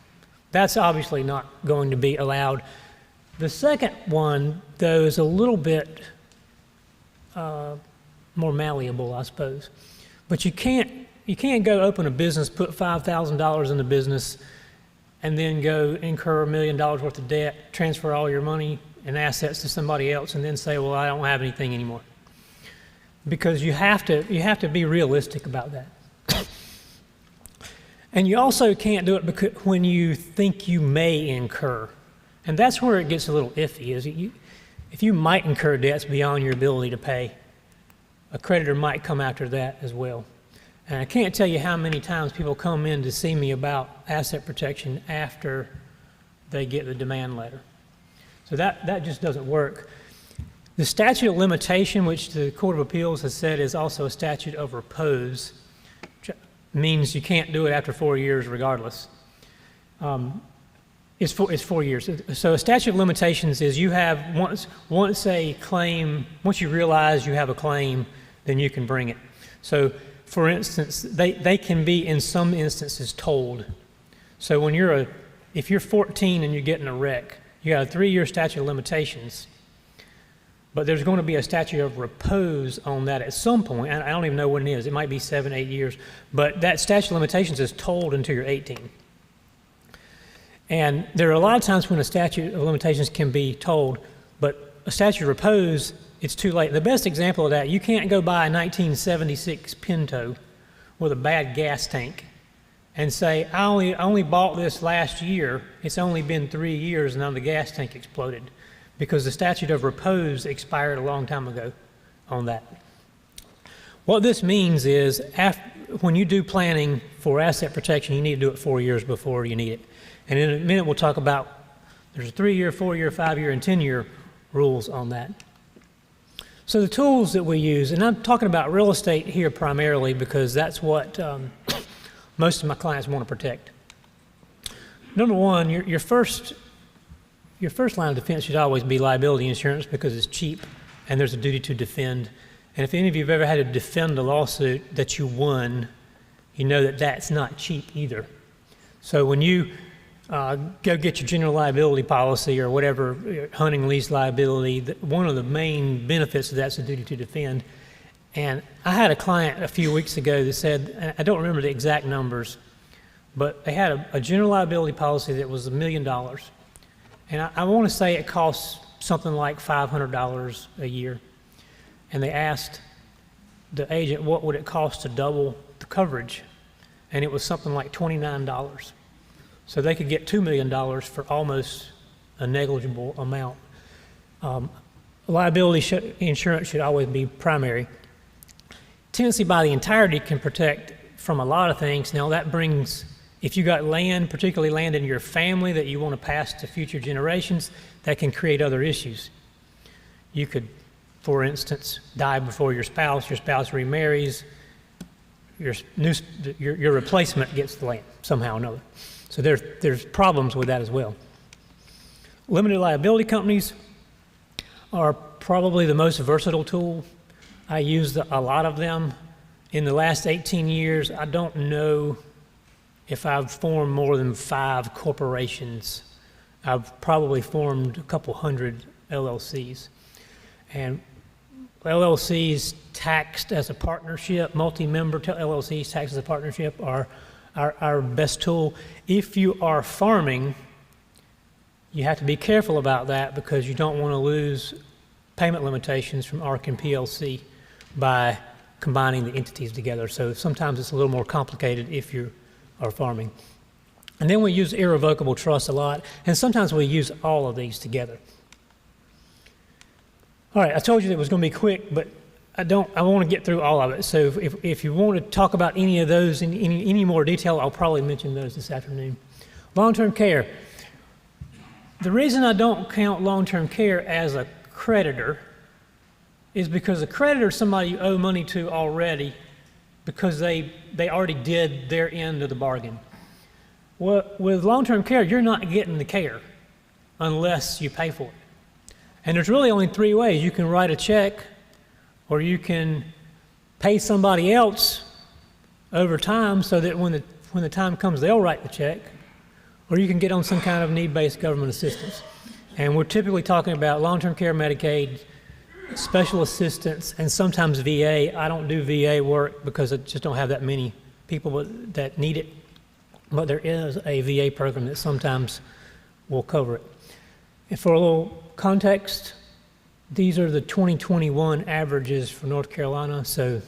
That's obviously not going to be allowed. The second one, though, is a little bit more malleable, I suppose. But you can't go open a business, put $5,000 in the business, and then go incur $1 million worth of debt, transfer all your money and assets to somebody else, and then say, well, I don't have anything anymore. Because you have to be realistic about that. And you also can't do it because when you think you may incur. And that's where it gets a little iffy, is if you might incur debts beyond your ability to pay, a creditor might come after that as well. And I can't tell you how many times people come in to see me about asset protection after they get the demand letter. So that just doesn't work. The statute of limitation, which the Court of Appeals has said is also a statute of repose, means you can't do it after 4 years regardless. It's 4 years. So a statute of limitations is you have, once you realize you have a claim, then you can bring it. So for instance, they can be in some instances told. So if you're 14 and you're getting a wreck, you got a 3-year statute of limitations. But there's going to be a statute of repose on that at some point. I don't even know what it is. It might be 7, 8 years. But that statute of limitations is told until you're 18. And there are a lot of times when a statute of limitations can be told, but a statute of repose, it's too late. The best example of that, you can't go buy a 1976 Pinto with a bad gas tank and say, I only bought this last year, it's only been 3 years and now the gas tank exploded, because the statute of repose expired a long time ago on that. What this means is when you do planning for asset protection, you need to do it 4 years before you need it. And in a minute, we'll talk about, there's a 3-year, 4-year, 5-year, and 10-year rules on that. So the tools that we use, and I'm talking about real estate here primarily because that's what most of my clients want to protect. Number one, your first line of defense should always be liability insurance because it's cheap and there's a duty to defend. And if any of you have ever had to defend a lawsuit that you won, you know that that's not cheap either. So when you go get your general liability policy or whatever, hunting lease liability, one of the main benefits of that's the duty to defend. And I had a client a few weeks ago that said, and I don't remember the exact numbers, but they had a general liability policy that was $1 million. And I want to say it costs something like $500 a year. And they asked the agent, what would it cost to double the coverage? And it was something like $29. So they could get $2 million for almost a negligible amount. Liability insurance should always be primary. Tenancy by the entirety can protect from a lot of things. Now that brings, if you got land, particularly land in your family that you want to pass to future generations, that can create other issues. You could, for instance, die before your spouse remarries, your replacement gets the land somehow or another. So there's problems with that as well. Limited liability companies are probably the most versatile tool. I used a lot of them. In the last 18 years, I don't know if I've formed more than 5 corporations. I've probably formed a couple hundred LLCs. And LLCs taxed as a partnership, multi-member LLCs taxed as a partnership are our best tool. If you are farming, you have to be careful about that because you don't want to lose payment limitations from ARC and PLC by combining the entities together. So sometimes it's a little more complicated if you are farming. And then we use irrevocable trust a lot, and sometimes we use all of these together. All right, I told you that it was going to be quick, but I want to get through all of it. So if you want to talk about any of those in any more detail, I'll probably mention those this afternoon. Long-term care. The reason I don't count long-term care as a creditor is because a creditor is somebody you owe money to already because they already did their end of the bargain. Well, with long-term care, you're not getting the care unless you pay for it. And there's really only 3 ways. You can write a check, or you can pay somebody else over time so that when the time comes, they'll write the check, or you can get on some kind of need-based government assistance. And we're typically talking about long-term care, Medicaid, special assistance, and sometimes VA. I don't do VA work because I just don't have that many people that need it, but there is a VA program that sometimes will cover it. And for a little context, these are the 2021 averages for North Carolina. So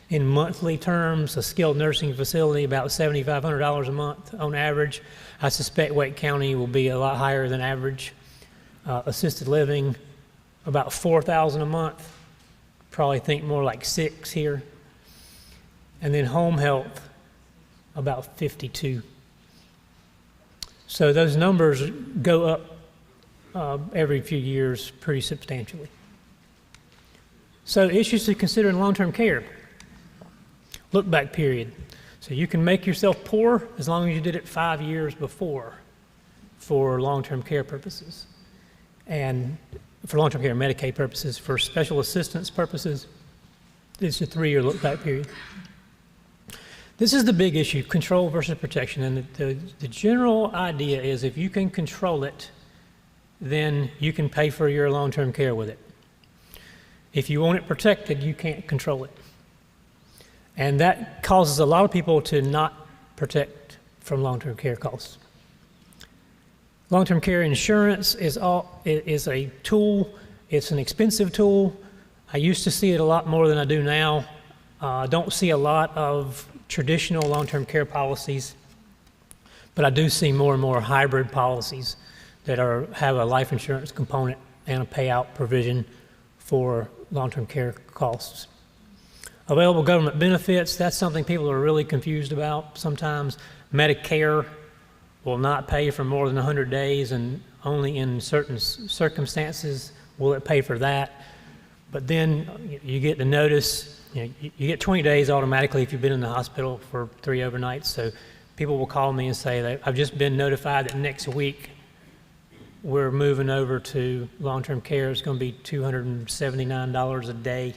in monthly terms, a skilled nursing facility, about $7,500 a month on average. I suspect Wake County will be a lot higher than average. Assisted living, about $4,000 a month. Probably think more like $6,000 here. And then home health, about $52,000. So those numbers go up every few years pretty substantially. So issues to consider in long-term care. Look back period. So you can make yourself poor as long as you did it 5 years before for long-term care purposes. And for long-term care Medicaid purposes, for special assistance purposes, it's a 3-year look back period. This is the big issue, control versus protection. And the general idea is if you can control it, then you can pay for your long-term care with it. If you want it protected, you can't control it. And that causes a lot of people to not protect from long-term care costs. Long-term care insurance is a tool. It's an expensive tool. I used to see it a lot more than I do now. I don't see a lot of traditional long-term care policies, but I do see more and more hybrid policies that have a life insurance component and a payout provision for long-term care costs. Available government benefits, that's something people are really confused about sometimes. Medicare will not pay for more than 100 days, and only in certain circumstances will it pay for that. But then you get the notice, you get 20 days automatically if you've been in the hospital for 3 overnights. So people will call me and say, that I've just been notified that next week we're moving over to long-term care. It's going to be $279 a day.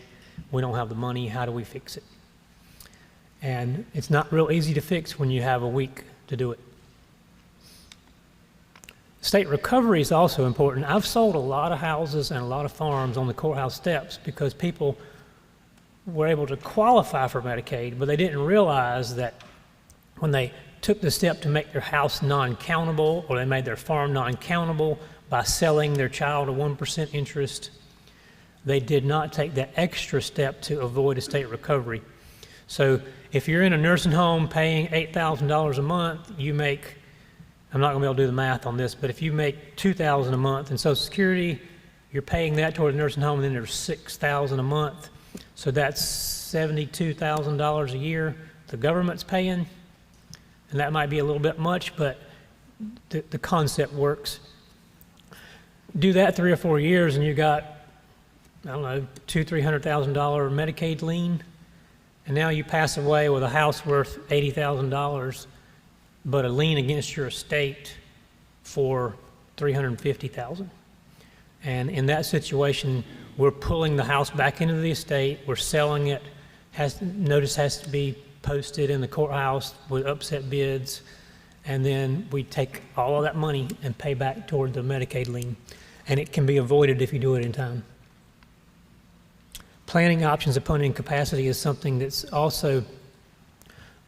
We don't have the money. How do we fix it? And it's not real easy to fix when you have a week to do it. State recovery is also important. I've sold a lot of houses and a lot of farms on the courthouse steps because people were able to qualify for Medicaid, but they didn't realize that when they took the step to make their house non-countable, or they made their farm non-countable by selling their child a 1% interest, they did not take that extra step to avoid a state recovery. So if you're in a nursing home paying $8,000 a month, you make, I'm not going to be able to do the math on this, but if you make $2,000 a month in Social Security, you're paying that toward the nursing home, and then there's $6,000 a month. So that's $72,000 a year the government's paying. And that might be a little bit much, but the concept works. Do that 3 or 4 years, and you got, I don't know, $200,000–300,000 Medicaid lien, and now you pass away with a house worth $80,000, but a lien against your estate for $350,000. And in that situation, we're pulling the house back into the estate. We're selling it. Notice has to be posted in the courthouse with upset bids, and then we take all of that money and pay back toward the Medicaid lien. And it can be avoided if you do it in time. Planning options upon incapacity is something that's also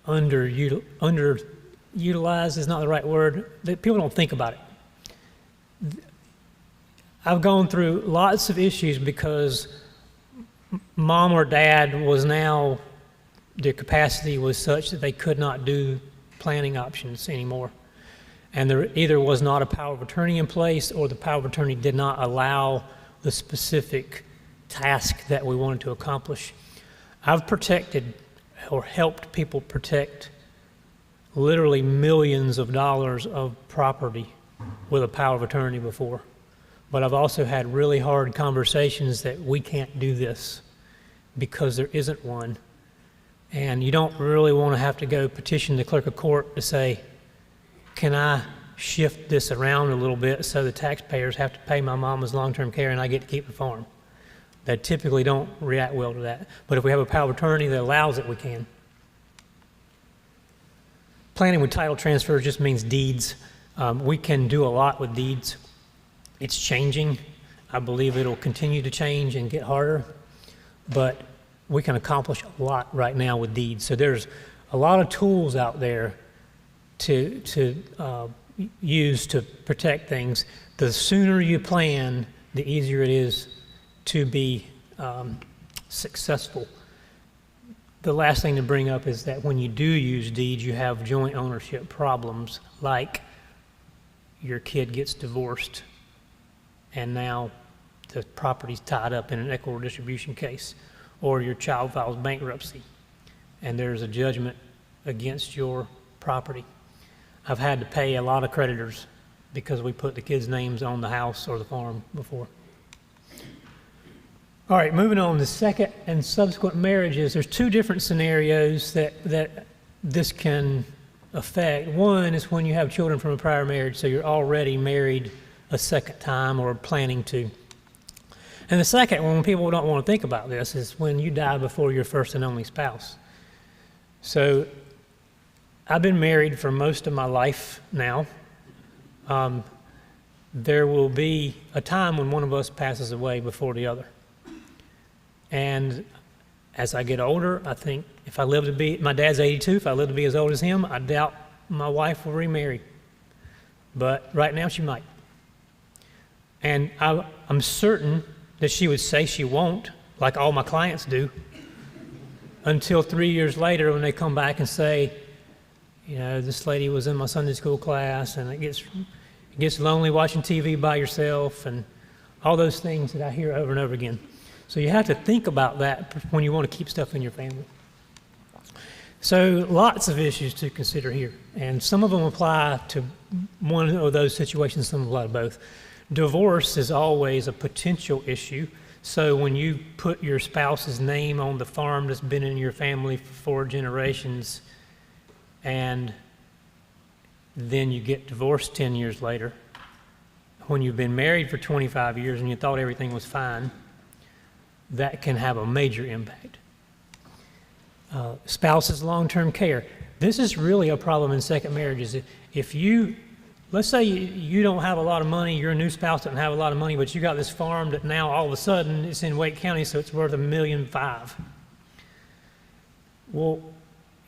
underutilized is not the right word. People don't think about it. I've gone through lots of issues because mom or dad was now, their capacity was such that they could not do planning options anymore. And there either was not a power of attorney in place, or the power of attorney did not allow the specific task that we wanted to accomplish. I've protected or helped people protect literally millions of dollars of property with a power of attorney before. But I've also had really hard conversations that we can't do this because there isn't one. And you don't really want to have to go petition the clerk of court to say, can I shift this around a little bit so the taxpayers have to pay my mama's long-term care and I get to keep the farm? They typically don't react well to that. But if we have a power of attorney that allows it, we can. Planning with title transfer just means deeds. We can do a lot with deeds. It's changing. I believe it'll continue to change and get harder, but we can accomplish a lot right now with deeds. So there's a lot of tools out there to use to protect things. The sooner you plan, the easier it is to be successful. The last thing to bring up is that when you do use deeds, you have joint ownership problems, like your kid gets divorced and now the property's tied up in an equitable distribution case, or your child files bankruptcy and there's a judgment against your property. I've had to pay a lot of creditors because we put the kids' names on the house or the farm before. All right, moving on to second and subsequent marriages. There's 2 different scenarios that this can affect. One is when you have children from a prior marriage, so you're already married a second time or planning to. And the second one, when people don't want to think about this, is when you die before your first and only spouse. So I've been married for most of my life now. There will be a time when one of us passes away before the other. And as I get older, I think if I live to be, my dad's 82, if I live to be as old as him, I doubt my wife will remarry. but right now she might. And I'm certain that she would say she won't, like all my clients do, until 3 years later when they come back and say, you know, this lady was in my Sunday school class, and it gets lonely watching TV by yourself, and all those things that I hear over and over again. So you have to think about that when you want to keep stuff in your family. So lots of issues to consider here, and some of them apply to one of those situations, some apply to both. Divorce is always a potential issue. So when you put your spouse's name on the farm that's been in your family for 4 generations, and then you get divorced 10 years later, when you've been married for 25 years and you thought everything was fine, that can have a major impact. Spouse's long-term care. This is really a problem in second marriages. If you, let's say you don't have a lot of money, your new spouse doesn't have a lot of money, but you got this farm that now all of a sudden it's in Wake County, so it's worth $1.5 million. Well,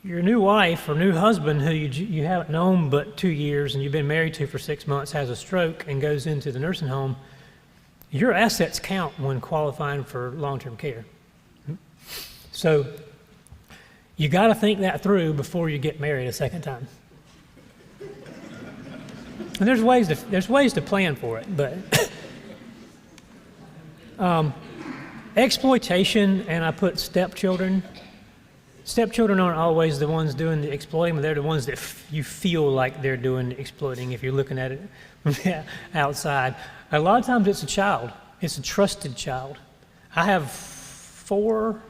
your new wife or new husband who you haven't known but 2 years and you've been married to for 6 months has a stroke and goes into the nursing home, your assets count when qualifying for long-term care. So you got to think that through before you get married a second time. And there's ways to plan for it, but exploitation, and I put stepchildren. Stepchildren aren't always the ones doing the exploiting, but they're the ones that you feel like they're doing the exploiting if you're looking at it from the outside. A lot of times it's a child. It's a trusted child. I have 4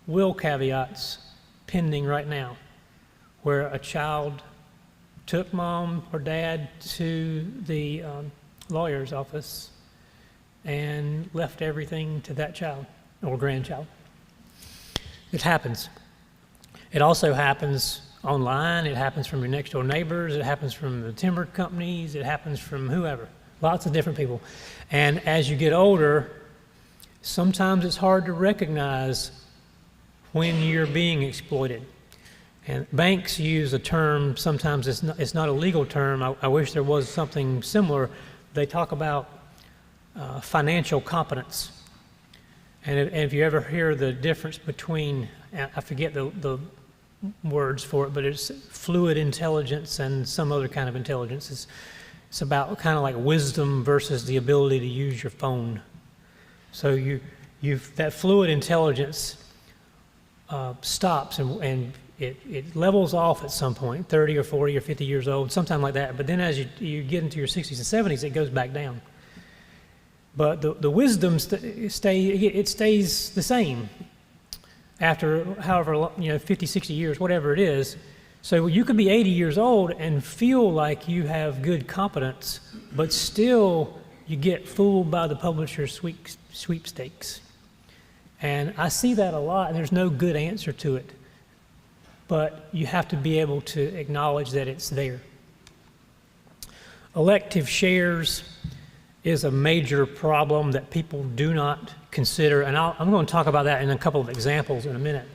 will caveats pending right now where a child took mom or dad to the lawyer's office and left everything to that child or grandchild. It happens. It also happens online. It happens from your next door neighbors. It happens from the timber companies. It happens from whoever. Lots of different people. And as you get older, sometimes it's hard to recognize when you're being exploited. And banks use a term, sometimes it's not a legal term. I wish there was something similar. They talk about financial competence. And if you ever hear the difference between, I forget the words for it, but it's fluid intelligence and some other kind of intelligence. It's about kind of like wisdom versus the ability to use your phone. So that fluid intelligence stops and it levels off at some point, 30 or 40 or 50 years old, sometime like that. But then as you get into your 60s and 70s, it goes back down. But the wisdom stays the same after however, 50, 60 years, whatever it is. So you could be 80 years old and feel like you have good competence, but still you get fooled by the publisher's sweepstakes. And I see that a lot, and there's no good answer to it. But you have to be able to acknowledge that it's there. Elective shares is a major problem that people do not consider, and I'm going to talk about that in a couple of examples in a minute.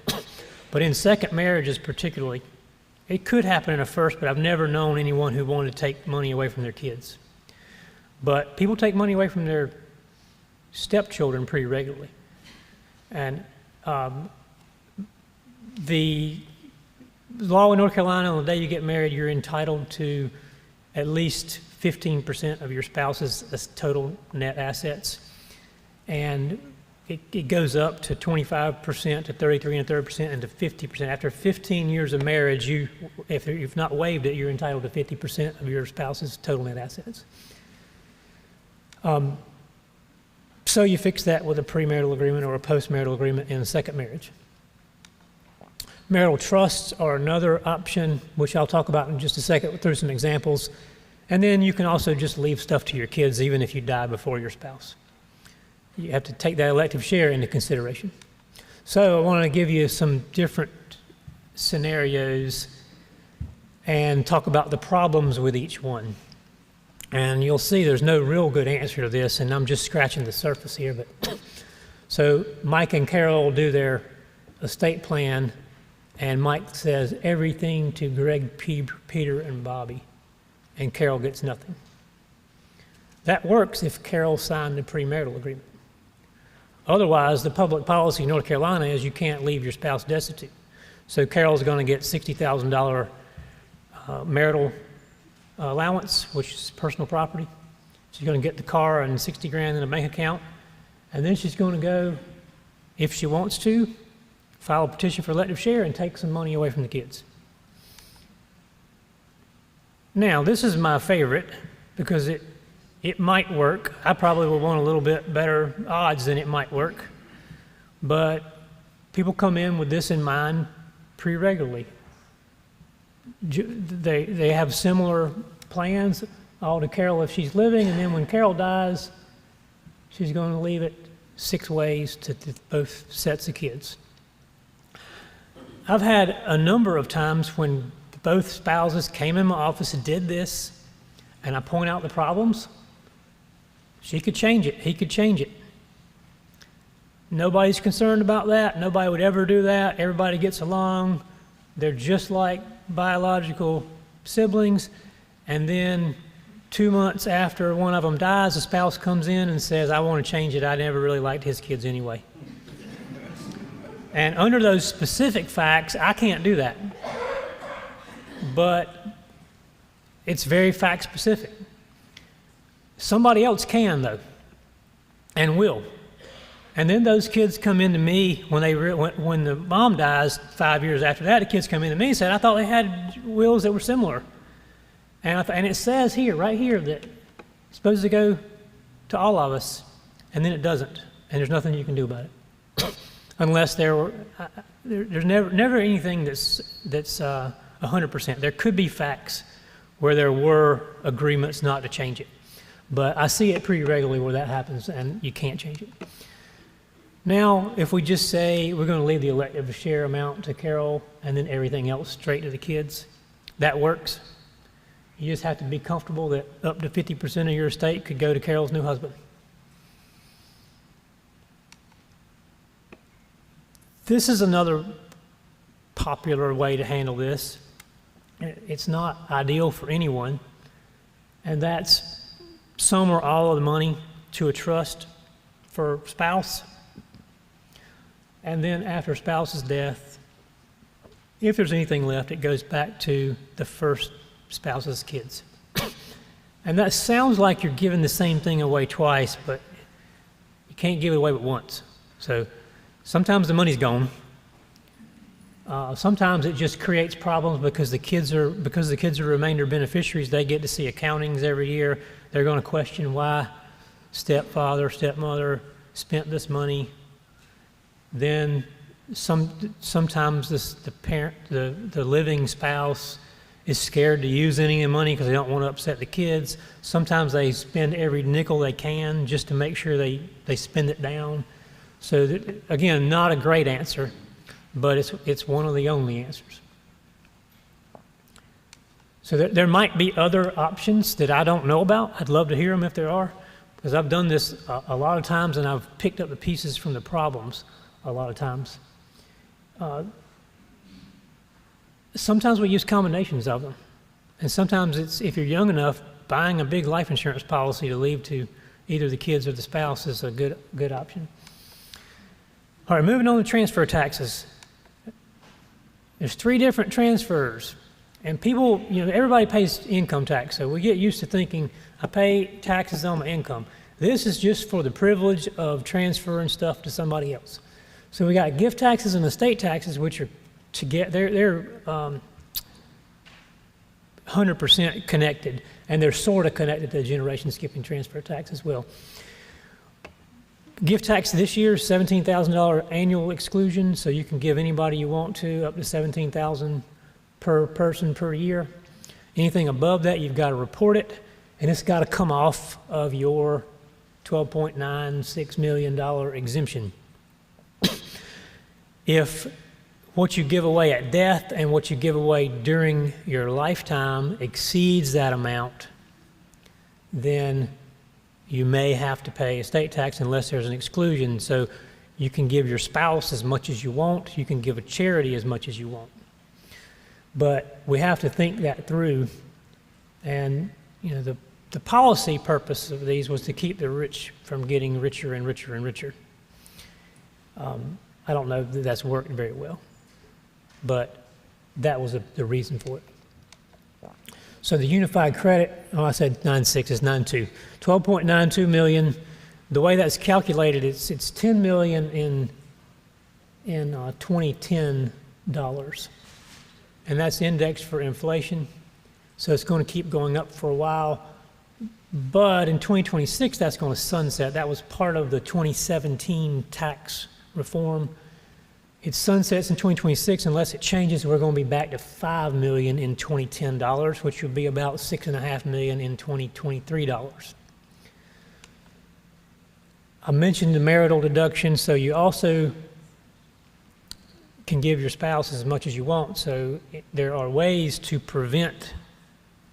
But in second marriages particularly, it could happen in a first, but I've never known anyone who wanted to take money away from their kids. But people take money away from their stepchildren pretty regularly. And the law in North Carolina, on the day you get married, you're entitled to at least 15% of your spouse's total net assets. And it goes up to 25% to 33.33% and to 50%. After 15 years of marriage, if you've not waived it, you're entitled to 50% of your spouse's total net assets. So you fix that with a premarital agreement or a postmarital agreement in a second marriage. Marital trusts are another option, which I'll talk about in just a second through some examples. And then you can also just leave stuff to your kids even if you die before your spouse. You have to take that elective share into consideration. So I want to give you some different scenarios and talk about the problems with each one. And you'll see there's no real good answer to this, and I'm just scratching the surface here. But so Mike and Carol do their estate plan, and Mike says everything to Greg, Peter, and Bobby. and Carol gets nothing. That works if Carol signed the premarital agreement. Otherwise, the public policy in North Carolina is you can't leave your spouse destitute. So Carol's going to get $60,000 marital allowance, which is personal property. She's going to get the car and 60 grand in a bank account. And then she's going to go, if she wants to, file a petition for elective share and take some money away from the kids. Now, this is my favorite because it might work. I probably would want a little bit better odds than it might work. But people come in with this in mind pretty regularly. They have similar plans all to Carol if she's living, and then when Carol dies, she's going to leave it 6 ways to both sets of kids. I've had a number of times when both spouses came in my office and did this, and I point out the problems. She could change it, he could change it. Nobody's concerned about that. Nobody would ever do that. Everybody gets along. They're just like biological siblings. And then 2 months after one of them dies, the spouse comes in and says, I want to change it. I never really liked his kids anyway. And under those specific facts, I can't do that. But it's very fact specific. Somebody else can, though, and will. And then those kids come into me when the mom dies 5 years after that. The kids come into me and said, I thought they had wills that were similar. And it says here, right here, that it's supposed to go to all of us, and then it doesn't, and there's nothing you can do about it, unless there's never anything that's 100%. There could be facts where there were agreements not to change it, but I see it pretty regularly where that happens, and you can't change it. Now, if we just say we're going to leave the elective share amount to Carol and then everything else straight to the kids, that works. You just have to be comfortable that up to 50% of your estate could go to Carol's new husband. This is another popular way to handle this. It's not ideal for anyone, and that's some or all of the money to a trust for spouse. And then after spouse's death, if there's anything left, it goes back to the first spouse's kids. And that sounds like you're giving the same thing away twice, but you can't give it away but once. So sometimes the money's gone. Sometimes it just creates problems because the kids are remainder beneficiaries. They get to see accountings every year. They're going to question why stepfather, stepmother spent this money. Then sometimes the parent, the living spouse, is scared to use any of the money because they don't want to upset the kids. Sometimes they spend every nickel they can just to make sure they spend it down. So again, not a great answer, but it's one of the only answers. So there might be other options that I don't know about. I'd love to hear them if there are, because I've done this a lot of times and I've picked up the pieces from the problems a lot of times. Sometimes we use combinations of them. And sometimes it's, if you're young enough, buying a big life insurance policy to leave to either the kids or the spouse is a good option. All right, moving on to transfer taxes. There's 3 different transfers. And people, everybody pays income tax, so we get used to thinking, I pay taxes on my income. This is just for the privilege of transferring stuff to somebody else. So we got gift taxes and estate taxes, which are they're 100% connected, and they're sort of connected to the generation skipping transfer tax as well. Gift tax this year is $17,000 annual exclusion, so you can give anybody you want to up to $17,000 per person per year. Anything above that, you've got to report it, and it's got to come off of your $12.96 million exemption. If what you give away at death and what you give away during your lifetime exceeds that amount, then you may have to pay estate tax unless there's an exclusion. So you can give your spouse as much as you want. You can give a charity as much as you want. But we have to think that through And, you know, the policy purpose of these was to keep the rich from getting richer and richer and richer. I don't know that that's worked very well, but that was the reason for it. So the unified credit, oh, I said 9.6, it's 9.2. 12.92 million. The way that's calculated, it's 10 million in 2010 dollars, and that's indexed for inflation. So it's going to keep going up for a while. But in 2026, that's going to sunset. That was part of the 2017 tax reform. It sunsets in 2026 unless it changes. We're going to be back to 5 million in 2010 dollars, which would be about 6.5 million in 2023 dollars. I mentioned the marital deduction, so you also can give your spouse as much as you want. So there are ways to prevent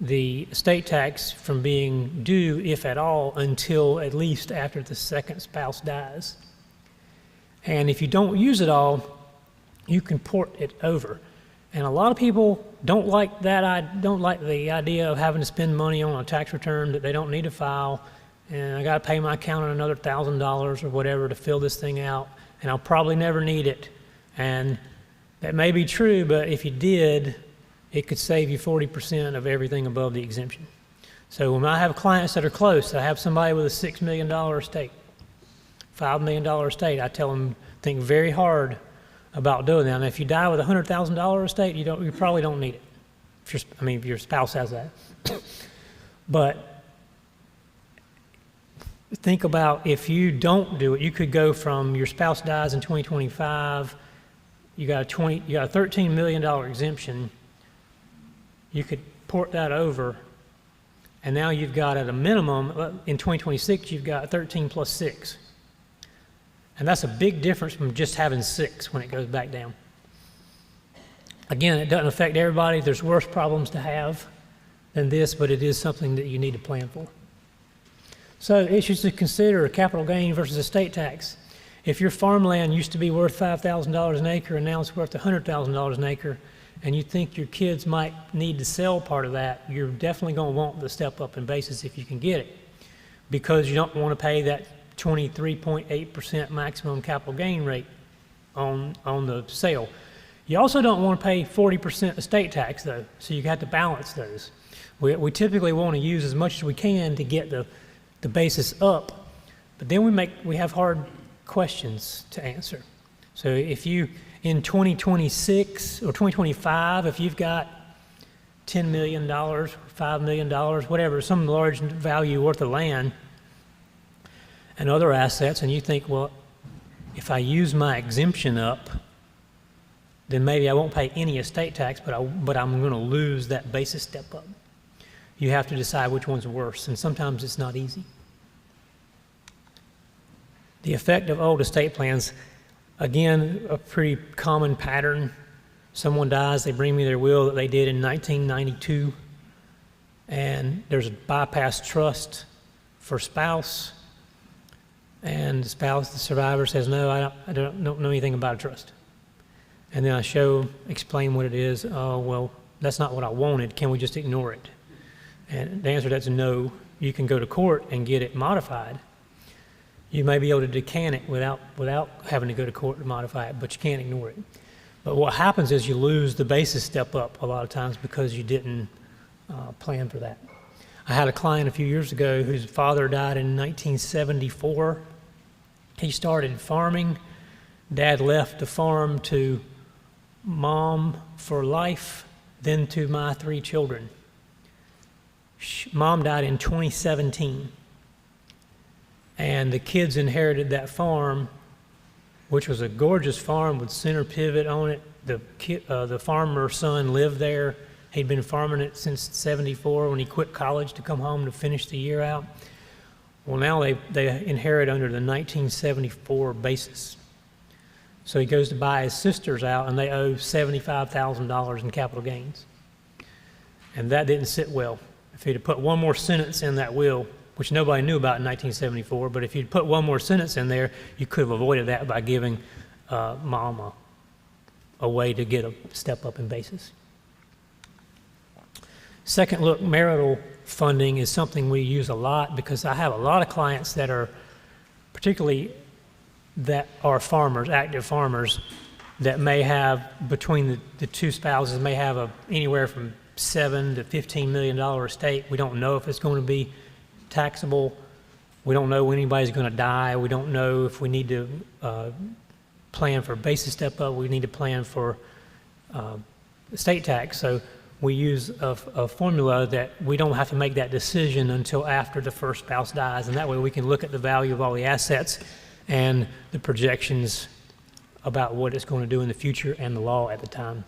the estate tax from being due, if at all, until at least after the second spouse dies. And if you don't use it all, you can port it over. And a lot of people don't like that. Don't like the idea of having to spend money on a tax return that they don't need to file, and I got to pay my accountant another $1,000 or whatever to fill this thing out, and I'll probably never need it. And that may be true, but if you did, it could save you 40% of everything above the exemption. So when I have clients that are close, I have somebody with a $6 million estate, $5 million estate, I tell them think very hard about doing that. And if you die with a $100,000 estate, you probably don't need it. If your spouse has that. But think about if you don't do it, you could go from your spouse dies in 2025, you got a $13 million exemption. You could port that over, and now you've got at a minimum, in 2026, you've got 13 plus 6. And that's a big difference from just having 6 when it goes back down. Again, it doesn't affect everybody. There's worse problems to have than this, but it is something that you need to plan for. So issues to consider: capital gain versus estate tax. If your farmland used to be worth $5,000 an acre and now it's worth $100,000 an acre, and you think your kids might need to sell part of that, you're definitely going to want the step up in basis if you can get it, because you don't want to pay that 23.8% maximum capital gain rate on the sale. You also don't want to pay 40% estate tax, though, so you have to balance those. We typically want to use as much as we can to get the basis up, but then we have hard questions to answer. So if you, in 2026 or 2025, if you've got $10 million or $5 million, whatever, some large value worth of land and other assets, and you think, well, if I use my exemption up, then maybe I won't pay any estate tax, but I'm going to lose that basis step up. You have to decide which one's worse, and sometimes it's not easy. The effect of old estate plans, again, a pretty common pattern. Someone dies, they bring me their will that they did in 1992, and there's a bypass trust for spouse, and the survivor says, no, I don't know anything about a trust. And then I explain what it is. Oh, well, that's not what I wanted. Can we just ignore it? And the answer to that's no. You can go to court and get it modified. You may be able to decant it without having to go to court to modify it, but you can't ignore it. But what happens is you lose the basis step up a lot of times because you didn't plan for that. I had a client a few years ago whose father died in 1974. He started farming. Dad left the farm to mom for life, then to my 3 children. Mom died in 2017. And the kids inherited that farm, which was a gorgeous farm with center pivot on it. The farmer's son lived there. He'd been farming it since '74 when he quit college to come home to finish the year out. Well, now they inherit under the 1974 basis. So he goes to buy his sisters out, and they owe $75,000 in capital gains. And that didn't sit well. If he'd have put one more sentence in that will, which nobody knew about in 1974, but if you'd put one more sentence in there, you could have avoided that by giving mom a way to get a step up in basis. Second look marital funding is something we use a lot because I have a lot of clients that are, particularly that are farmers, active farmers, that may have, between the two spouses, may have anywhere from $7 to $15 million estate. We don't know if it's going to be taxable. We don't know when anybody's going to die. We don't know if we need to plan for basis step up. We need to plan for estate tax. So we use a formula that we don't have to make that decision until after the first spouse dies. And that way we can look at the value of all the assets and the projections about what it's going to do in the future and the law at the time.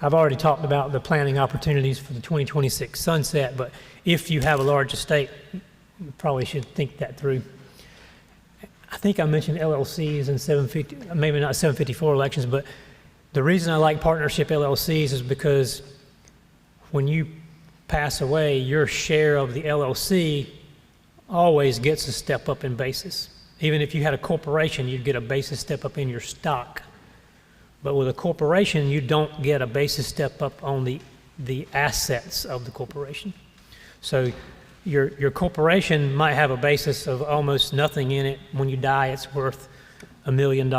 I've already talked about the planning opportunities for the 2026 sunset, but if you have a large estate, you probably should think that through. I think I mentioned LLCs in 750, maybe not 754 elections, but the reason I like partnership LLCs is because when you pass away, your share of the LLC always gets a step up in basis. Even if you had a corporation, you'd get a basis step up in your stock. But with a corporation, you don't get a basis step up on the assets of the corporation. So your corporation might have a basis of almost nothing in it. When you die, it's worth $1 million.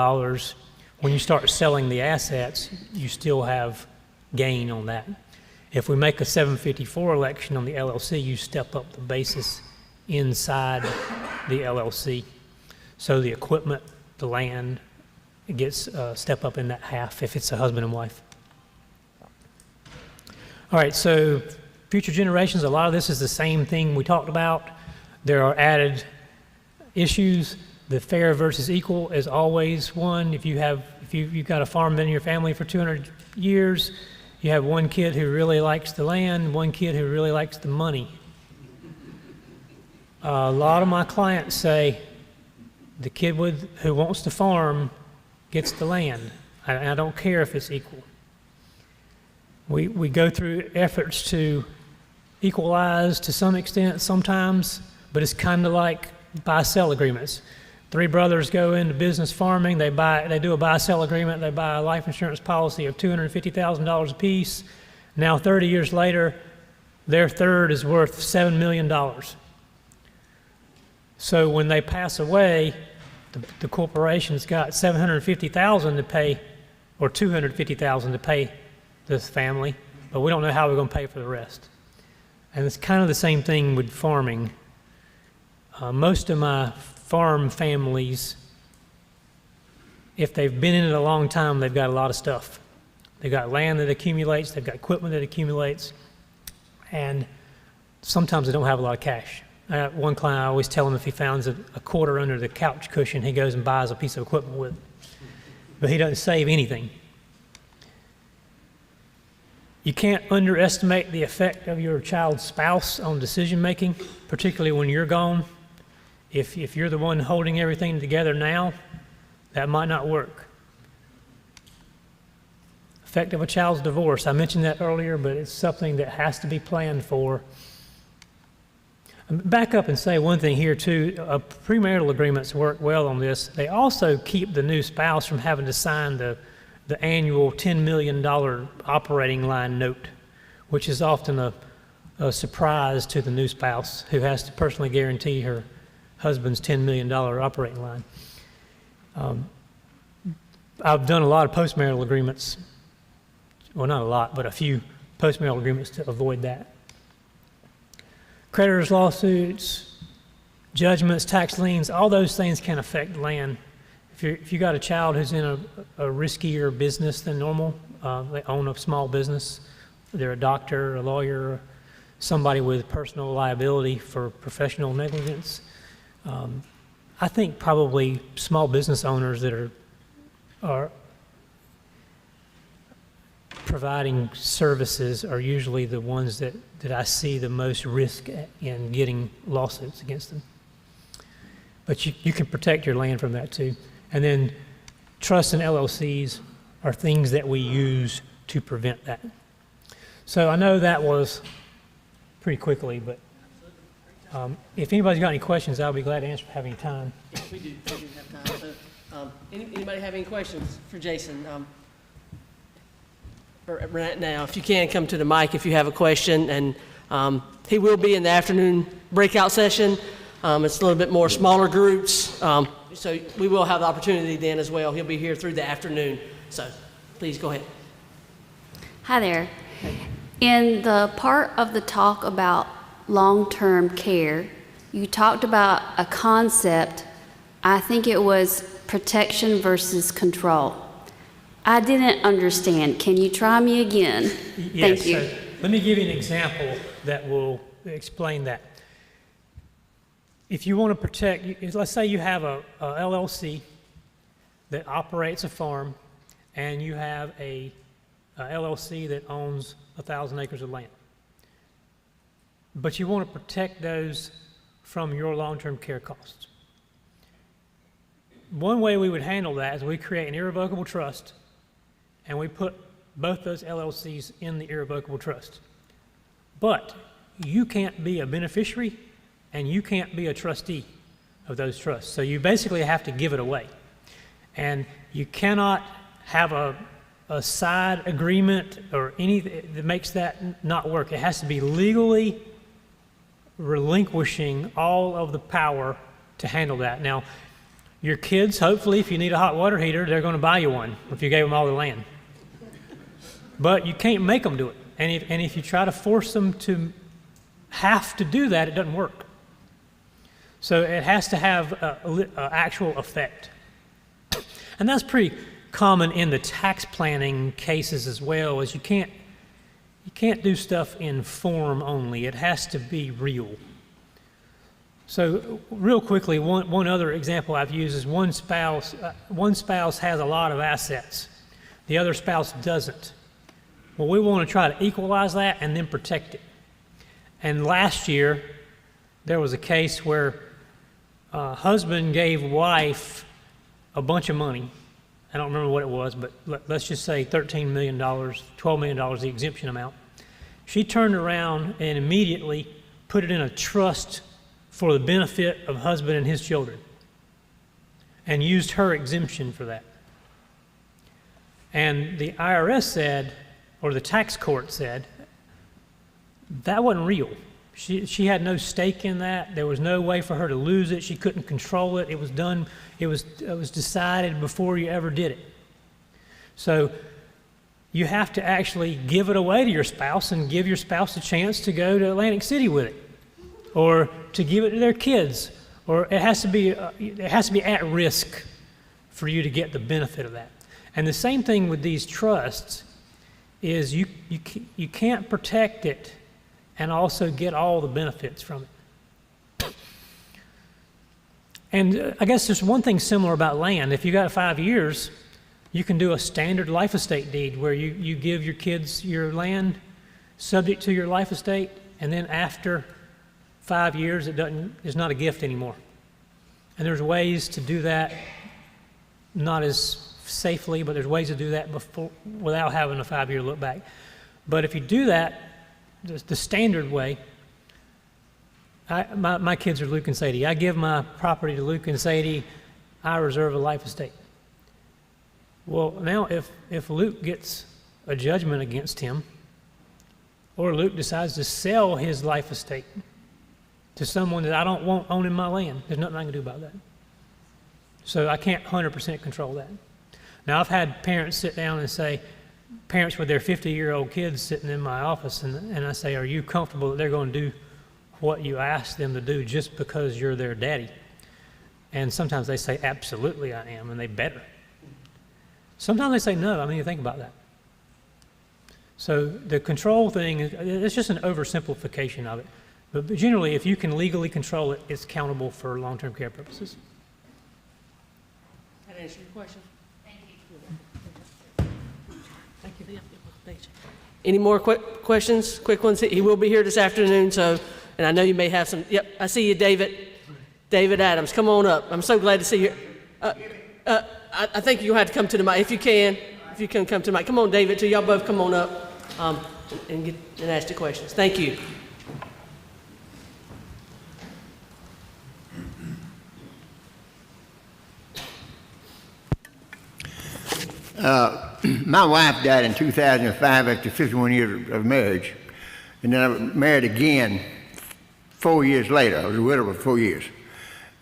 When you start selling the assets, you still have gain on that. If we make a 754 election on the LLC, you step up the basis inside the LLC. So the equipment, the land, it gets a step up in that half if it's a husband and wife. All right, so future generations, a lot of this is the same thing we talked about. There are added issues. The fair versus equal is always one. If you've got a farm in your family for 200 years, you have one kid who really likes the land, one kid who really likes the money. A lot of my clients say the kid who wants to farm gets the land. I don't care if it's equal. We go through efforts to equalize to some extent sometimes, but it's kind of like buy-sell agreements. Three brothers go into business farming, they do a buy-sell agreement, they buy a life insurance policy of $250,000 apiece. Now 30 years later, their third is worth $7 million. So when they pass away, the corporation's got $750,000 to pay, or $250,000 to pay this family, but we don't know how we're going to pay for the rest. And it's kind of the same thing with farming. Most of my farm families, if they've been in it a long time, they've got a lot of stuff. They've got land that accumulates, they've got equipment that accumulates, and sometimes they don't have a lot of cash. One client, I always tell him if he finds a quarter under the couch cushion, he goes and buys a piece of equipment with it. But he doesn't save anything. You can't underestimate the effect of your child's spouse on decision making, particularly when you're gone. If you're the one holding everything together now, that might not work. Effect of a child's divorce, I mentioned that earlier, but it's something that has to be planned for. Back up and say one thing here too, premarital agreements work well on this. They also keep the new spouse from having to sign the annual $10 million operating line note, which is often a surprise to the new spouse who has to personally guarantee her husband's $10 million operating line. I've done a lot of postmarital agreements, well not a lot, but a few postmarital agreements to avoid that. Creditors' lawsuits, judgments, tax liens, all those things can affect land. If you got a child who's in a riskier business than normal, they own a small business, they're a doctor, a lawyer, somebody with personal liability for professional negligence, I think probably small business owners that are providing services are usually the ones that I see the most risk in getting lawsuits against them. But you can protect your land from that too. And then trusts and LLCs are things that we use to prevent that. So I know that was pretty quickly, but if anybody's got any questions, I'll be glad to answer if you have any time. We do have time. So, anybody have any questions for Jason? for right now. If you can, come to the mic if you have a question, and he will be in the afternoon breakout session. It's a little bit more smaller groups, so we will have the opportunity then as well. He'll be here through the afternoon, so please go ahead. Hi there. In the part of the talk about long-term care, you talked about a concept, I think it was protection versus control. I didn't understand. Can you try me again? Yes, Thank you. so let me give you an example that will explain that. If you want to protect, let's say you have a LLC that operates a farm, and you have a LLC that owns 1,000 acres of land. But you want to protect those from your long-term care costs. One way we would handle that is we create an irrevocable trust, and we put both those LLCs in the irrevocable trust. But you can't be a beneficiary, and you can't be a trustee of those trusts. So you basically have to give it away. And you cannot have a side agreement or anything that makes that not work. It has to be legally relinquishing all of the power to handle that. Now, your kids, hopefully, if you need a hot water heater, they're going to buy you one if you gave them all the land. But you can't make them do it. And if you try to force them to have to do that, it doesn't work. So it has to have an actual effect. And that's pretty common in the tax planning cases as well, is you can't do stuff in form only. It has to be real. So real quickly, one other example I've used is one spouse has a lot of assets. The other spouse doesn't. Well, we want to try to equalize that and then protect it. And last year, there was a case where husband gave wife a bunch of money. I don't remember what it was, but let's just say $13 million, $12 million, the exemption amount. She turned around and immediately put it in a trust for the benefit of husband and his children, and used her exemption for that. And the IRS said, or the tax court said, that wasn't real. She had no stake in that. There was no way for her to lose it. She couldn't control it. It was done. It was decided before you ever did it. So you have to actually give it away to your spouse and give your spouse a chance to go to Atlantic City with it, or to give it to their kids, or it has to be at risk for you to get the benefit of that. And the same thing with these trusts is you can't protect it and also get all the benefits from it. And I guess there's one thing similar about land. If you got 5 years, you can do a standard life estate deed where you give your kids your land subject to your life estate, and then after 5 years, it's not a gift anymore. And there's ways to do that, not as safely, but there's ways to do that without having a 5-year look back. But if you do that the standard way, my kids are Luke and Sadie. I give my property to Luke and Sadie. I reserve a life estate. Well, now if Luke gets a judgment against him, or Luke decides to sell his life estate to someone that I don't want owning my land, there's nothing I can do about that. So I can't 100% control that. Now, I've had parents sit down and say, parents with their 50-year-old kids sitting in my office, and I say, are you comfortable that they're going to do what you asked them to do just because you're their daddy? And sometimes they say, absolutely I am, and they better. Sometimes they say no. I mean, you think about that. So the control thing, it's just an oversimplification of it. But generally, if you can legally control it, it's countable for long-term care purposes. That answer your question? Thank you. Thank you. Any more questions? Quick ones? He will be here this afternoon, so, and I know you may have some. Yep, I see you, David. David Adams, come on up. I'm so glad to see you. I think you'll have to come to the mic if you can. If you can come to the mic. Come on, David, till y'all both come on up and ask the questions. Thank you. my wife died in 2005 after 51 years of marriage. And then I married again 4 years later. I was a widow for 4 years.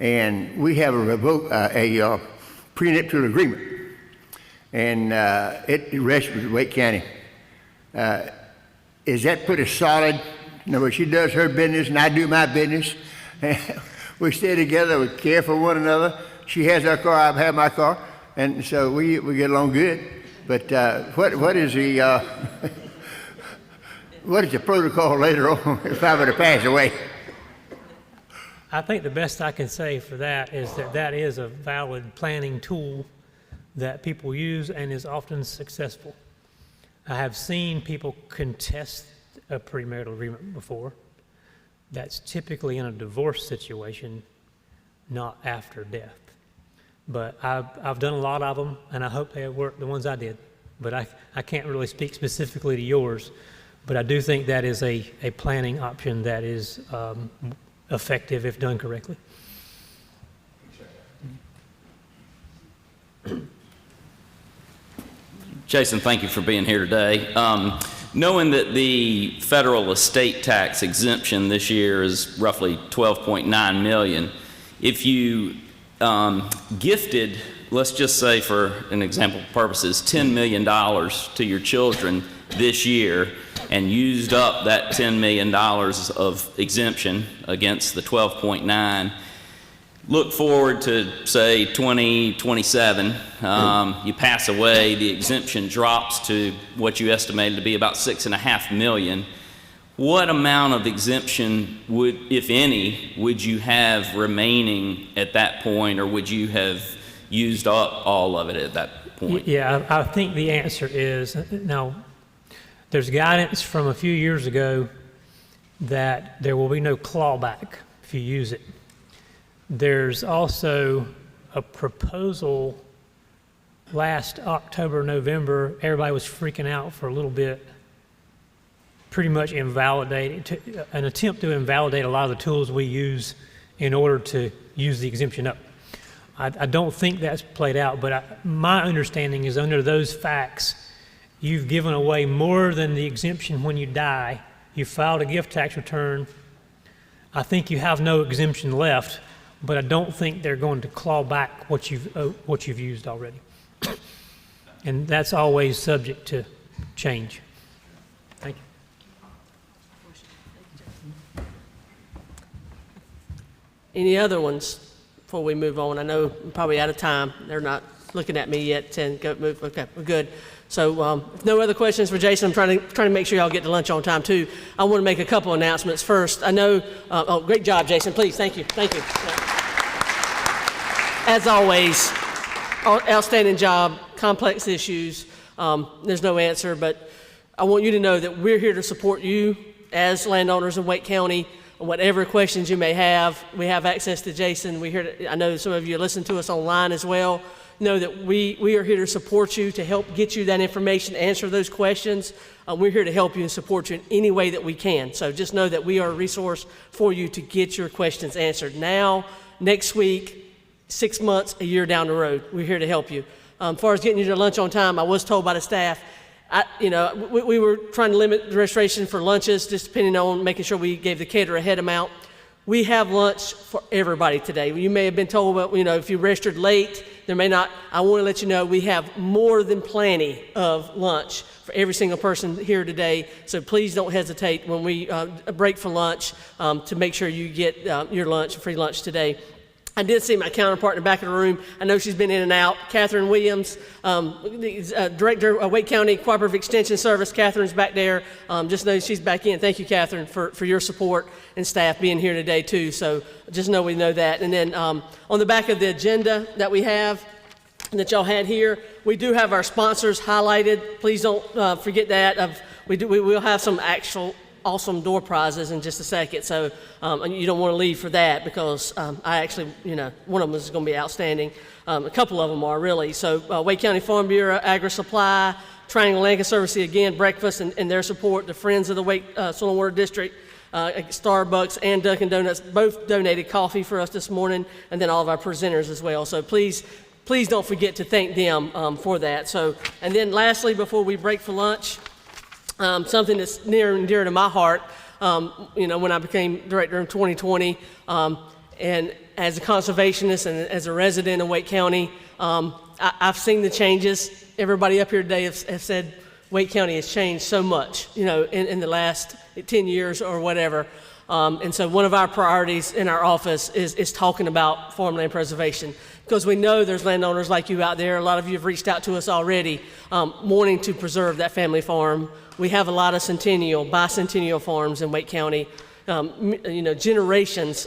And we have a prenuptial agreement. And it rests with Wake County. Is that pretty solid? In other words, she does her business and I do my business. We stay together, we care for one another. She has her car, I have my car. And so we get along good. But what is the what is the protocol later on if I were to pass away? I think the best I can say for that is that that is a valid planning tool that people use and is often successful. I have seen people contest a premarital agreement before. That's typically in a divorce situation, not after death. But I've done a lot of them, and I hope they work, the ones I did. But I can't really speak specifically to yours, but I do think that is a planning option that is effective if done correctly. Jason, thank you for being here today. Knowing that the federal estate tax exemption this year is roughly $12.9 million, if you gifted, let's just say for an example purposes, $10 million to your children this year and used up that $10 million of exemption against the 12.9, look forward to, say, 2027, you pass away, the exemption drops to what you estimated to be about $6.5 million. What amount of exemption would, if any, would you have remaining at that point, or would you have used up all of it at that point? Yeah, I think the answer is, now, there's guidance from a few years ago that there will be no clawback if you use it. There's also a proposal last October, November, everybody was freaking out for a little bit, pretty much invalidating, an attempt to invalidate a lot of the tools we use in order to use the exemption up. I don't think that's played out, but my understanding is under those facts, you've given away more than the exemption when you die. You filed a gift tax return. I think you have no exemption left, but I don't think they're going to claw back what you've used already. And that's always subject to change. Thank you. Any other ones before we move on? I know I'm probably out of time. They're not looking at me yet. Move. Okay, we're good. So if no other questions for Jason, I'm trying to make sure y'all get to lunch on time too. I want to make a couple announcements. First, I know, oh, great job, Jason. Please, thank you. Thank you. As always, outstanding job, complex issues. There's no answer, but I want you to know that we're here to support you as landowners in Wake County. Whatever questions you may have, we have access to Jason. I know some of you listen to us online as well. Know that we are here to support you, to help get you that information, answer those questions. We're here to help you and support you in any way that we can. So just know that we are a resource for you to get your questions answered now, next week, 6 months, a year down the road. We're here to help you. As far as getting you to lunch on time, I was told by the staff, we were trying to limit the registration for lunches, just depending on making sure we gave the caterer a head amount. We have lunch for everybody today. You may have been told, if you registered late, there may not. I want to let you know we have more than plenty of lunch for every single person here today. So please don't hesitate when we break for lunch to make sure you get your lunch, free lunch today. I did see my counterpart in the back of the room. I know she's been in and out. Catherine Williams, Director of Wake County Cooperative Extension Service. Catherine's back there. Just know she's back in. Thank you, Catherine, for your support and staff being here today, too. So just know we know that. And then on the back of the agenda that we have, that y'all had here, we do have our sponsors highlighted. Please don't forget that. We will have some actual awesome door prizes in just a second, so you don't want to leave for that, because I actually, one of them is going to be outstanding. A couple of them are really. So Wake County Farm Bureau, Agri Supply, Triangle Land Conservancy, again, breakfast and their support, the Friends of the Wake Soil and Water District, Starbucks and Dunkin' Donuts both donated coffee for us this morning, and then all of our presenters as well. So please please don't forget to thank them for that. So, and then lastly, before we break for lunch, something that's near and dear to my heart, when I became director in 2020, and as a conservationist and as a resident of Wake County, I've seen the changes. Everybody up here today has said Wake County has changed so much, in the last 10 years or whatever. And so one of our priorities in our office is talking about farmland preservation, because we know there's landowners like you out there. A lot of you have reached out to us already, wanting to preserve that family farm. We have a lot of centennial, bicentennial farms in Wake County, generations,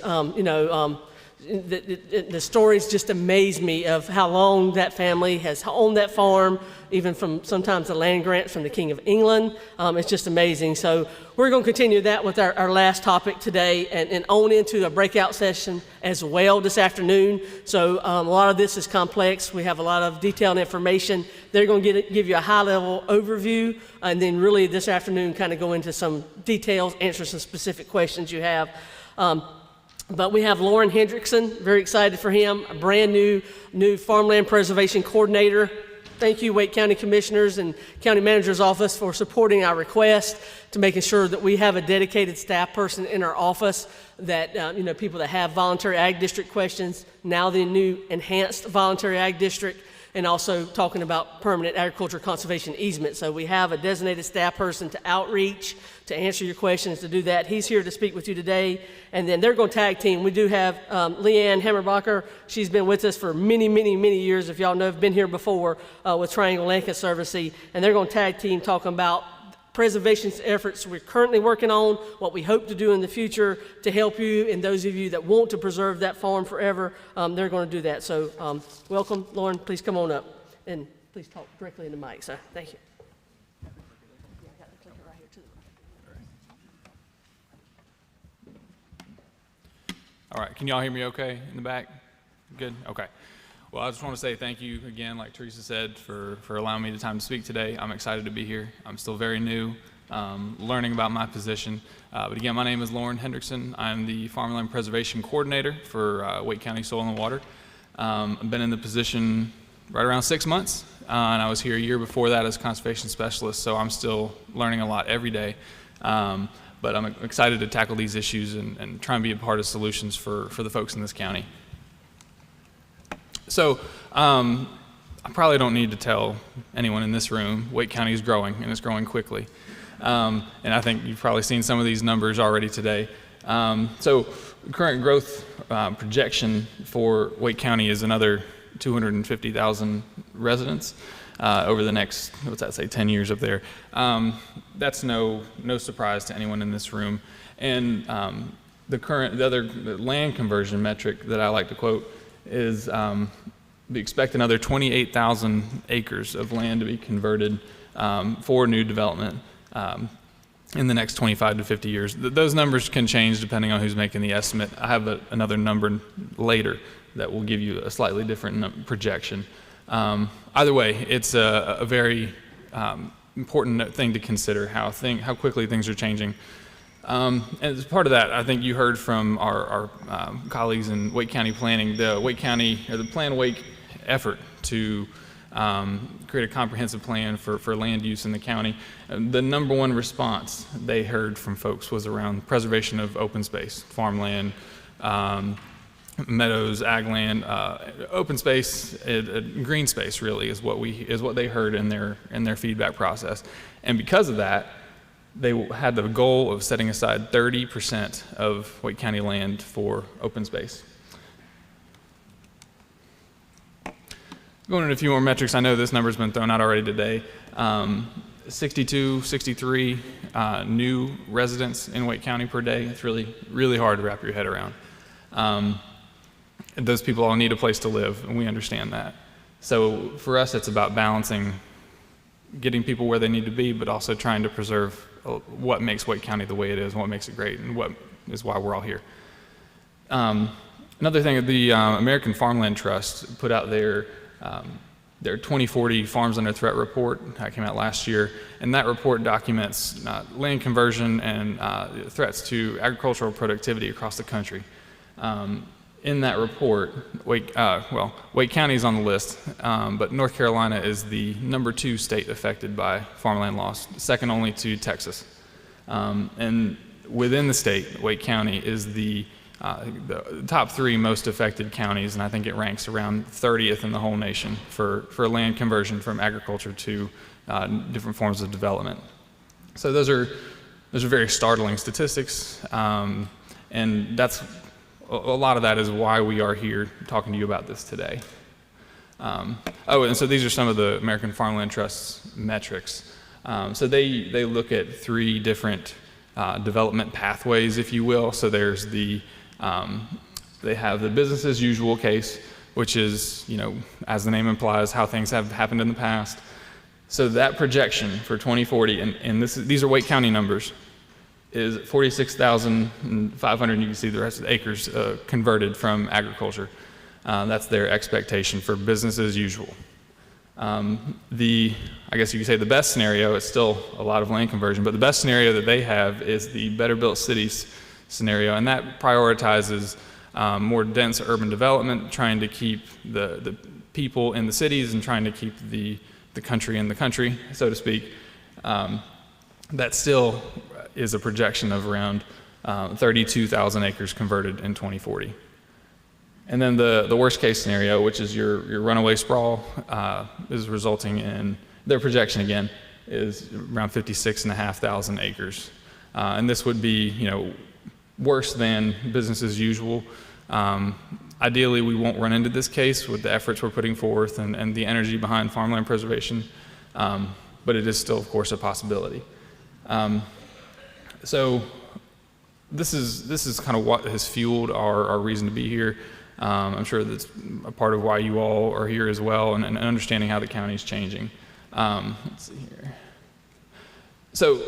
the stories just amaze me of how long that family has owned that farm, even from sometimes the land grants from the King of England. It's just amazing. So we're going to continue that with our last topic today, and on into a breakout session as well this afternoon. So a lot of this is complex. We have a lot of detailed information. They're going to give you a high-level overview, and then really this afternoon kind of go into some details, answer some specific questions you have. But we have Lauren Hendrickson, very excited for him, a brand new farmland preservation coordinator. Thank you, Wake County Commissioners and County Manager's Office, for supporting our request to making sure that we have a dedicated staff person in our office that, people that have voluntary ag district questions, now the new enhanced voluntary ag district, and also talking about permanent agriculture conservation easement. So we have a designated staff person to outreach, to answer your questions, to do that. He's here to speak with you today. And then they're going to tag team. We do have Leanne Hammerbacher. She's been with us for many, many, many years. If y'all know, have been here before with Triangle Land Conservancy. And they're going to tag team talking about preservation efforts we're currently working on, what we hope to do in the future to help you, and those of you that want to preserve that farm forever, they're going to do that. So welcome, Lauren. Please come on up, and please talk directly in the mic, sir. Thank you. All right, can y'all hear me okay in the back? Good? Okay. Well, I just want to say thank you again, like Teresa said, for allowing me the time to speak today. I'm excited to be here. I'm still very new, learning about my position. But again, my name is Lauren Hendrickson. I'm the Farmland Preservation Coordinator for Wake County Soil and Water. I've been in the position right around 6 months, and I was here a year before that as Conservation Specialist, so I'm still learning a lot every day. But I'm excited to tackle these issues and try and be a part of solutions for the folks in this county. So I probably don't need to tell anyone in this room, Wake County is growing, and it's growing quickly. And I think you've probably seen some of these numbers already today. So current growth projection for Wake County is another 250,000 residents over the next, what's that say, 10 years up there. That's no surprise to anyone in this room. And the land conversion metric that I like to quote is we expect another 28,000 acres of land to be converted for new development in the next 25 to 50 years. Those numbers can change depending on who's making the estimate. I have another number later that will give you a slightly different projection. Either way, it's a very important thing to consider, how quickly things are changing. And as part of that, I think you heard from our colleagues in Wake County Planning, the Plan Wake effort to create a comprehensive plan for land use in the county. The number one response they heard from folks was around preservation of open space, farmland, meadows, ag land, open space, green space really is what they heard in their feedback process. And because of that, they had the goal of setting aside 30% of Wake County land for open space. Going into a few more metrics, I know this number's been thrown out already today. 63 new residents in Wake County per day. It's really, really hard to wrap your head around. Those people all need a place to live, and we understand that. So for us, it's about balancing getting people where they need to be, but also trying to preserve what makes Wake County the way it is, what makes it great, and what is why we're all here. Another thing, the American Farmland Trust put out their 2040 Farms Under Threat report that came out last year, and that report documents land conversion and threats to agricultural productivity across the country. in that report, Wake County is on the list, but North Carolina is the #2 state affected by farmland loss, second only to Texas. And within the state, Wake County is the top 3 most affected counties, and I think it ranks around 30th in the whole nation for land conversion from agriculture to different forms of development. So those are very startling statistics, and that's a lot of that is why we are here talking to you about this today. And so these are some of the American Farmland Trust's metrics. So they look at 3 different development pathways, if you will. So there's they have the business as usual case, which is, as the name implies, how things have happened in the past. So that projection for 2040, and these are Wake County numbers, is 46,500, you can see the rest of the acres converted from agriculture. That's their expectation for business as usual. I guess you could say the best scenario, it's still a lot of land conversion, but the best scenario that they have is the Better Built Cities scenario, and that prioritizes more dense urban development, trying to keep the people in the cities and trying to keep the country in the country, so to speak. That still is a projection of around 32,000 acres converted in 2040. And then the worst case scenario, which is your runaway sprawl, is resulting in, their projection again, is around 56,500 acres. And this would be, worse than business as usual. Ideally, we won't run into this case with the efforts we're putting forth and the energy behind farmland preservation, but it is still, of course, a possibility. So this is kind of what has fueled our reason to be here. I'm sure that's a part of why you all are here as well, and understanding how the county is changing. Let's see here. So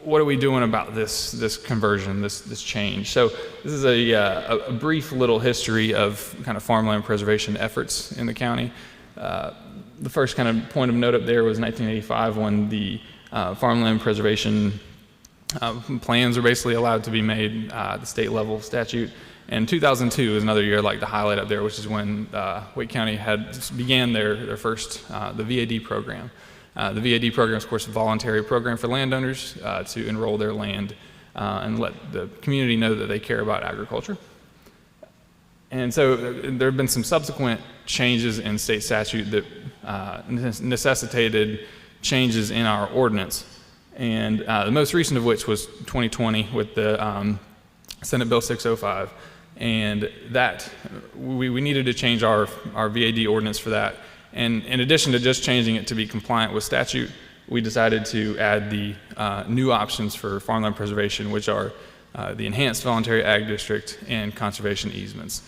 what are we doing about this conversion, this change? So this is a brief little history of kind of farmland preservation efforts in the county. The first kind of point of note up there was 1985, when the farmland preservation plans are basically allowed to be made at the state level statute. And 2002 is another year like the highlight up there, which is when Wake County began their first, the VAD program. The VAD program is, of course, a voluntary program for landowners to enroll their land and let the community know that they care about agriculture. And so there have been some subsequent changes in state statute that necessitated changes in our ordinance. And the most recent of which was 2020 with the Senate Bill 605. And that, we needed to change our VAD ordinance for that. And in addition to just changing it to be compliant with statute, we decided to add the new options for farmland preservation, which are the Enhanced Voluntary Ag District and conservation easements.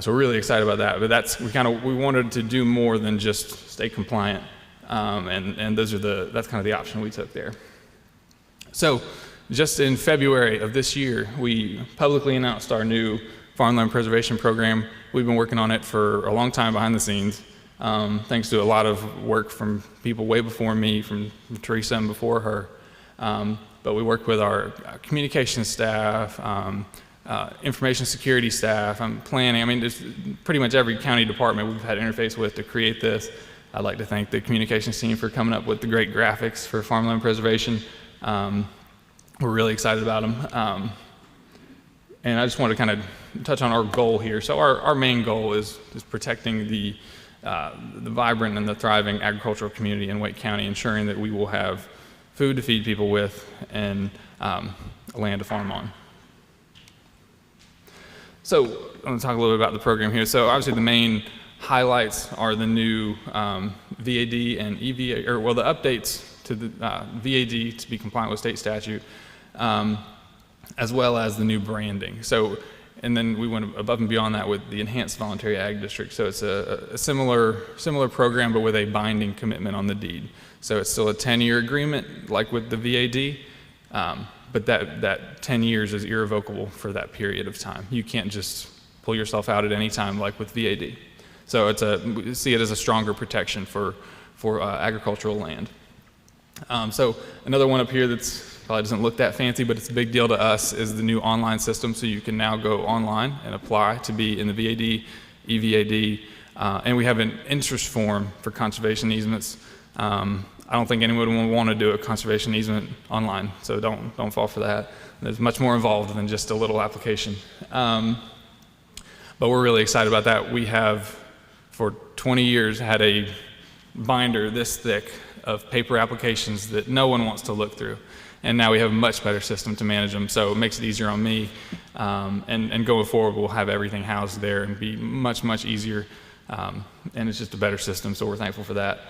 So we're really excited about that. But we wanted to do more than just stay compliant, and that's kind of the option we took there. So just in February of this year, we publicly announced our new farmland preservation program. We've been working on it for a long time behind the scenes, thanks to a lot of work from people way before me, from Teresa and before her. But we worked with our communications staff, information security staff, planning. I mean, there's pretty much every county department we've had interface with to create this. I'd like to thank the communications team for coming up with the great graphics for farmland preservation. We're really excited about them. And I just want to kind of touch on our goal here. So our main goal is protecting the vibrant and the thriving agricultural community in Wake County, ensuring that we will have food to feed people with and land to farm on. So I'm going to talk a little bit about the program here. So obviously the main highlights are the new VAD and EVA, the updates to the VAD to be compliant with state statute, as well as the new branding. So, and then we went above and beyond that with the Enhanced Voluntary Ag District. So it's a similar program, but with a binding commitment on the deed. So it's still a 10-year agreement, like with the VAD, but that 10 years is irrevocable for that period of time. You can't just pull yourself out at any time, like with VAD. So we see it as a stronger protection for agricultural land. So another one up here that's probably doesn't look that fancy, but it's a big deal to us, is the new online system. So you can now go online and apply to be in the VAD, EVAD, and we have an interest form for conservation easements. I don't think anyone would want to do a conservation easement online, so don't fall for that. There's much more involved than just a little application. But we're really excited about that. We have, for 20 years, had a binder this thick of paper applications that no one wants to look through. And now we have a much better system to manage them, so it makes it easier on me. And going forward, we'll have everything housed there and be much, much easier. And it's just a better system, so we're thankful for that.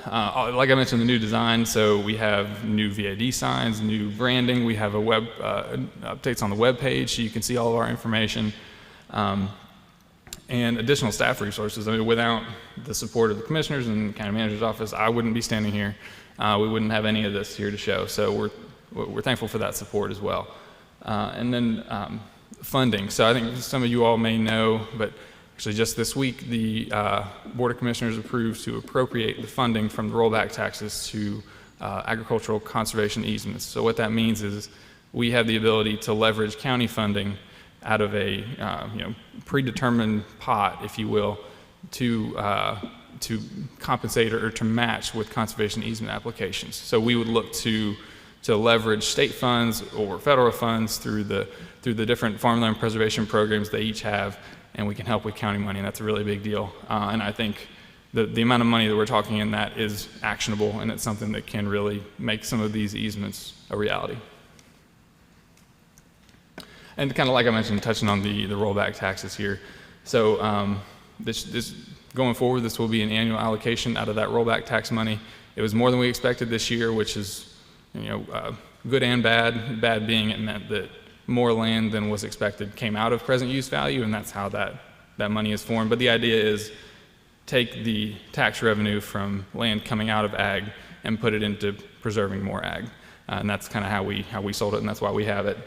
Like I mentioned, the new design, so we have new VAD signs, new branding. We have a web updates on the web page, so you can see all of our information. And additional staff resources. I mean, without the support of the commissioners and the county manager's office, I wouldn't be standing here. We wouldn't have any of this here to show. So we're thankful for that support as well. And then funding. So I think some of you all may know, but actually just this week, the Board of Commissioners approved to appropriate the funding from the rollback taxes to agricultural conservation easements. So what that means is we have the ability to leverage county funding out of a predetermined pot, if you will, to compensate or to match with conservation easement applications. So we would look to leverage state funds or federal funds through the different farmland preservation programs they each have, and we can help with county money, and that's a really big deal. And I think the amount of money that we're talking in that is actionable, and it's something that can really make some of these easements a reality. And kind of like I mentioned, touching on the rollback taxes here. So this going forward, this will be an annual allocation out of that rollback tax money. It was more than we expected this year, which is good and bad. Bad being it meant that more land than was expected came out of present use value, and that's how that money is formed. But the idea is take the tax revenue from land coming out of ag and put it into preserving more ag. And that's kind of how we sold it, and that's why we have it.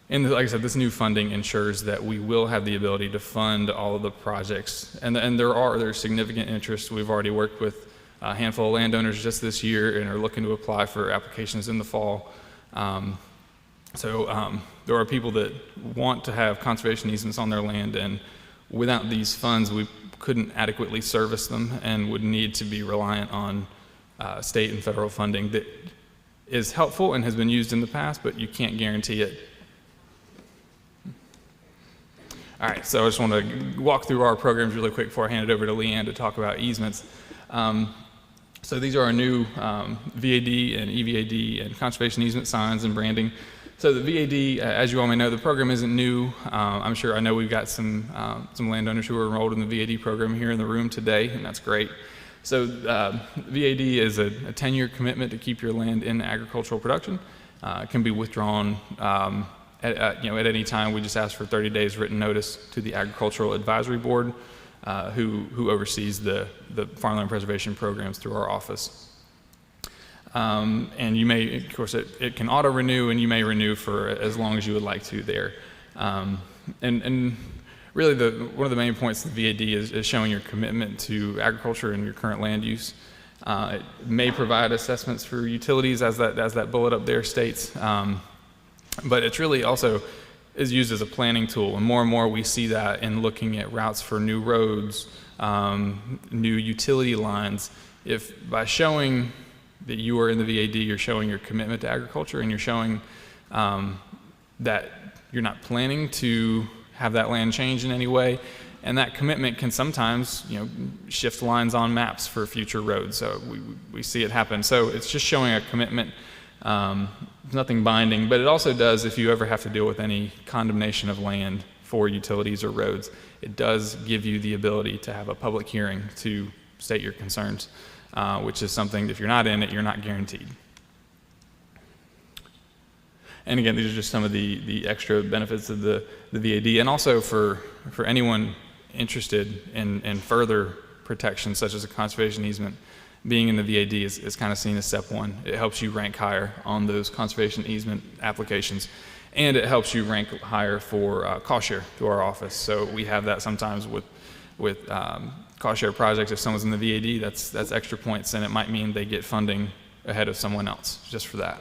And like I said, this new funding ensures that we will have the ability to fund all of the projects. And there's significant interest. We've already worked with a handful of landowners just this year and are looking to apply for applications in the fall. So there are people that want to have conservation easements on their land, and without these funds, we couldn't adequately service them and would need to be reliant on state and federal funding that is helpful and has been used in the past, but you can't guarantee it. All right, so I just want to walk through our programs really quick before I hand it over to Leanne to talk about easements. So these are our new VAD and EVAD and conservation easement signs and branding. So the VAD, as you all may know, the program isn't new. I know we've got some landowners who are enrolled in the VAD program here in the room today, and that's great. So VAD is a 10-year commitment to keep your land in agricultural production. It can be withdrawn at any time. We just ask for 30 days written notice to the Agricultural Advisory Board, who oversees the farmland preservation programs through our office. And you may, of course, it can auto-renew, and you may renew for as long as you would like to there. And really, one of the main points of the VAD is showing your commitment to agriculture and your current land use. It may provide assessments for utilities, as that bullet up there states, but it's really also is used as a planning tool, and more we see that in looking at routes for new roads, new utility lines. If by showing that you are in the VAD, you're showing your commitment to agriculture, and you're showing that you're not planning to have that land change in any way, and that commitment can sometimes, shift lines on maps for future roads. So we see it happen. So it's just showing a commitment. Nothing binding, but it also does, if you ever have to deal with any condemnation of land for utilities or roads, it does give you the ability to have a public hearing to state your concerns, which is something, if you're not in it, you're not guaranteed. And again, these are just some of the extra benefits of the VAD, and also for anyone interested in further protection, such as a conservation easement. Being in the VAD is kind of seen as step one. It helps you rank higher on those conservation easement applications, and it helps you rank higher for cost share through our office. So we have that sometimes with cost share projects. If someone's in the VAD, that's extra points, and it might mean they get funding ahead of someone else, just for that.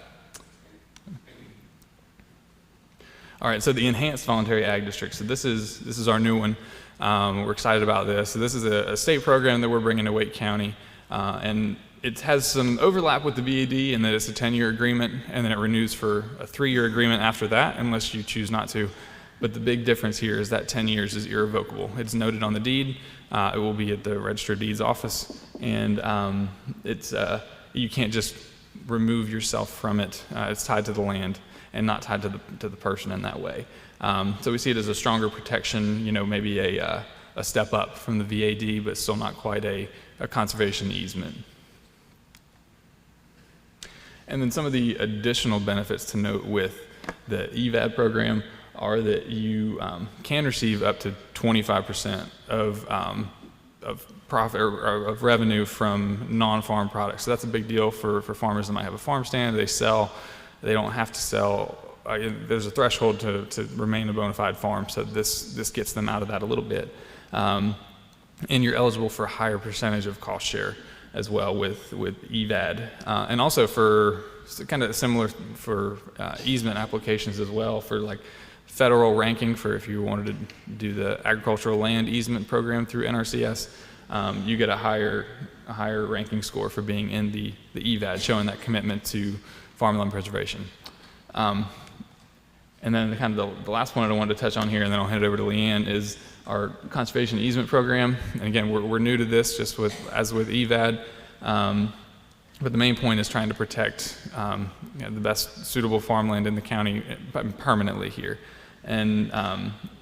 All right, so the Enhanced Voluntary Ag District. So this is our new one. We're excited about this. So this is a state program that we're bringing to Wake County, and it has some overlap with the VAD in that it's a 10-year agreement, and then it renews for a 3-year agreement after that, unless you choose not to. But the big difference here is that 10 years is irrevocable. It's noted on the deed. It will be at the Register of Deeds office, and you can't just remove yourself from it. It's tied to the land and not tied to the person in that way. So we see it as a stronger protection, maybe a step up from the VAD, but still not quite a conservation easement. And then some of the additional benefits to note with the EVAD program are that you can receive up to 25% of profit or of revenue from non-farm products. So that's a big deal for farmers that might have a farm stand. They don't have to sell. There's a threshold to remain a bona fide farm, so this gets them out of that a little bit. And you're eligible for a higher percentage of cost share as well with EVAD. And also for kind of similar for easement applications as well, for like federal ranking, for if you wanted to do the agricultural land easement program through NRCS, you get a higher ranking score for being in the EVAD, showing that commitment to farmland preservation. And then the last point I wanted to touch on here, and then I'll hand it over to Leanne, is our conservation easement program. And again, we're new to this, just as with EVAD, but the main point is trying to protect the best suitable farmland in the county permanently here. And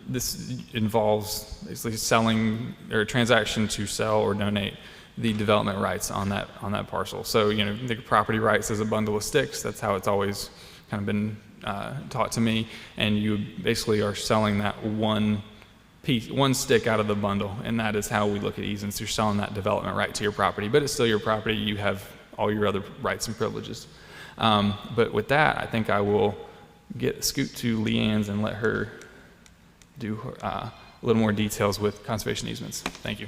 this involves basically selling or a transaction to sell or donate the development rights on that parcel. So think of property rights as a bundle of sticks. That's how it's always kind of been taught to me. And you basically are selling that one stick out of the bundle, and that is how we look at easements. You're selling that development right to your property, but it's still your property. You have all your other rights and privileges. But with that, I think I will scoot to Leanne's and let her do a little more details with conservation easements. Thank you.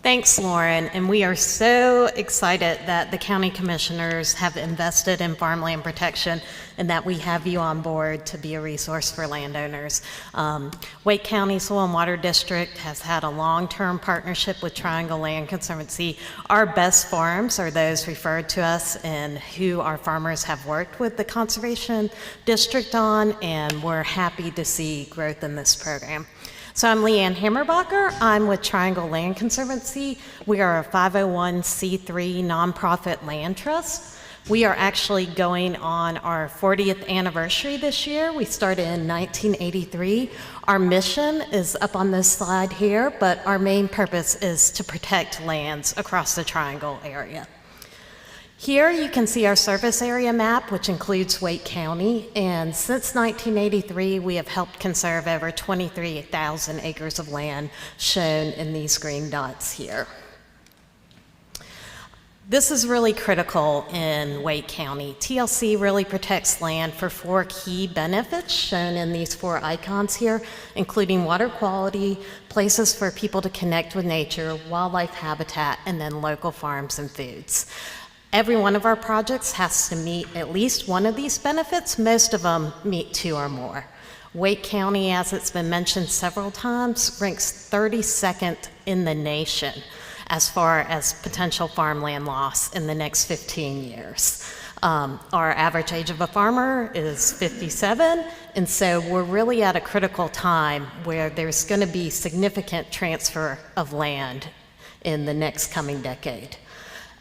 Thanks, Lauren, and we are so excited that the county commissioners have invested in farmland protection and that we have you on board to be a resource for landowners. Wake County Soil and Water District has had a long-term partnership with Triangle Land Conservancy. Our best farms are those referred to us and who our farmers have worked with the Conservation District on, and we're happy to see growth in this program. So I'm Leanne Hammerbacher. I'm with Triangle Land Conservancy. We are a 501c3 nonprofit land trust. We are actually going on our 40th anniversary this year. We started in 1983. Our mission is up on this slide here, but our main purpose is to protect lands across the Triangle area. Here you can see our service area map, which includes Wake County, and since 1983 we have helped conserve over 23,000 acres of land shown in these green dots here. This is really critical in Wake County. TLC really protects land for 4 key benefits shown in these 4 icons here, including water quality, places for people to connect with nature, wildlife habitat, and then local farms and foods. Every one of our projects has to meet at least one of these benefits. Most of them meet 2 or more. Wake County, as it's been mentioned several times, ranks 32nd in the nation as far as potential farmland loss in the next 15 years. Our average age of a farmer is 57, and so we're really at a critical time where there's going to be significant transfer of land in the next coming decade.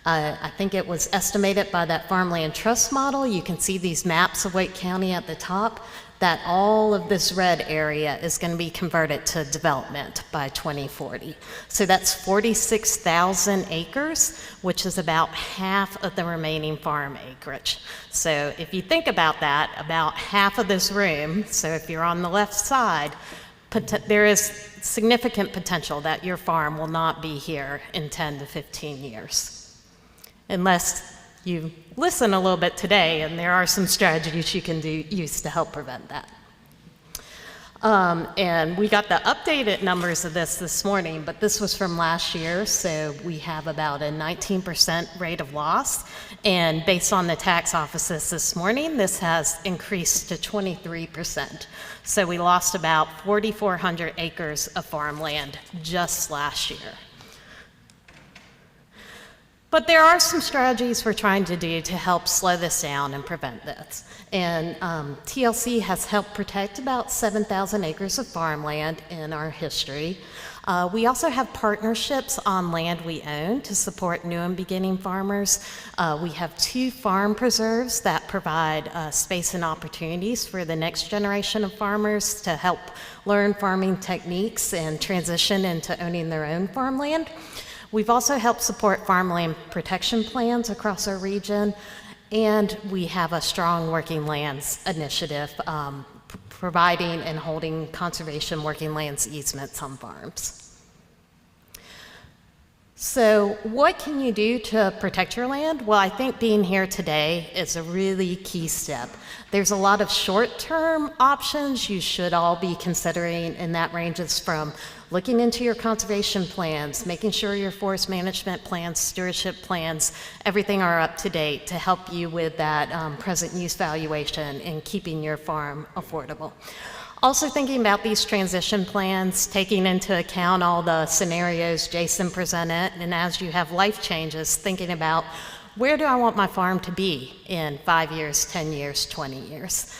I think it was estimated by that farmland trust model, you can see these maps of Wake County at the top, that all of this red area is going to be converted to development by 2040. So that's 46,000 acres, which is about half of the remaining farm acreage. So if you think about that, about half of this room, so if you're on the left side, there is significant potential that your farm will not be here in 10 to 15 years. Unless you listen a little bit today, and there are some strategies you can use to help prevent that. And we got the updated numbers of this morning, but this was from last year, so we have about a 19% rate of loss. And based on the tax offices this morning, this has increased to 23%. So we lost about 4,400 acres of farmland just last year. But there are some strategies we're trying to do to help slow this down and prevent this. And TLC has helped protect about 7,000 acres of farmland in our history. We also have partnerships on land we own to support new and beginning farmers. We have 2 farm preserves that provide space and opportunities for the next generation of farmers to help learn farming techniques and transition into owning their own farmland. We've also helped support farmland protection plans across our region, and we have a strong working lands initiative providing and holding conservation working lands easements on farms. So what can you do to protect your land? Well, I think being here today is a really key step. There's a lot of short-term options you should all be considering, and that ranges from looking into your conservation plans, making sure your forest management plans, stewardship plans, everything are up to date to help you with that present use valuation and keeping your farm affordable. Also thinking about these transition plans, taking into account all the scenarios Jason presented, and as you have life changes, thinking about where do I want my farm to be in 5 years, 10 years, 20 years.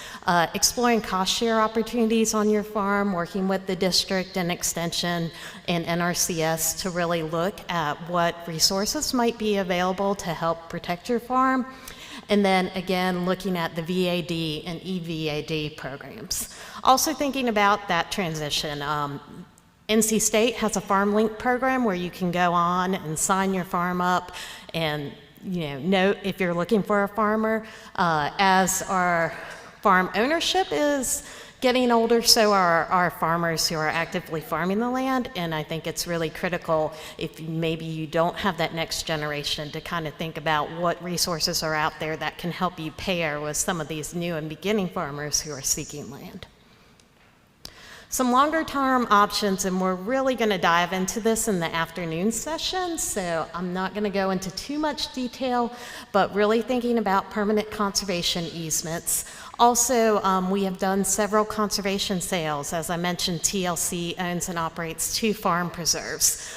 Exploring cost share opportunities on your farm, working with the district and extension and NRCS to really look at what resources might be available to help protect your farm. And then again, looking at the VAD and EVAD programs. Also thinking about that transition. NC State has a FarmLink program where you can go on and sign your farm up and note if you're looking for a farmer. As our farm ownership is getting older, so are our farmers who are actively farming the land, and I think it's really critical if maybe you don't have that next generation to kind of think about what resources are out there that can help you pair with some of these new and beginning farmers who are seeking land. Some longer term options, and we're really going to dive into this in the afternoon session, so I'm not going to go into too much detail, but really thinking about permanent conservation easements. Also, we have done several conservation sales. As I mentioned, TLC owns and operates 2 farm preserves.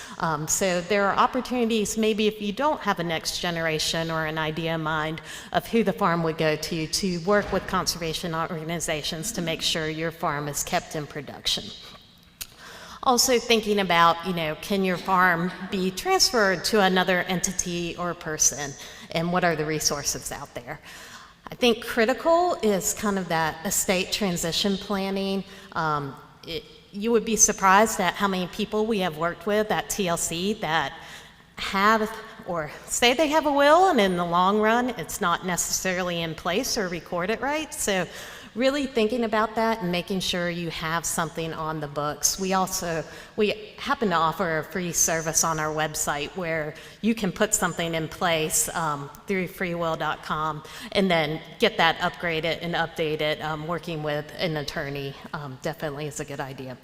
So there are opportunities, maybe if you don't have a next generation or an idea in mind of who the farm would go to work with conservation organizations to make sure your farm is kept in production. Also thinking about, can your farm be transferred to another entity or person, and what are the resources out there? I think critical is kind of that estate transition planning. You would be surprised at how many people we have worked with at TLC that have or say they have a will, and in the long run, it's not necessarily in place or recorded right. So really thinking about that and making sure you have something on the books. We happen to offer a free service on our website where you can put something in place through freewill.com and then get that upgraded and updated. Working with an attorney definitely is a good idea.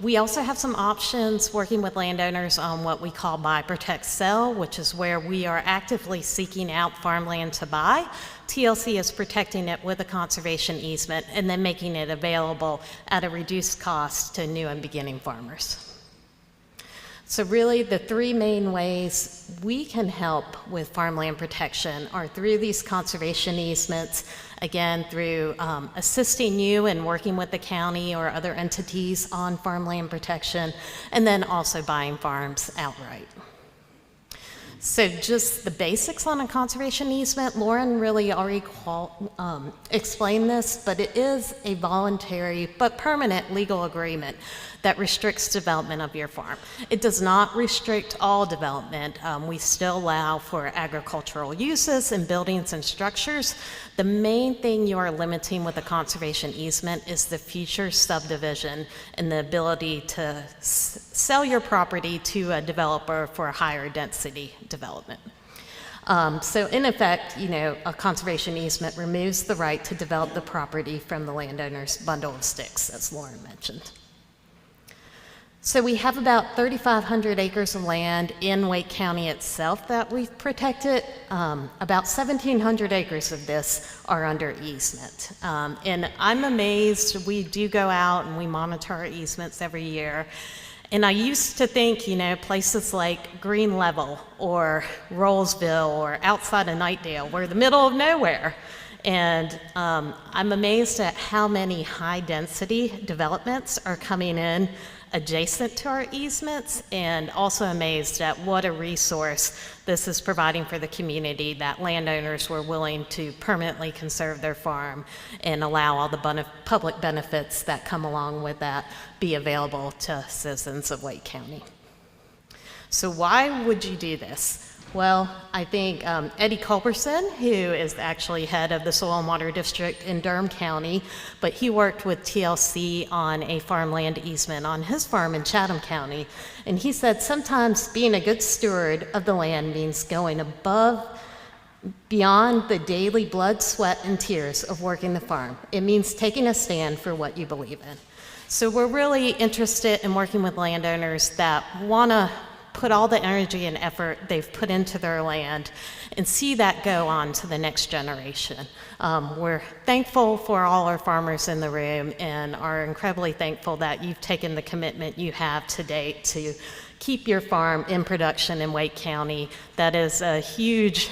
We also have some options working with landowners on what we call buy, protect, sell, which is where we are actively seeking out farmland to buy. TLC is protecting it with a conservation easement and then making it available at a reduced cost to new and beginning farmers. So really the 3 main ways we can help with farmland protection are through these conservation easements, again through assisting you and working with the county or other entities on farmland protection, and then also buying farms outright. So just the basics on a conservation easement, Lauren really already explained this, but it is a voluntary but permanent legal agreement that restricts development of your farm. It does not restrict all development. We still allow for agricultural uses and buildings and structures. The main thing you are limiting with a conservation easement is the future subdivision and the ability to sell your property to a developer for a higher density development. So in effect, a conservation easement removes the right to develop the property from the landowner's bundle of sticks, as Lauren mentioned. So we have about 3,500 acres of land in Wake County itself that we've protected. About 1,700 acres of this are under easement. And I'm amazed, we do go out and we monitor our easements every year. And I used to think, places like Green Level or Rollsville or outside of Nightdale were the middle of nowhere. And I'm amazed at how many high-density developments are coming in adjacent to our easements, and also amazed at what a resource this is providing for the community, that landowners were willing to permanently conserve their farm and allow all the public benefits that come along with that be available to citizens of Wake County. So why would you do this? Well, I think Eddie Culberson, who is actually head of the Soil and Water District in Durham County, but he worked with TLC on a farmland easement on his farm in Chatham County. And he said sometimes being a good steward of the land means going beyond the daily blood, sweat, and tears of working the farm. It means taking a stand for what you believe in. So we're really interested in working with landowners that want to put all the energy and effort they've put into their land and see that go on to the next generation. We're thankful for all our farmers in the room and are incredibly thankful that you've taken the commitment you have to date to keep your farm in production in Wake County. That is a huge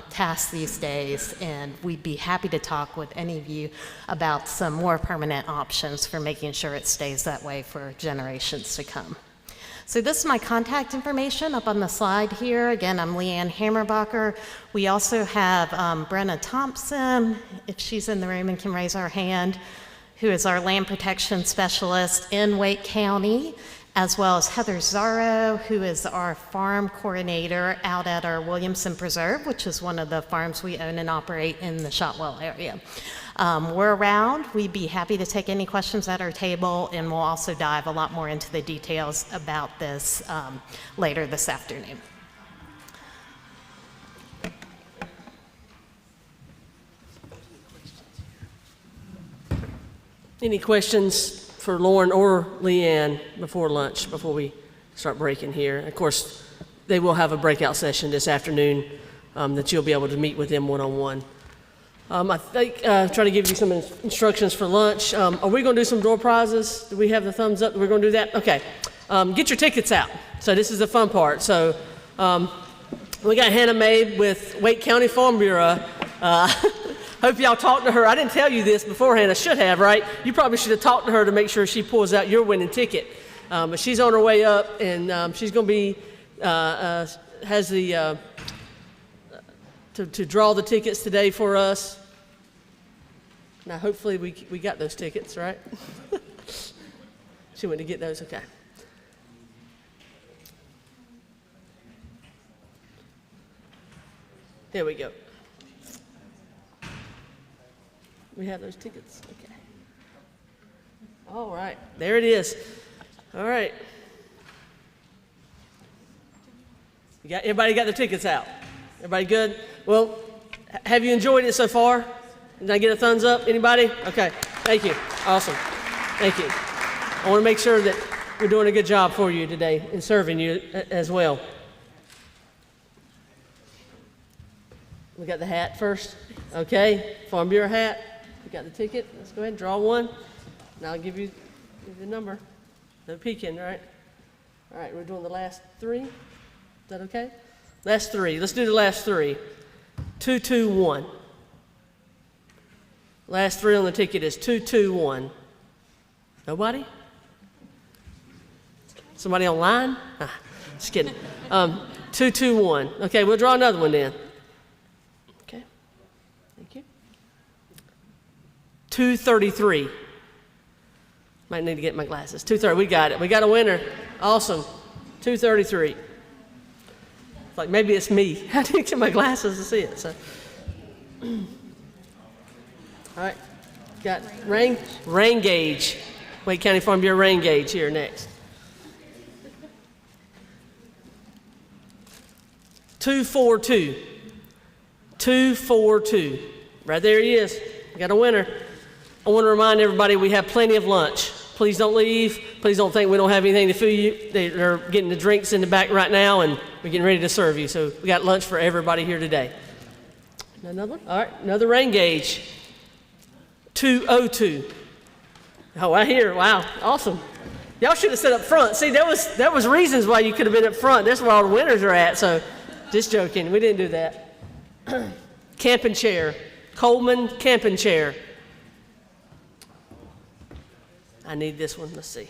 task these days, and we'd be happy to talk with any of you about some more permanent options for making sure it stays that way for generations to come. So this is my contact information up on the slide here. Again, I'm Leanne Hammerbacher. We also have Brenna Thompson, if she's in the room and can raise her hand, who is our land protection specialist in Wake County, as well as Heather Zarro, who is our farm coordinator out at our Williamson Preserve, which is one of the farms we own and operate in the Shotwell area. We're around. We'd be happy to take any questions at our table, and we'll also dive a lot more into the details about this later this afternoon. Any questions for Lauren or Leanne before lunch, before we start breaking here? Of course, they will have a breakout session this afternoon that you'll be able to meet with them one-on-one. I think, try to give you some instructions for lunch. Are we going to do some door prizes? Do we have the thumbs up? We're going to do that? Okay. Get your tickets out. So this is the fun part. So we got Hannah Mae with Wake County Farm Bureau. Hope y'all talked to her. I didn't tell you this beforehand. I should have, right? You probably should have talked to her to make sure she pulls out your winning ticket. But she's on her way up, and she's going to be, has the, to draw the tickets today for us. Now, hopefully we got those tickets, right? She went to get those, okay. There we go. We have those tickets, okay. All right, there it is. All right. Everybody got their tickets out? Everybody good? Well, have you enjoyed it so far? Did I get a thumbs up? Anybody? Okay, thank you. Awesome. Thank you. I want to make sure that we're doing a good job for you today and serving you as well. We got the hat first. Okay, Farm Bureau hat. We got the ticket. Let's go ahead and draw one. And I'll give you the number. No peeking, right? All right, we're doing the last three. Is that okay? Last three. Let's do the last three. 221. Last three on the ticket is 221. Nobody? Somebody online? Just kidding. 221. Okay, we'll draw another one then. Okay. Thank you. 233. Might need to get my glasses. 230. We got it. We got a winner. Awesome. 233. It's like maybe it's me. I need to get my glasses to see it. So. All right, got rain gauge. Wake County Farm Bureau rain gauge here next. 242. 242. Right there he is. We got a winner. I want to remind everybody we have plenty of lunch. Please don't leave. Please don't think we don't have anything to feed you. They're getting the drinks in the back right now, and we're getting ready to serve you. So we got lunch for everybody here today. Another one? All right, another rain gauge. 202. Oh, I hear. Wow, awesome. Y'all should have sat up front. See, that was reasons why you could have been up front. That's where all the winners are at. So, just joking. We didn't do that. Camping chair. Coleman camping chair. I need this one. Let's see.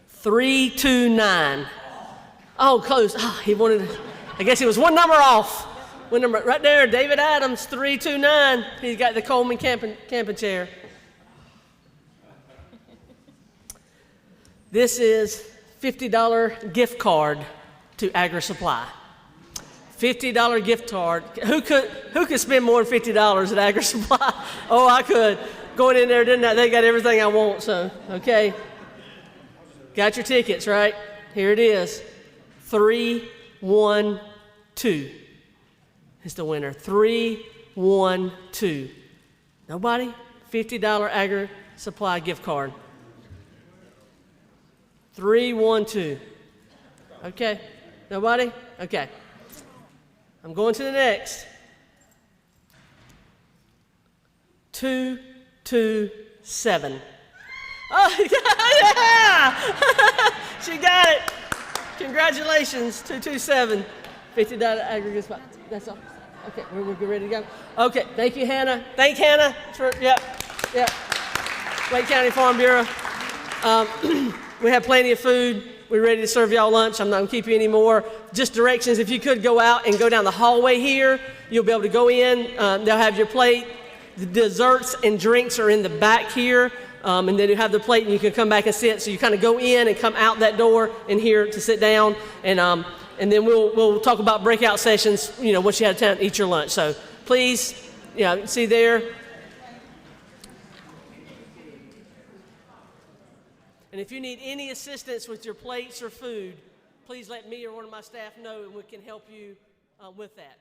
329. Oh, close. Oh, he wanted. I guess he was one number off. One number right there. David Adams. 329. He's got the Coleman camping chair. This is $50 gift card to Agri Supply. $50 gift card. Who could spend more than $50 at Agri Supply? Oh, I could. Going in there, didn't I? They got everything I want, so, okay. Got your tickets, right? Here it is. 312 is the winner. 312. Nobody? $50 Agri Supply gift card. 312. Okay. Nobody? Okay. I'm going to the next. 227. Oh, yeah! She got it. Congratulations, 227. $50 aggregate spot. That's all. Okay, we're ready to go. Okay, thank you, Hannah. Thank Hannah. Yep. Wake County Farm Bureau. We have plenty of food. We're ready to serve y'all lunch. I'm not going to keep you anymore. Just directions, if you could go out and go down the hallway here, you'll be able to go in. They'll have your plate. The desserts and drinks are in the back here. And then you have the plate and you can come back and sit. So you kind of go in and come out that door and here to sit down. And then we'll talk about breakout sessions, once you have time to eat your lunch. So please, see there. And if you need any assistance with your plates or food, please let me or one of my staff know and we can help you with that.